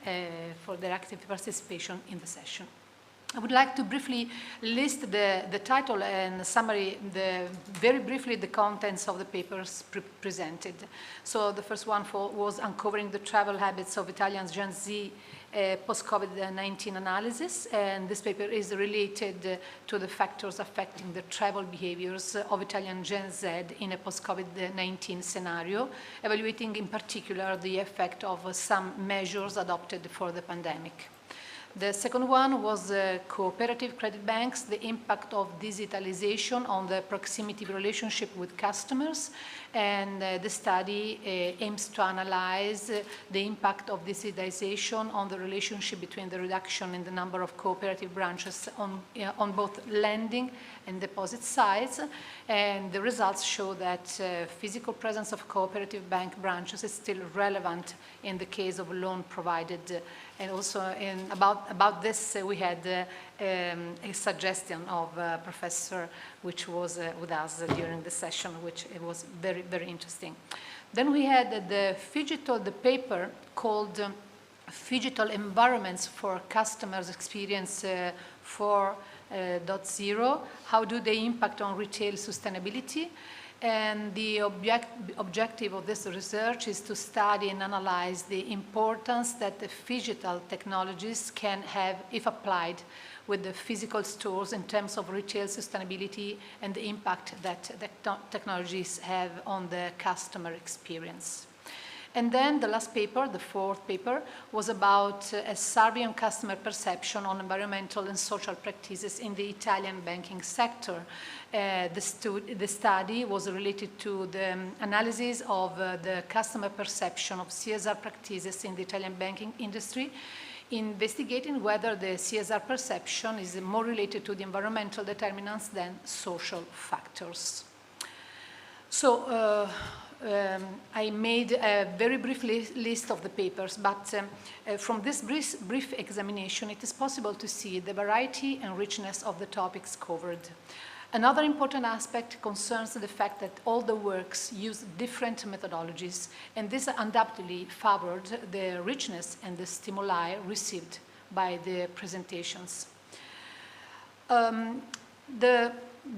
in the session. I would like to briefly list the title and summary, very briefly the contents of the papers presented. So the first one was Uncovering the Travel Habits of Italian Gen Z Post-COVID-19 Analysis, and this paper is related to the factors affecting the travel behaviors of Italian Gen Z in a post-COVID-19 scenario, evaluating in particular the effect of some measures adopted for the pandemic. The second one was cooperative credit banks, the impact of digitalization on the proximity relationship with customers, and the study aims to analyze the impact of digitalization on the relationship between the reduction in the number of cooperative branches on both lending and deposit sides, and the results show that physical presence of cooperative bank branches is still relevant in the case of loan provided. And also about this, we had a suggestion of a professor which was with us during the session, which it was very, very interesting. Then we had the paper called Phygital Environments for Customers Experience 4.0, How do they impact on retail sustainability? And the objective of this research is to study and analyze the importance that the phygital technologies can have if applied with the physical stores in terms of retail sustainability and the impact that the technologies have on the customer experience. And then the last paper, the fourth paper, was about a survey on customer perception on environmental and social practices in the Italian banking sector. The study was related to the analysis of the customer perception of CSR practices in the Italian banking industry, investigating whether the CSR perception is more related to the environmental determinants than social factors. So I made a very brief list of the papers, but from this brief examination, it is possible to see the variety and richness of the topics covered. Another important aspect concerns the fact that all the works use different methodologies, and this undoubtedly favored the richness and the stimuli received by the presentations.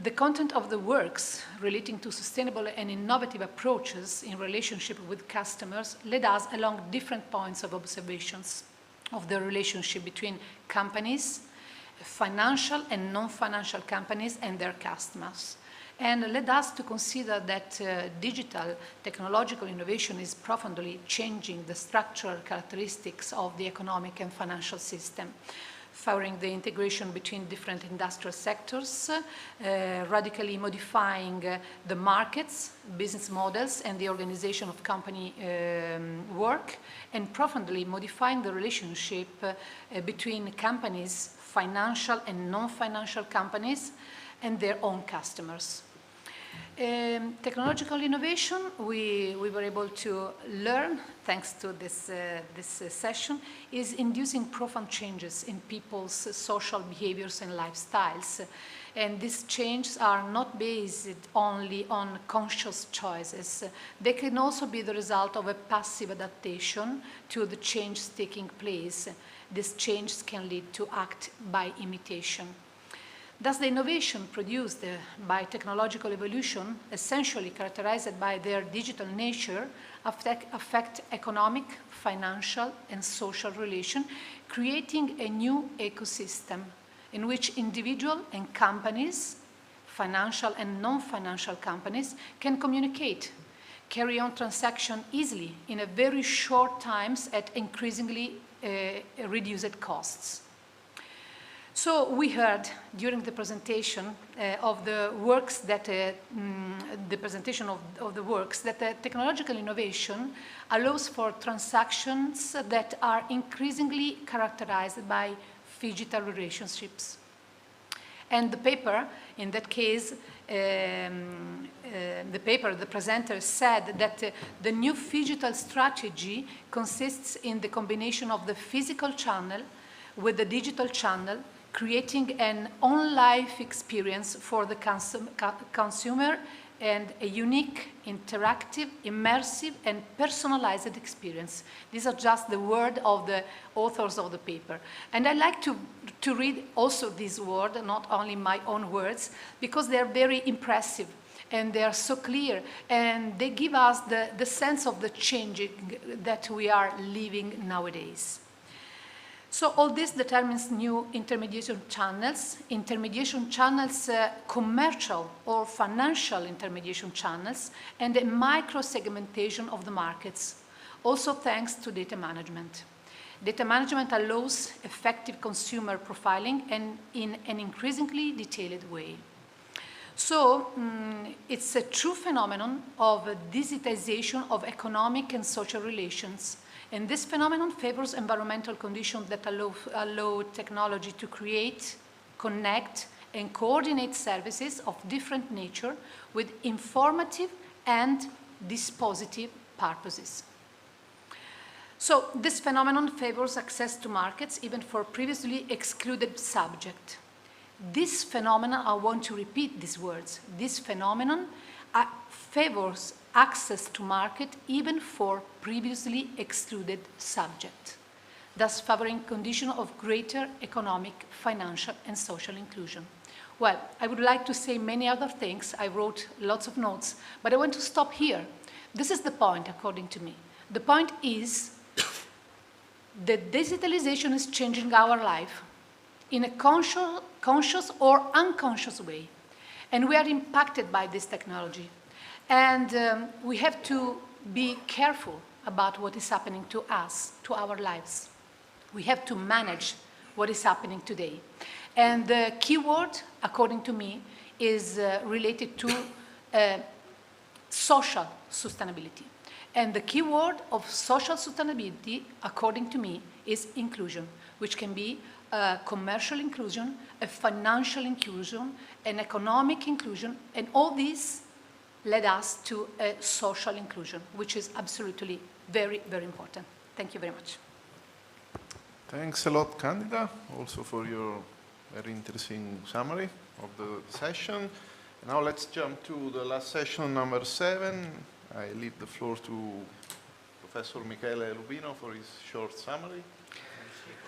The content of the works relating to sustainable and innovative approaches in relationship with customers led us along different points of observations of the relationship between companies, financial and non-financial companies and their customers, and led us to consider that digital technological innovation is profoundly changing the structural characteristics of the economic and financial system, favoring the integration between different industrial sectors, radically modifying the markets, business models, and the organization of company work, and profoundly modifying the relationship between companies, financial and non-financial companies, and their own customers. Technological innovation, we were able to learn, thanks to this session, is inducing profound changes in people's social behaviors and lifestyles. And these changes are not based only on conscious choices. They can also be the result of a passive adaptation to the change taking place. These changes can lead to act by imitation. Thus, the innovation produced by technological evolution, essentially characterized by their digital nature, affect economic, financial, and social relations, creating a new ecosystem in which individuals and companies, financial and non-financial companies, can communicate, carry on transactions easily in a very short times at increasingly reduced costs. So we heard during the presentation of the works that technological innovation allows for transactions that are increasingly characterized by phygital relationships. And the paper, in that case, the presenter said that the new phygital strategy consists in the combination of the physical channel with the digital channel, creating an on-life experience for the consumer and a unique, interactive, immersive, and personalized experience. These are just the words of the authors of the paper. And I like to read also this word, not only my own words, because they are very impressive and they are so clear, and they give us the sense of the changing that we are living nowadays. So all this determines new intermediation channels, commercial or financial intermediation channels, and a micro-segmentation of the markets, also thanks to data management. Data management allows effective consumer profiling and in an increasingly detailed way. So it's a true phenomenon of digitization of economic and social relations. And this phenomenon favors environmental conditions that allow technology to create, connect, and coordinate services of different nature with informative and dispositive purposes. So this phenomenon favors access to markets even for previously excluded subjects. This phenomenon, I want to repeat these words, this phenomenon favors access to market even for previously excluded subjects, thus favoring conditions of greater economic, financial, and social inclusion. Well, I would like to say many other things. I wrote lots of notes, but I want to stop here. This is the point, according to me. The point is that digitalization is changing our life in a conscious or unconscious way, and we are impacted by this technology. And we have to be careful about what is happening to us, to our lives. We have to manage what is happening today. And the key word, according to me, is related to social sustainability. And the key word of social sustainability, according to me, is inclusion, which can be commercial inclusion, a financial inclusion, an economic inclusion, and all these led us to a social inclusion, which is absolutely very, very important. Thank you very much. Thanks a lot, Candida, also for your very interesting summary of the session. Now let's jump to the last session, number 7. I leave the floor to Professor Michele Lubino for his short summary.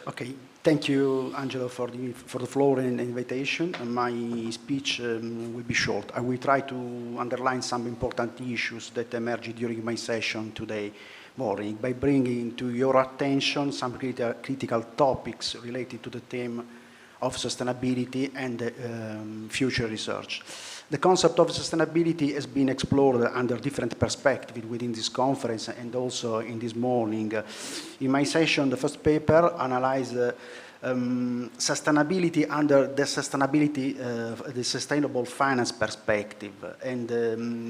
Okay, thank you, Angelo, for the floor and invitation. My speech will be short. I will try to underline some important issues that emerged during my session today morning by bringing to your attention some critical topics related to the theme of sustainability and future research. The concept of sustainability has been explored under different perspectives within this conference and also in this morning. In my session, the first paper analyzed sustainability under the the sustainable finance perspective. And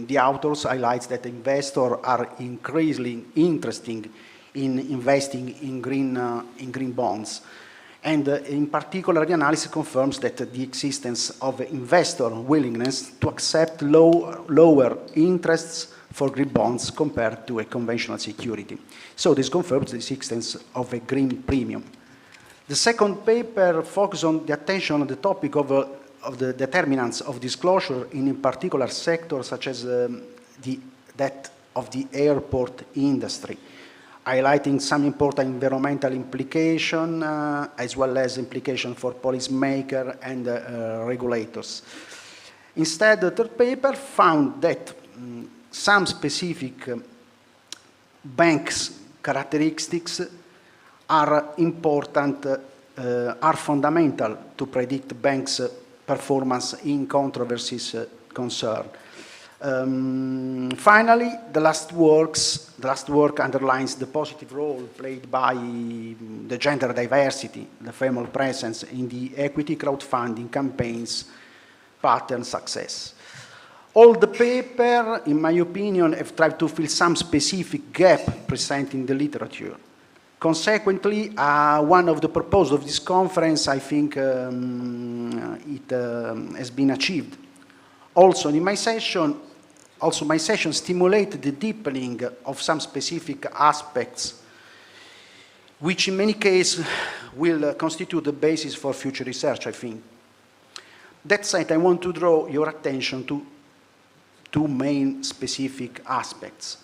the authors highlight that investors are increasingly interested in investing in green bonds. And in particular, the analysis confirms that the existence of investor willingness to accept lower interests for green bonds compared to a conventional security. So this confirms the existence of a green premium. The second paper focuses on the attention on the topic of the determinants of disclosure in particular sectors such as that of the airport industry, highlighting some important environmental implication as well as implication for policymakers and regulators. Instead, the third paper found that some specific banks' characteristics are important, are fundamental to predict banks' performance in controversies concern. Finally, the last work underlines the positive role played by the gender diversity, the female presence in the equity crowdfunding campaigns pattern success. All the paper, in my opinion, have tried to fill some specific gap present in the literature. Consequently, one of the purposes of this conference, I think it has been achieved. Also, in my session, my session stimulated the deepening of some specific aspects, which in many cases will constitute the basis for future research, I think. That said, I want to draw your attention to two main specific aspects.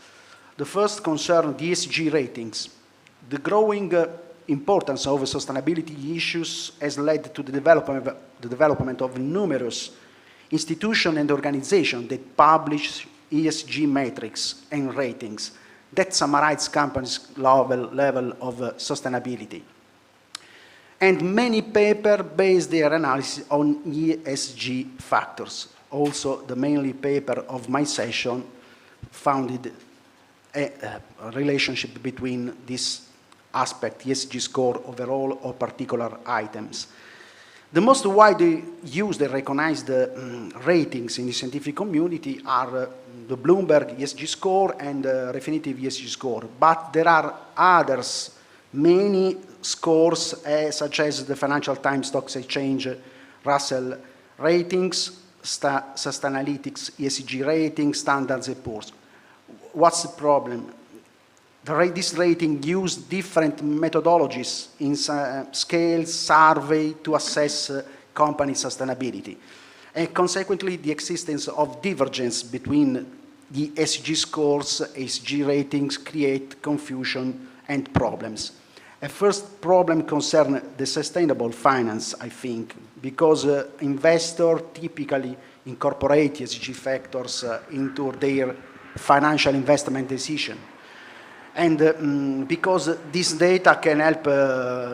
The first concerns the ESG ratings. The growing importance of sustainability issues has led to the development of numerous institutions and organizations that publish ESG metrics and ratings that summarize companies' level of sustainability. And many papers base their analysis on ESG factors. Also, the mainly paper of my session founded a relationship between this aspect, ESG score overall or particular items. The most widely used and recognized ratings in the scientific community are the Bloomberg ESG score and the Refinitiv ESG score, but there are others, many scores such as the Financial Times Stock Exchange Russell ratings, Sustainalytics ESG ratings, Standard & Poor's. What's the problem? This rating uses different methodologies in scales, survey to assess company sustainability. And consequently, the existence of divergence between the ESG scores, ESG ratings create confusion and problems. A first problem concerns the sustainable finance, I think, because investors typically incorporate ESG factors into their financial investment decision. And because this data can help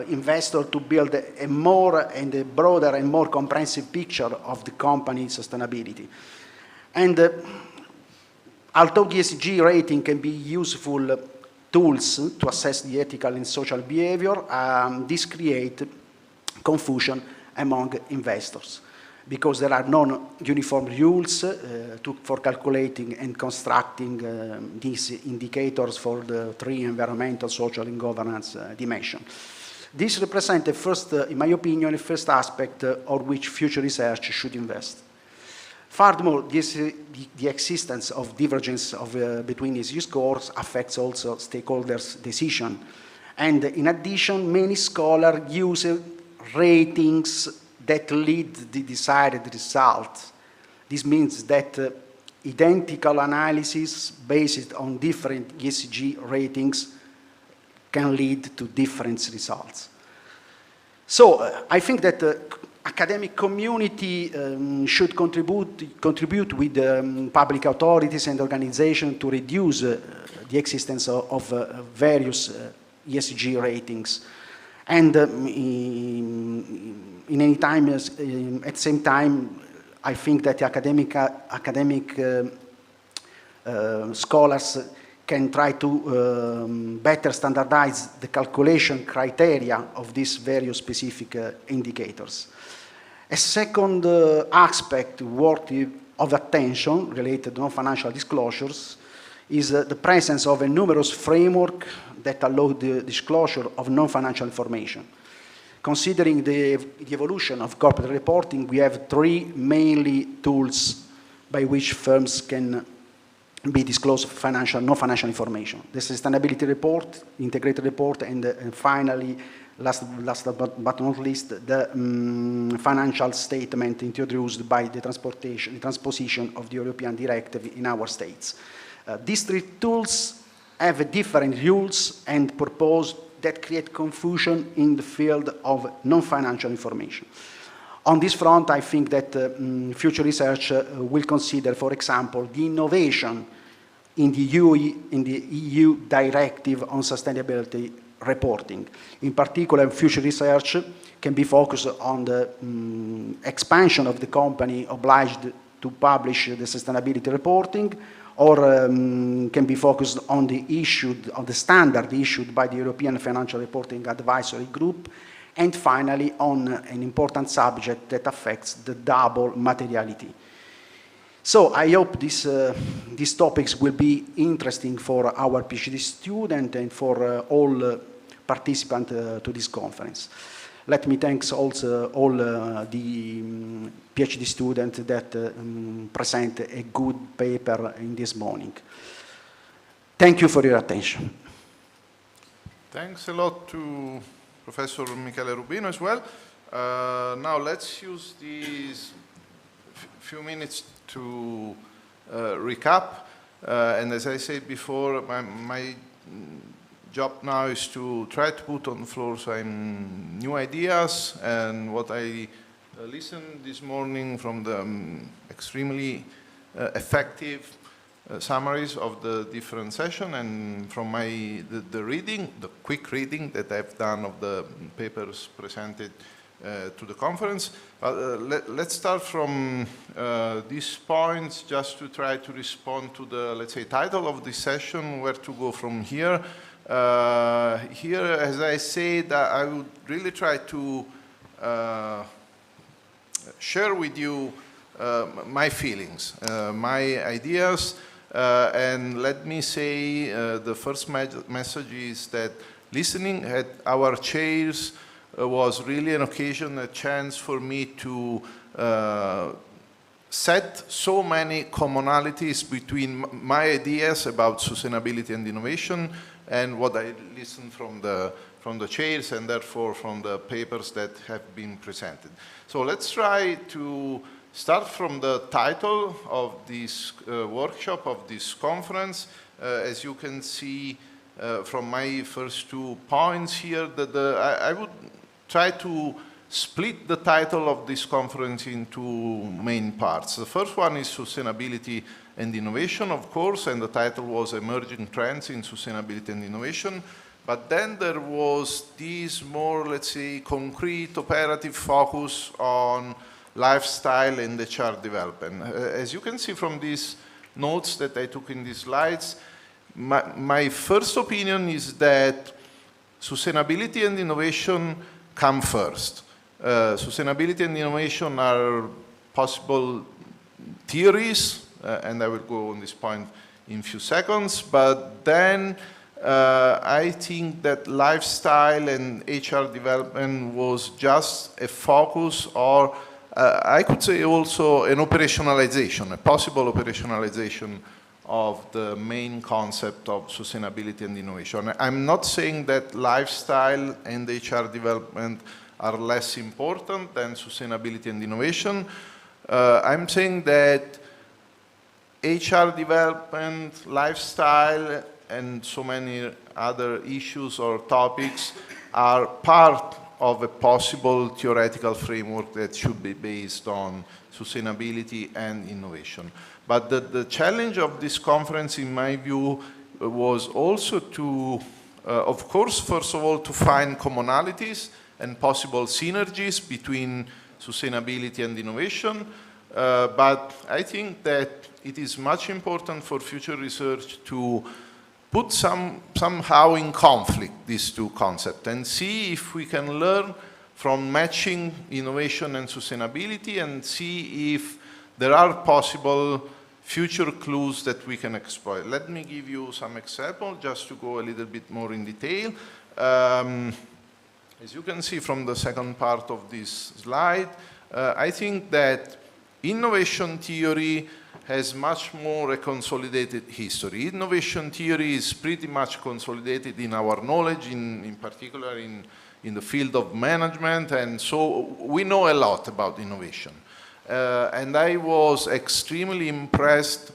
investors to build a more and a broader and more comprehensive picture of the company's sustainability. And although ESG rating can be useful tools to assess the ethical and social behavior, this creates confusion among investors, because there are non-uniform rules for calculating and constructing these indicators for the three environmental, social, and governance dimensions. This represents the first, in my opinion, the first aspect on which future research should invest. Furthermore, the existence of divergence between ESG scores affects also stakeholders' decision. And in addition, many scholars use ratings that lead the desired result. This means that identical analysis based on different ESG ratings can lead to different results. So I think that the academic community should contribute with public authorities and organizations to reduce the existence of various ESG ratings. And in any time, at the same time, I think that academic scholars can try to better standardize the calculation criteria of these various specific indicators. A second aspect worthy of attention related to non-financial disclosures is the presence of a numerous framework that allow the disclosure of non-financial information. Considering the evolution of corporate reporting, we have three mainly tools by which firms can be disclosed non-financial information: the sustainability report, integrated report, and finally, last but not least, the financial statement introduced by the transposition of the European directive in our states. These three tools have different rules and purpose that create confusion in the field of non-financial information. On this front, I think that future research will consider, for example, the innovation in the EU directive on sustainability reporting. In particular, future research can be focused on the expansion of the company obliged to publish the sustainability reporting, or can be focused on the standard issued by the European Financial Reporting Advisory Group, and finally on an important subject that affects the double materiality. So I hope these topics will be interesting for our PhD student and for all participants to this conference. Let me thank also all the PhD students that present a good paper in this morning. Thank you for your attention. Thanks a lot to Professor Michele Rubino as well. Now let's use these few minutes to recap. And as I said before, my job now is to try to put on the floor some new ideas and what I listened this morning from the extremely effective summaries of the different sessions, and from the reading, the quick reading that I've done of the papers presented to the conference. Let's start from these points just to try to respond to the, let's say, title of this session, where to go from here. Here, as I said, I would really try to share with you my feelings, my ideas, and let me say the first message is that listening at our chairs was really an occasion, a chance for me to set so many commonalities between my ideas about sustainability and innovation and what I listened from the chairs, and therefore from the papers that have been presented. So let's try to start from the title of this workshop, of this conference. As you can see from my first 2 points here, that I would try to split the title of this conference into main parts. The first one is sustainability and innovation, of course, and the title was Emerging Trends in Sustainability and Innovation. But then there was this more, let's say, concrete operative focus on lifestyle and HR development. As you can see from these notes that I took in these slides, My first opinion is that sustainability and innovation come first. Sustainability and innovation are possible theories, and I will go on this point in a few seconds, but then I think that lifestyle and HR development was just a focus, or I could say also an operationalization, a possible operationalization of the main concept of sustainability and innovation. I'm not saying that lifestyle and HR development are less important than sustainability and innovation. I'm saying that HR development, lifestyle, and so many other issues or topics are part of a possible theoretical framework that should be based on sustainability and innovation. But the challenge of this conference, in my view, was also to, of course, first of all, to find commonalities and possible synergies between sustainability and innovation. But I think that it is much important for future research to put somehow in conflict these two concepts and see if we can learn from matching innovation and sustainability and see if there are possible future clues that we can exploit. Let me give you some examples just to go a little bit more in detail. As you can see from the second part of this slide, I think that innovation theory has much more a consolidated history. Innovation theory is pretty much consolidated in our knowledge, in particular in the field of management, and so we know a lot about innovation. And I was extremely impressed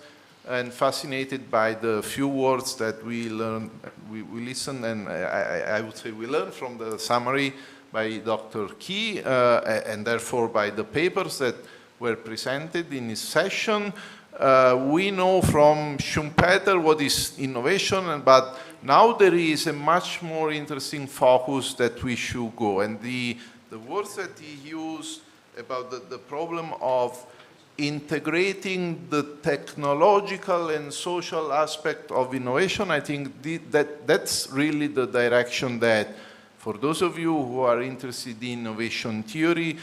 and fascinated by the few words that we learned, we listened, and I would say we learned from the summary by Dr. Key, and therefore by the papers that were presented in this session. We know from Schumpeter what is innovation, but now there is a much more interesting focus that we should go. And the words that he used about the problem of integrating the technological and social aspect of innovation, I think that's really the direction that, for those of you who are interested in innovation theory,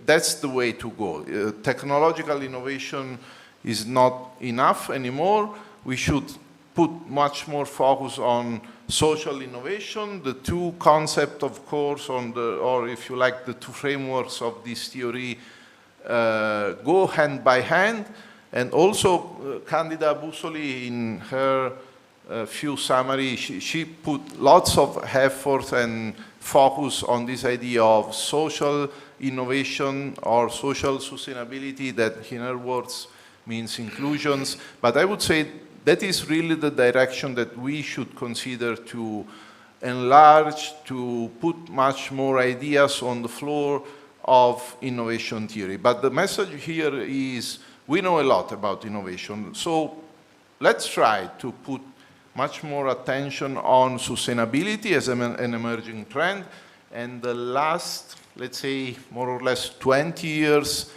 that's the way to go. Technological innovation is not enough anymore. We should put much more focus on social innovation. The two concepts, of course, or if you like, the two frameworks of this theory go hand by hand. And also, Candida BUSSOLI, in her few summary, she put lots of effort and focus on this idea of social innovation or social sustainability, that in her words means inclusions. But I would say that is really the direction that we should consider to enlarge, to put much more ideas on the floor of innovation theory. But the message here is we know a lot about innovation, so let's try to put much more attention on sustainability as an emerging trend. And the last, let's say, more or less 20 years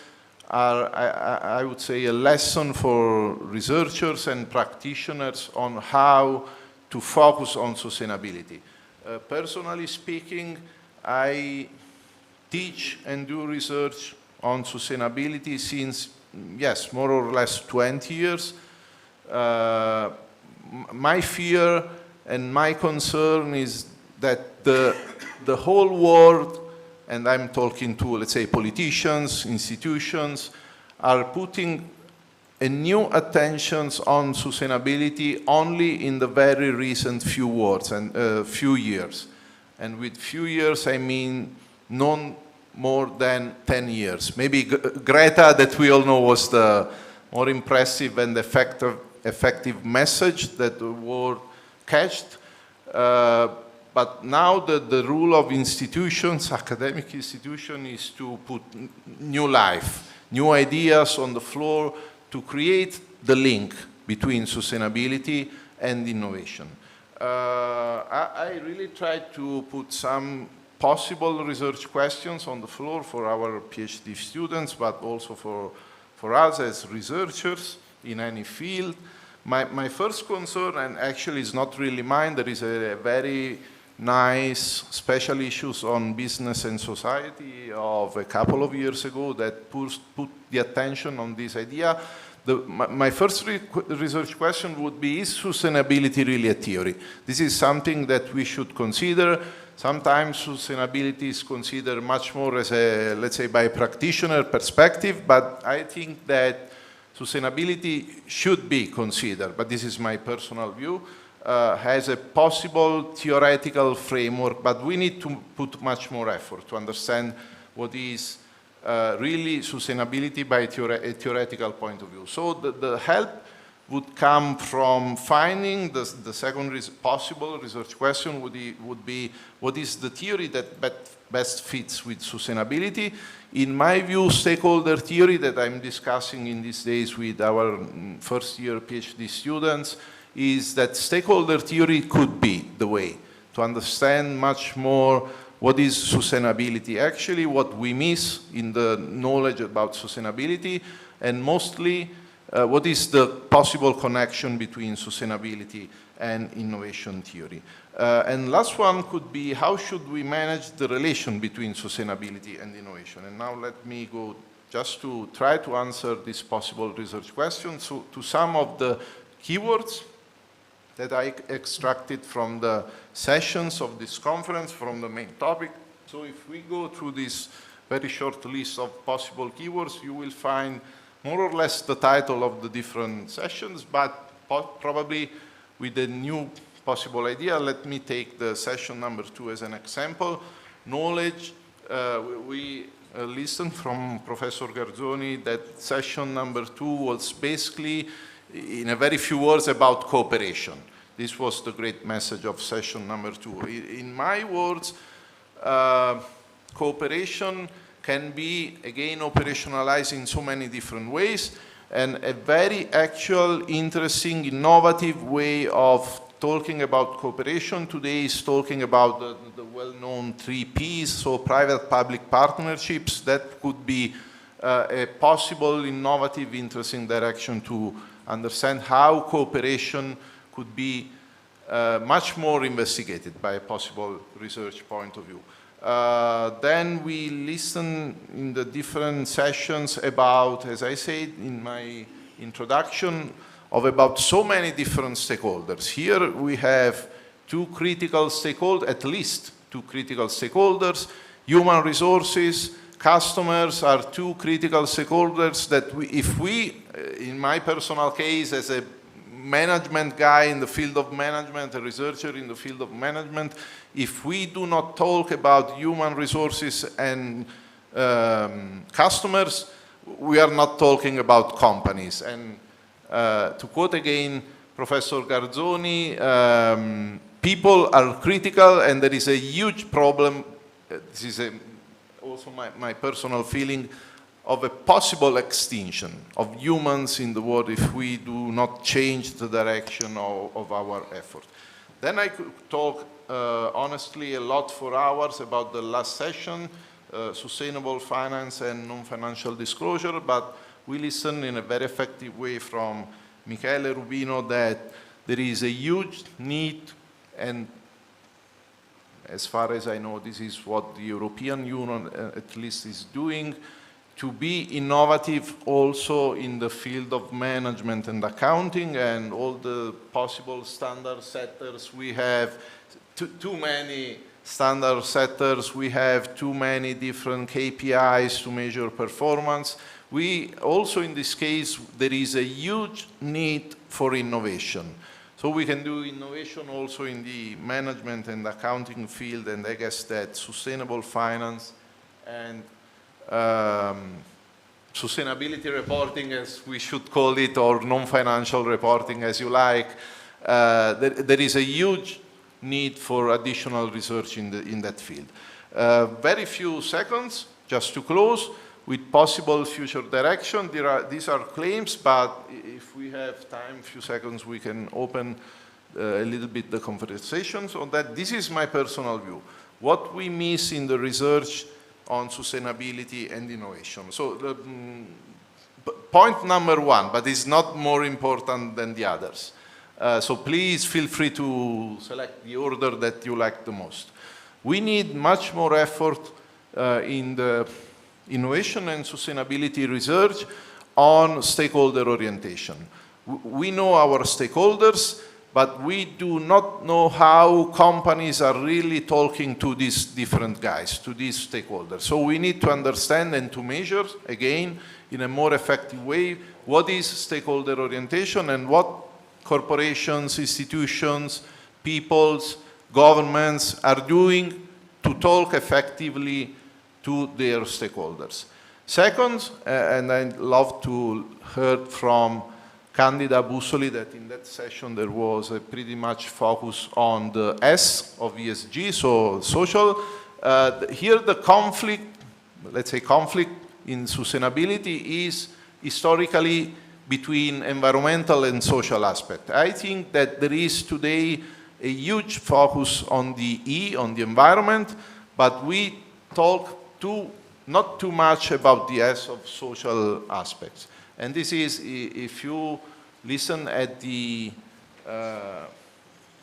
are, I would say, a lesson for researchers and practitioners on how to focus on sustainability. Personally speaking, I teach and do research on sustainability since, yes, more or less 20 years. My fear and my concern is that the whole world, and I'm talking to, let's say, politicians, institutions, are putting a new attention on sustainability only in the very recent few years. And with few years, I mean no more than 10 years. Maybe Greta, that we all know was the more impressive and effective message that the world catched. But now the rule of institutions, academic institutions, is to put new life, new ideas on the floor to create the link between sustainability and innovation. I really tried to put some possible research questions on the floor for our PhD students, but also for us as researchers in any field. My first concern, and actually it's not really mine, there is a very nice special issues on business and society of a couple of years ago that put the attention on this idea. My first research question would be, is sustainability really a theory? This is something that we should consider. Sometimes sustainability is considered much more as a, let's say, by a practitioner perspective, but I think that sustainability should be considered, but this is my personal view, has a possible theoretical framework, but we need to put much more effort to understand what is really sustainability by a theoretical point of view. So the help would come from finding the second possible research question would be what is the theory that best fits with sustainability. In my view, stakeholder theory that I'm discussing in these days with our first year PhD students is that stakeholder theory could be the way to understand much more what is sustainability, actually what we miss in the knowledge about sustainability, and mostly what is the possible connection between sustainability and innovation theory. And last one could be, how should we manage the relation between sustainability and innovation? And now let me go just to try to answer this possible research question to some of the keywords that I extracted from the sessions of this conference, from the main topic. So if we go through this very short list of possible keywords, you will find more or less the title of the different sessions, but probably with a new possible idea. Let me take the session number 2 as an example. Knowledge. We listened from Professor Garzoni that session number 2 was basically, in a very few words, about cooperation. This was the great message of session number 2. In my words, cooperation can be, again, operationalized in so many different ways, and a very actual, interesting, innovative way of talking about cooperation today is talking about the well-known 3 Ps, so private-public partnerships. That could be a possible, innovative, interesting direction to understand how cooperation could be much more investigated by a possible research point of view. Then we listen in the different sessions about, as I said in my introduction, of about so many different stakeholders. Here we have 2 critical stakeholders, at least 2 critical stakeholders. Human resources, customers are 2 critical stakeholders that if we, in my personal case, as a management guy in the field of management, a researcher in the field of management, if we do not talk about human resources and customers, we are not talking about companies. And to quote again Professor Garzoni, people are critical, and there is a huge problem. This is also my personal feeling of a possible extinction of humans in the world if we do not change the direction of our effort. Then I could talk honestly a lot for hours about the last session, sustainable finance and non-financial disclosure, but we listen in a very effective way from Michele Rubino that there is a huge need, and as far as I know, this is what the European Union at least is doing, to be innovative also in the field of management and accounting, and all the possible standard setters. We have too many standard setters, we have too many different KPIs to measure performance. We also, in this case, there is a huge need for innovation. So we can do innovation also in the management and accounting field, and I guess that sustainable finance and sustainability reporting, as we should call it, or non-financial reporting, as you like, there is a huge need for additional research in that field. Very few seconds, just to close, with possible future direction. These are claims, but if we have time, few seconds, we can open a little bit the conversations on that. This is my personal view. What we miss in the research on sustainability and innovation. So point number one, but it's not more important than the others. So please feel free to select the order that you like the most. We need much more effort in the innovation and sustainability research on stakeholder orientation. We know our stakeholders, but we do not know how companies are really talking to these different guys, to these stakeholders. So we need to understand and to measure, again, in a more effective way, what is stakeholder orientation and what corporations, institutions, peoples, governments are doing to talk effectively to their stakeholders. Second, and I'd love to hear from Candida, BUSSOLI, that in that session there was a pretty much focus on the S of ESG, so social. Here the conflict, let's say conflict in sustainability is historically between environmental and social aspect. I think that there is today a huge focus on the E, on the environment, but we talk not too much about the S of social aspects. And this is, if you listen at the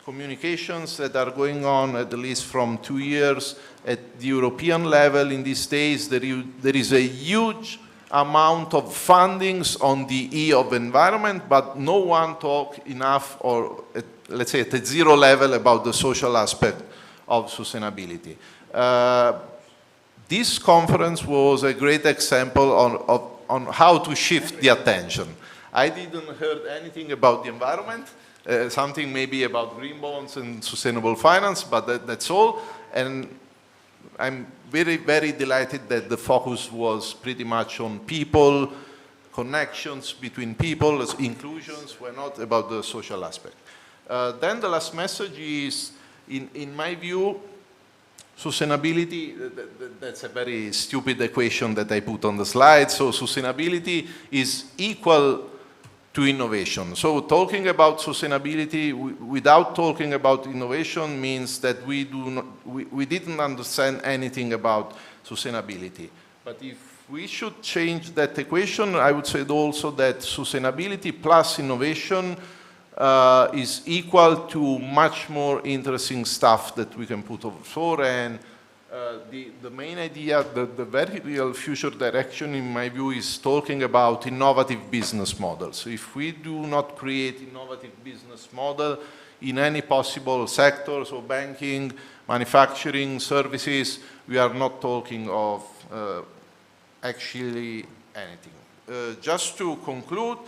communications that are going on, at least from 2 years, at the European level in these days, there is a huge amount of fundings on the E of environment, but no one talk enough, or let's say at a zero level, about the social aspect of sustainability. This conference was a great example on how to shift the attention. I didn't hear anything about the environment, something maybe about green bonds and sustainable finance, but that's all. And I'm very, very delighted that the focus was pretty much on people, connections between people, inclusions, were not about the social aspect. Then the last message is, in my view, sustainability, that's a very stupid equation that I put on the slide. So sustainability is equal to innovation. So talking about sustainability without talking about innovation means that we didn't understand anything about sustainability. But if we should change that equation, I would say also that sustainability plus innovation is equal to much more interesting stuff that we can put offshore. And the main idea, the very real future direction in my view is talking about innovative business models. If we do not create innovative business model in any possible sector, so banking, manufacturing, services, we are not talking of actually anything. Just to conclude,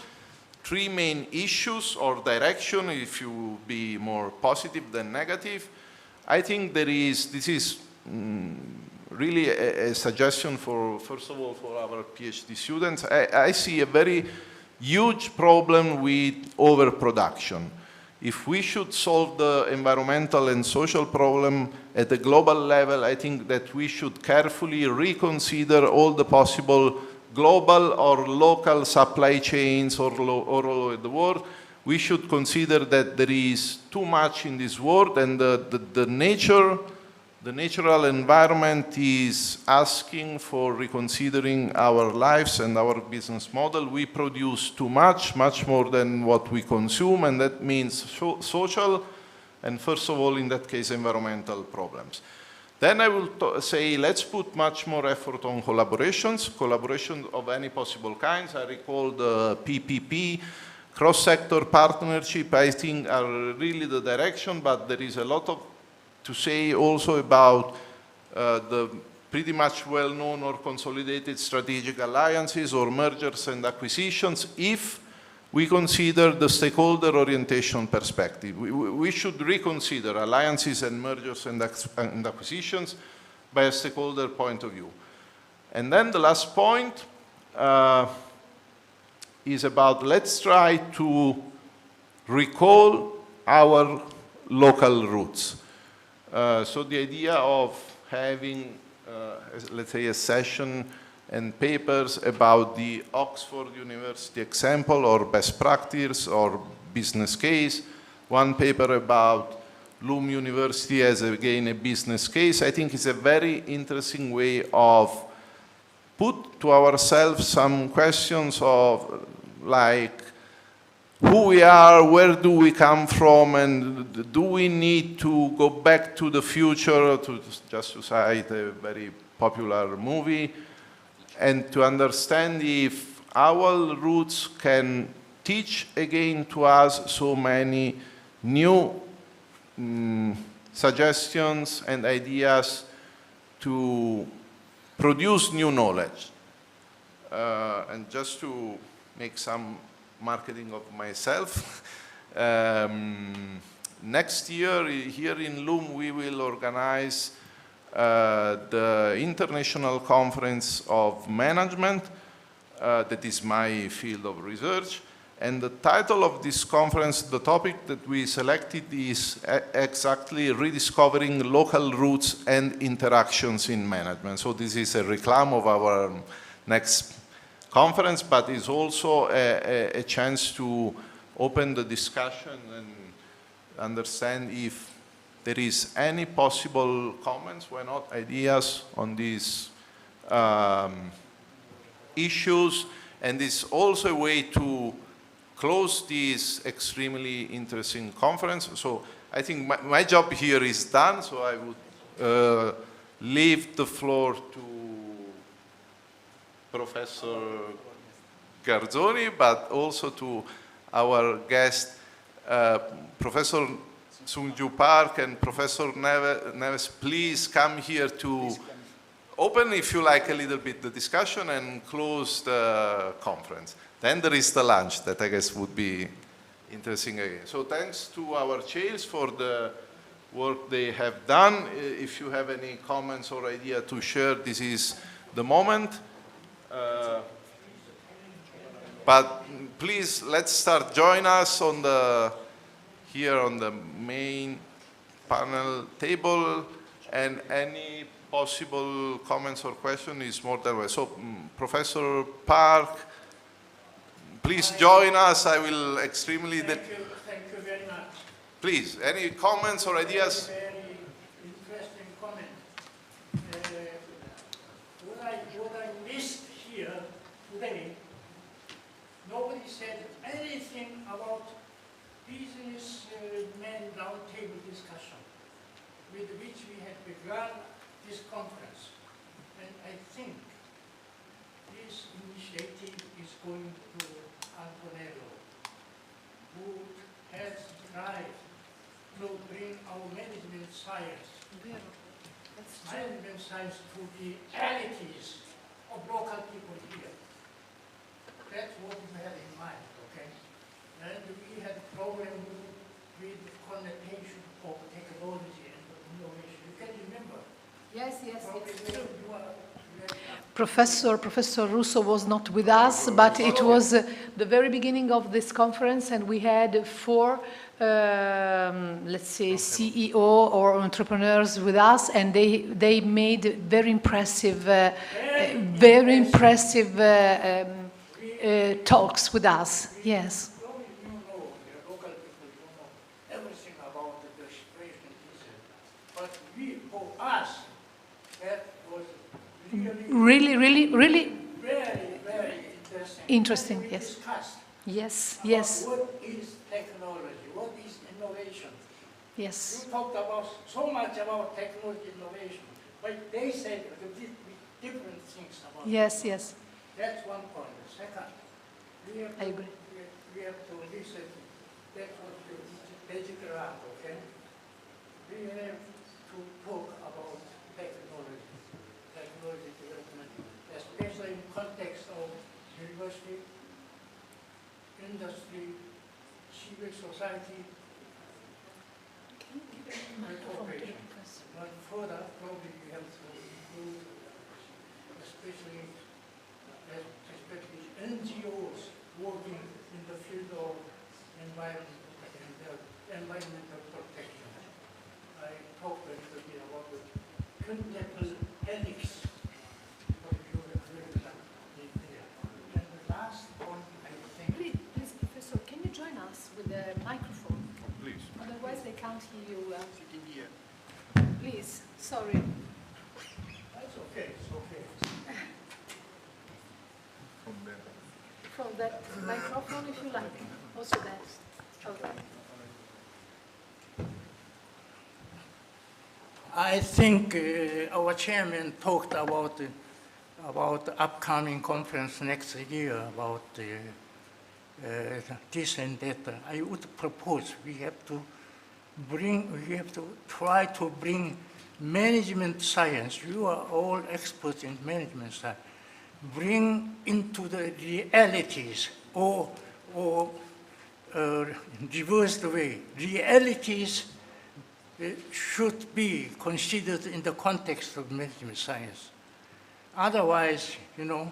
3 main issues or direction, if you be more positive than negative. I think this is really a suggestion for, first of all, for our PhD students. I see a very huge problem with overproduction. If we should solve the environmental and social problem at a global level, I think that we should carefully reconsider all the possible global or local supply chains all over the world. We should consider that there is too much in this world, and the natural environment is asking for reconsidering our lives and our business model. We produce too much more than what we consume, and that means social and, first of all, in that case, environmental problems. Then I will say, let's put much more effort on collaboration of any possible kinds. I recall the PPP, cross-sector partnership, I think are really the direction, but there is a lot to say also about the pretty much well-known or consolidated strategic alliances or mergers and acquisitions. If we consider the stakeholder orientation perspective, we should reconsider alliances and mergers and acquisitions by a stakeholder point of view. And then the last point is about, let's try to recall our local roots. So the idea of having, let's say, a session and papers about the Oxford University example or best practice or business case, one paper about Loom University as, again, a business case, I think is a very interesting way of put to ourselves some questions of like who we are, where do we come from, and do we need to go back to the future, just to cite a very popular movie, and to understand if our roots can teach again to us so many new suggestions and ideas to produce new knowledge. And just to make some marketing of myself, next year here in Loom we will organize the International Conference of Management, that is my field of research. And the title of this conference, the topic that we selected is exactly rediscovering local roots and interactions in management. So this is a reclam of our next conference, but it's also a chance to open the discussion and understand if there is any possible comments, why not ideas on these issues. And it's also a way to close this extremely interesting conference. So I think my job here is done, so I would leave the floor to Professor Garzoni, but also to our guest, Professor Sungju Park and Professor Neves. Please come here to open, if you like, a little bit the discussion and close the conference. Then there is the lunch that I guess would be interesting again. So thanks to our chairs for the work they have done. If you have any comments or idea to share, this is the moment. But please, let's start. Join us on here on the main panel table, and any possible comments or question is more than welcome. So, Professor Park, please join us. I will extremely... Thank you very much. Please, any comments or ideas? Very interesting comment. What I missed here today, nobody said anything about businessmen roundtable discussion, with which we had begun this conference. And I think this initiative is going to Antonia, who has tried to bring our management science to the realities of local people here. That's what we had in mind, okay? And we had a problem with connotation of technology and innovation. You can remember? Yes, yes. Probably Professor Russo was not with us, but it was the very beginning of this conference, and we had 4, let's say, CEO or entrepreneurs with us, and they made very impressive talks with us. Yes. Everything about the situation, but for us, that was really Really very interesting. We Yes. discussed Yes. what is technology, what is innovation. Yes. You talked about so much about technology innovation, but they said different things about it. Yes. That's one point. Second, I agree. We have to listen. That's what the digital art, okay? We have to talk about technology development, especially in context of university, industry, civil society, and cooperation. But further, probably we have to include, especially NGOs working in the field of environment and environmental protection. I talked a little bit about the continental helix of America. And the last point, I think... Please, Professor, can you join us with the microphone? Please. Otherwise, they can't hear you well. Please, sorry. That's okay, it's okay. that microphone if you like. Also that. Okay. I think our chairman talked about the upcoming conference next year about this and that. I would propose we have to try to bring management science. You are all experts in management science. Bring into the realities or reverse the way. Realities should be considered in the context of management science. Otherwise, you know,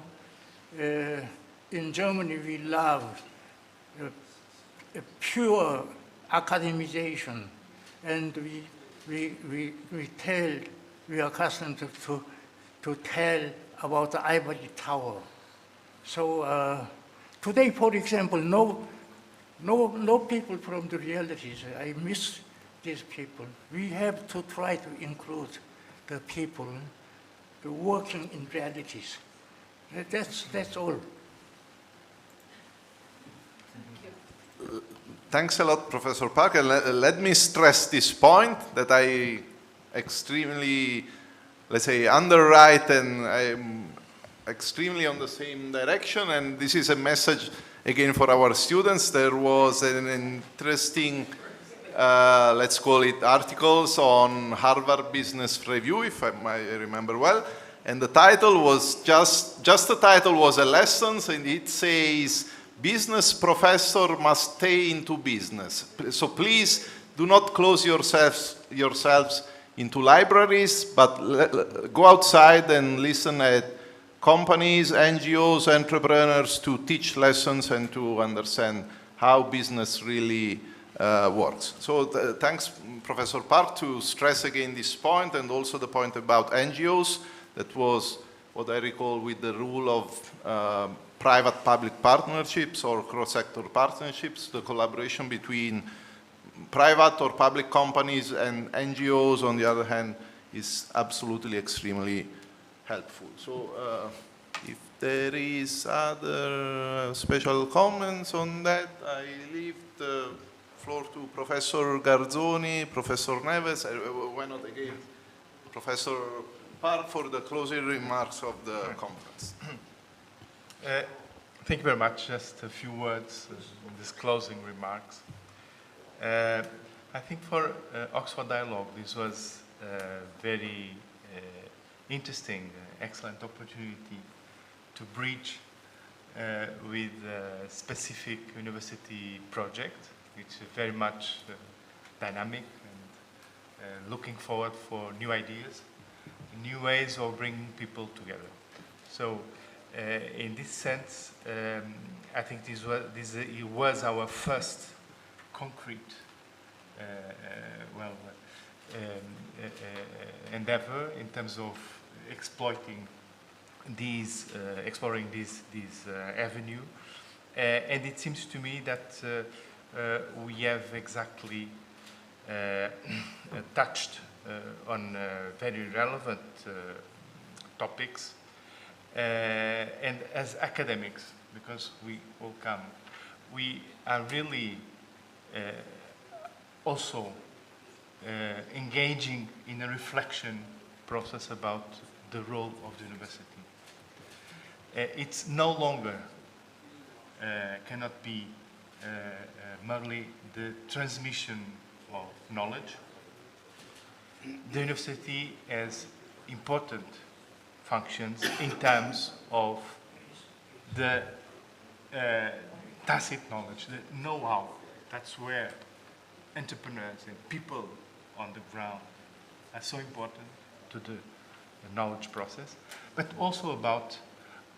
in Germany we love a pure academization, and we are accustomed to tell about the ivory tower. So today, for example, no people from the realities. I miss these people. We have to try to include the people working in realities. That's all. Thanks a lot, Professor Parker. Let me stress this point that I extremely, let's say, underwrite, and I'm extremely on the same direction. And this is a message, again, for our students. There was an interesting, let's call it, articles on Harvard Business Review, if I remember well. And the title was just the title was a lesson, and it says, business professor must stay into business. So please do not close yourselves into libraries, but go outside and listen at companies, NGOs, entrepreneurs to teach lessons and to understand how business really works. So thanks, Professor Park, to stress again this point, and also the point about NGOs. That was what I recall with the rule of private-public partnerships or cross-sector partnerships, the collaboration between private or public companies and NGOs, on the other hand, is absolutely extremely helpful. So if there is other special comments on that, I leave the floor to Professor Garzoni, Professor Neves, why not again, Professor Park for the closing remarks of the conference. Thank you very much. Just a few words in these closing remarks. I think for Oxford Dialogue, this was a very interesting, excellent opportunity to bridge with a specific university project, which is very much dynamic and looking forward for new ideas, new ways of bringing people together. So in this sense, I think this was our first concrete endeavor in terms of exploiting these, exploring this avenue. And it seems to me that we have exactly touched on very relevant topics. And as academics, because we all come, we are really also engaging in a reflection process about the role of the university. It's no longer, cannot be merely the transmission of knowledge. The university has important functions in terms of the tacit knowledge, the know-how. That's where entrepreneurs and people on the ground are so important to the knowledge process, but also about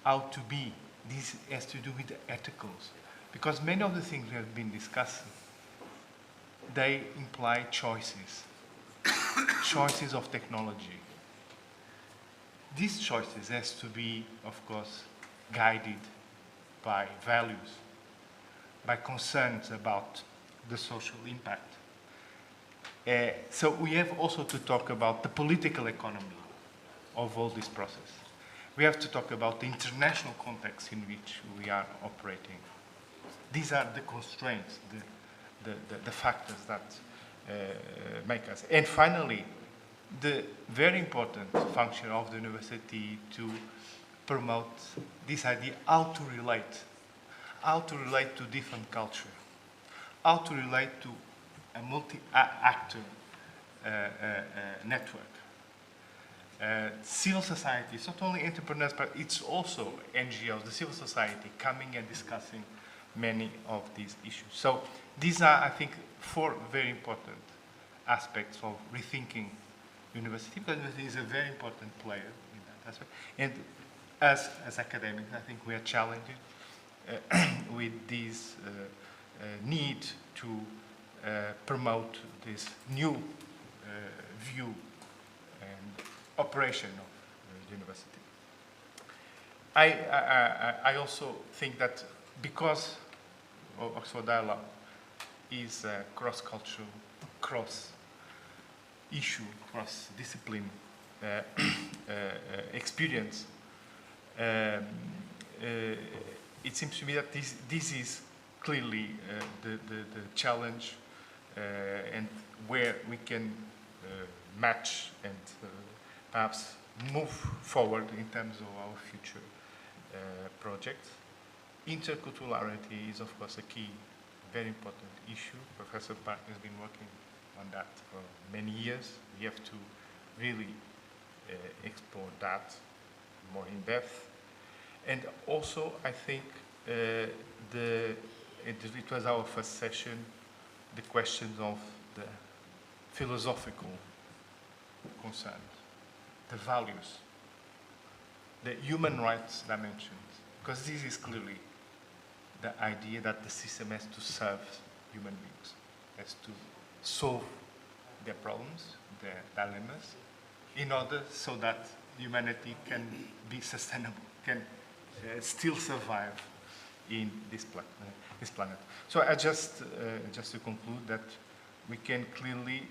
how to be. This has to do with the ethicals, because many of the things we have been discussing, they imply choices, choices of technology. These choices has to be, of course, guided by values, by concerns about the social impact. So we have also to talk about the political economy of all this process. we have to talk about the international context in which we are operating. These are the constraints, the factors that make us. And finally, the very important function of the university to promote this idea, how to relate to different culture, how to relate to a multi-actor network. Civil society, it's not only entrepreneurs, but it's also NGOs, the civil society, coming and discussing many of these issues. So these are, I think, 4 very important aspects of rethinking university, because university is a very important player in that aspect. And as academics, I think we are challenged with this need to promote this new view and operation of the university. I also think that because Oxford Dialogue is a cross-cultural, cross-issue, cross-discipline experience, it seems to me that this is clearly the challenge and where we can match and perhaps move forward in terms of our future projects. Interculturality is, of course, a key, very important issue. Professor Park has been working on that for many years. We have to really explore that more in depth. And also, I think it was our first session, the questions of the philosophical concerns, the values, the human rights dimensions, because this is clearly the idea that the system has to serve human beings, has to solve their problems, their dilemmas, in order so that humanity can be sustainable, can still survive in this planet. So I just to conclude that we can clearly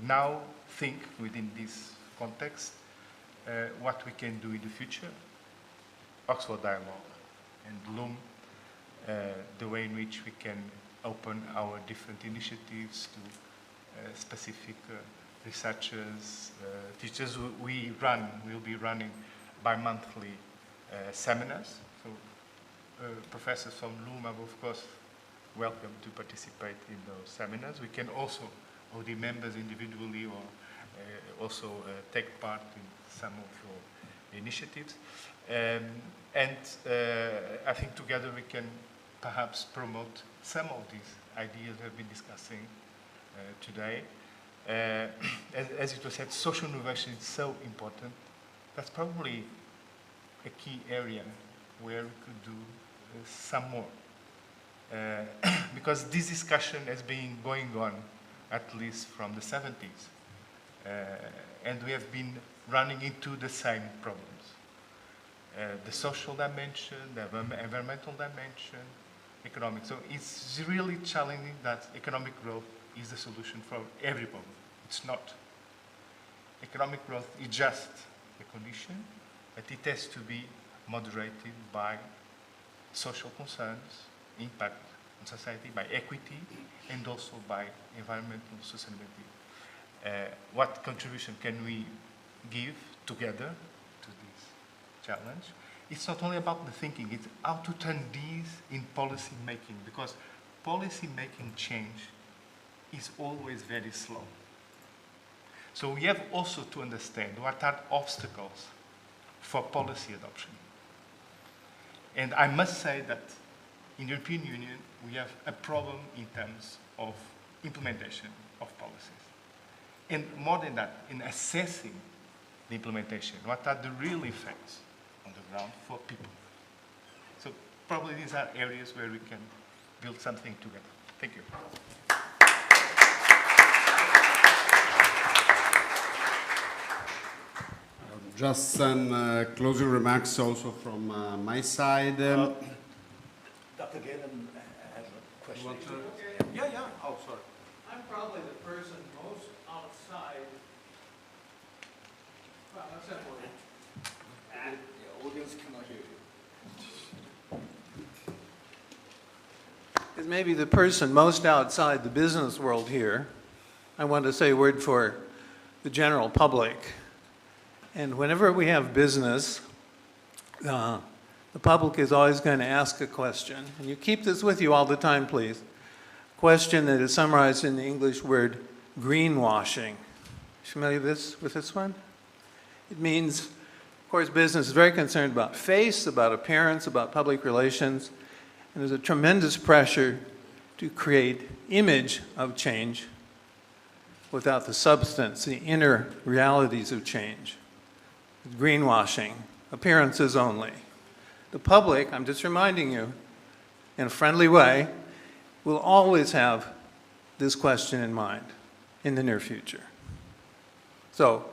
now think within this context what we can do in the future. Oxford Dialogue and Loom, the way in which we can open our different initiatives to specific researchers, teachers. We'll be running bi-monthly seminars. So professors from Loom are, of course, welcome to participate in those seminars. We can also, or the members individually, or also take part in some of your initiatives. And I think together we can perhaps promote some of these ideas we've been discussing today. As it was said, social innovation is so important. That's probably a key area where we could do some more. Because this discussion has been going on at least from the 70s. And we have been running into the same problems. The social dimension, the environmental dimension, economic. So it's really challenging that economic growth is the solution for every problem. It's not. Economic growth is just a condition, but it has to be moderated by social concerns, impact on society, by equity, and also by environmental sustainability. What contribution can we give together to this challenge? It's not only about the thinking, it's how to turn these in policy making, because policy making change is always very slow. So we have also to understand what are obstacles for policy adoption. And I must say that in the European Union, we have a problem in terms of implementation of policies. And more than that, in assessing the implementation, what are the real effects on the ground for people? So probably these are areas where we can build something together. Thank you. Just some closing remarks also from my side. Dr. Galen has a question. Yeah. Oh, sorry. I'm probably the person most outside. Well, that's that word. As maybe the person most outside the business world here, I want to say a word for the general public. And whenever we have business, the public is always going to ask a question. And you keep this with you all the time, please. Question that is summarized in the English word greenwashing. Familiar with this one? It means, of course, business is very concerned about face, about appearance, about public relations. And there's a tremendous pressure to create image of change without the substance, the inner realities of change. Greenwashing, appearances only. The public, I'm just reminding you, in a friendly way, will always have this question in mind in the near future. So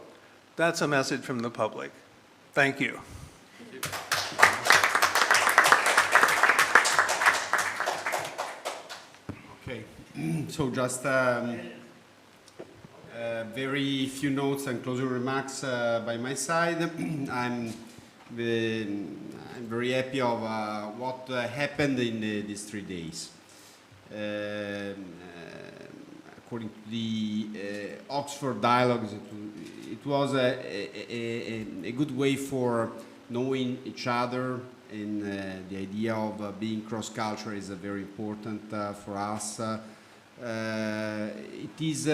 that's a message from the public. Thank you. Okay, so just very few notes and closing remarks by my side. I'm very happy of what happened in these 3 days. According to the Oxford Dialogues, it was a good way for knowing each other, and the idea of being cross-cultural is very important for us. It is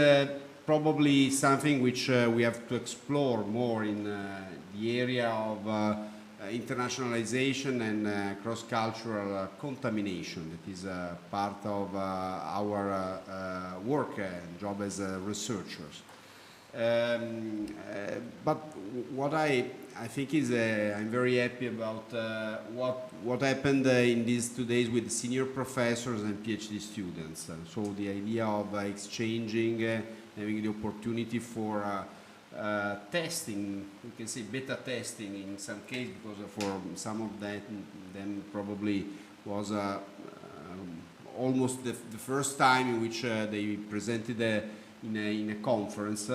probably something which we have to explore more in the area of internationalization and cross-cultural contamination. That is part of our work and job as researchers. But what I think is I'm very happy about what happened in these 2 days with senior professors and PhD students. So the idea of exchanging, having the opportunity for testing, we can say beta testing in some cases, because for some of them probably was almost the first time in which they presented in a conference.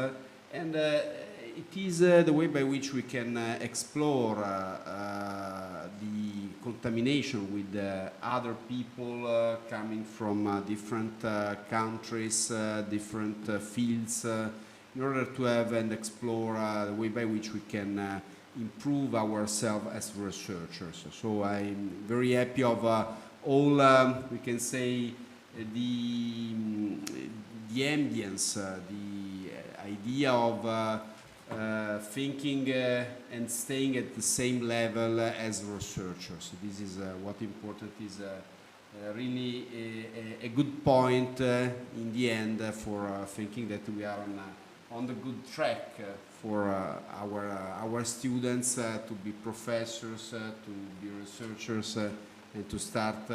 And it is the way by which we can explore the contamination with other people coming from different countries, different fields, in order to have and explore the way by which we can improve ourselves as researchers. So I'm very happy of all, we can say, the ambience, the idea of thinking and staying at the same level as researchers. This is what important is really a good point in the end for thinking that we are on the good track for our students to be professors, to be researchers, and to start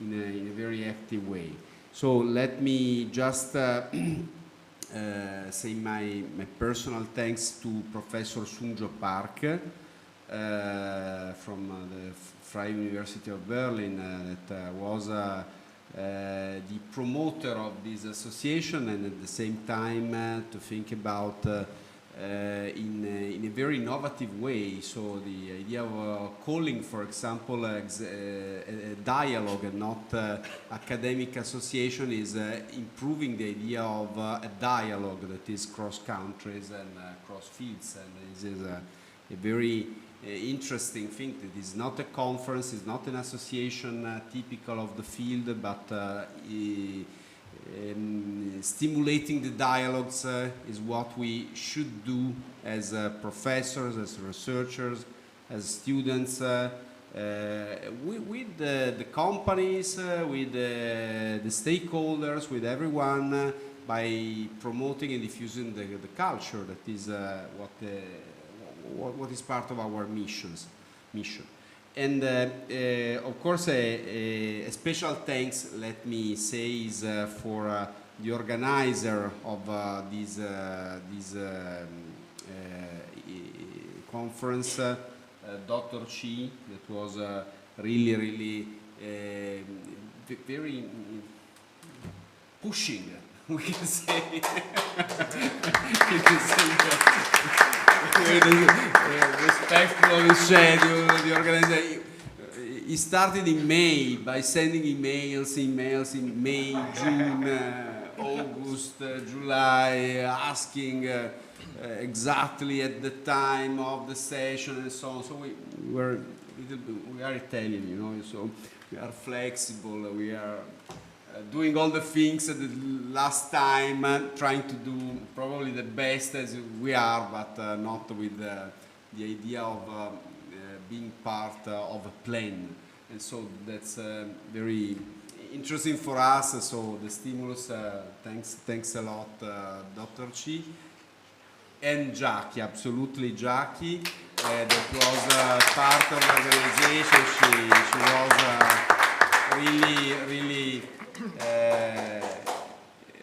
in a very active way. So let me just say my personal thanks to Professor Sungjo Park from the Freie University of Berlin that was the promoter of this association, and at the same time to think about in a very innovative way. So the idea of calling, for example, a dialogue and not academic association is improving the idea of a dialogue that is cross countries and cross fields. And this is a very interesting thing. It is not a conference, it's not an association typical of the field, but stimulating the dialogues is what we should do as professors, as researchers, as students, with the companies, with the stakeholders, with everyone, by promoting and diffusing the culture that is what is part of our mission. And of course, a special thanks, let me say, is for the organizer of this conference, Dr. Chi, that was really very pushing, we can say. We can say that. respectfully said, the organization. He started in May by sending emails in May, June, August, July, asking exactly at the time of the session and so on. So we are Italian, you know, so we are flexible. We are doing all the things at the last time, trying to do probably the best as we are, but not with the idea of being part of a plan. And so that's very interesting for us. So the stimulus, thanks a lot, Dr. Chi. And Jackie, absolutely Jackie, that was part of the organization. She was really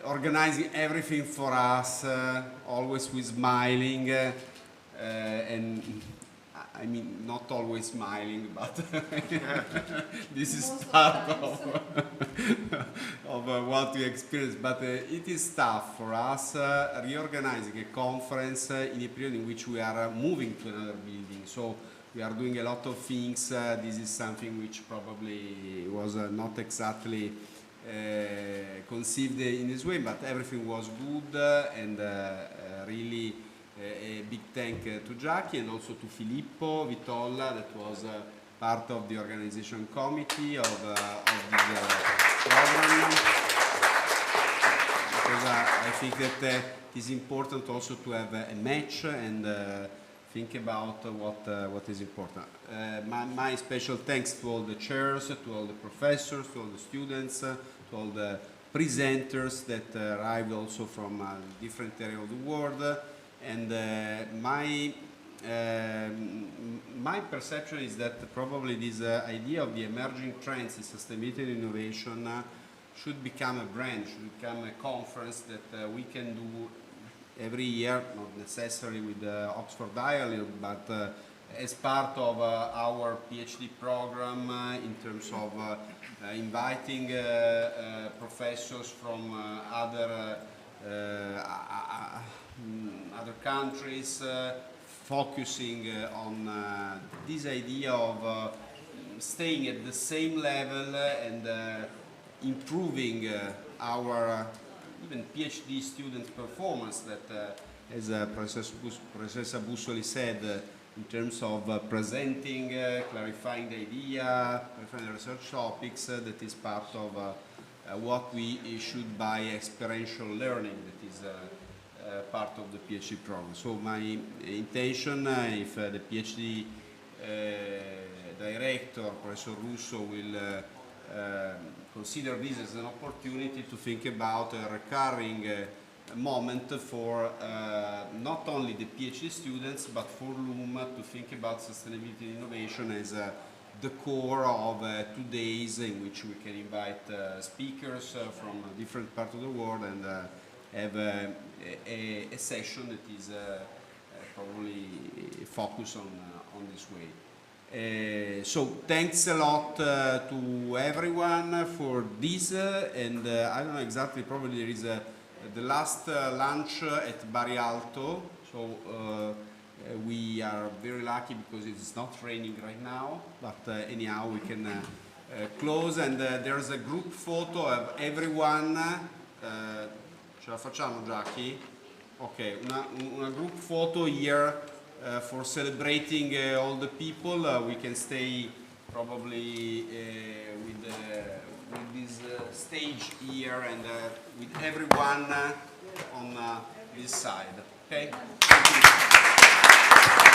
organizing everything for us, always with smiling, and I mean, not always smiling, but this is part of what we experience. But it is tough for us reorganizing a conference in a period in which we are moving to another building. So we are doing a lot of things. This is something which probably was not exactly conceived in this way, but everything was good and really. A big thank to Jackie and also to Filippo Vitolla, that was part of the organization committee of this program. Because I think that it is important also to have a match and think about what is important. My special thanks to all the chairs, to all the professors, to all the students, to all the presenters that arrived also from different areas of the world. And my perception is that probably this idea of the emerging trends in sustainability and innovation should become a brand, should become a conference that we can do every year, not necessarily with the Oxford Dialogue, but as part of our PhD program in terms of inviting professors from other countries, focusing on this idea of staying at the same level and improving our even PhD students' performance that, as Professor Bussoli said, in terms of presenting, clarifying the idea, clarifying the research topics, that is part of what we should by experiential learning, that is part of the PhD program. So my intention, if the PhD director, Professor Russo, will consider this as an opportunity to think about a recurring moment for not only the PhD students, but for LUM to think about sustainability and innovation as the core of 2 days in which we can invite speakers from different parts of the world and have a session that is probably focused on this way. So thanks a lot to everyone for this, and I don't know exactly, probably there is the last lunch at Bari Alto, so we are very lucky because it's not raining right now, but anyhow we can close, and there's a group photo of everyone. Ce la facciamo, Jackie? Okay, una group photo here for celebrating all the people. We can stay probably with this stage here and with everyone on this side. Okay? Thank you.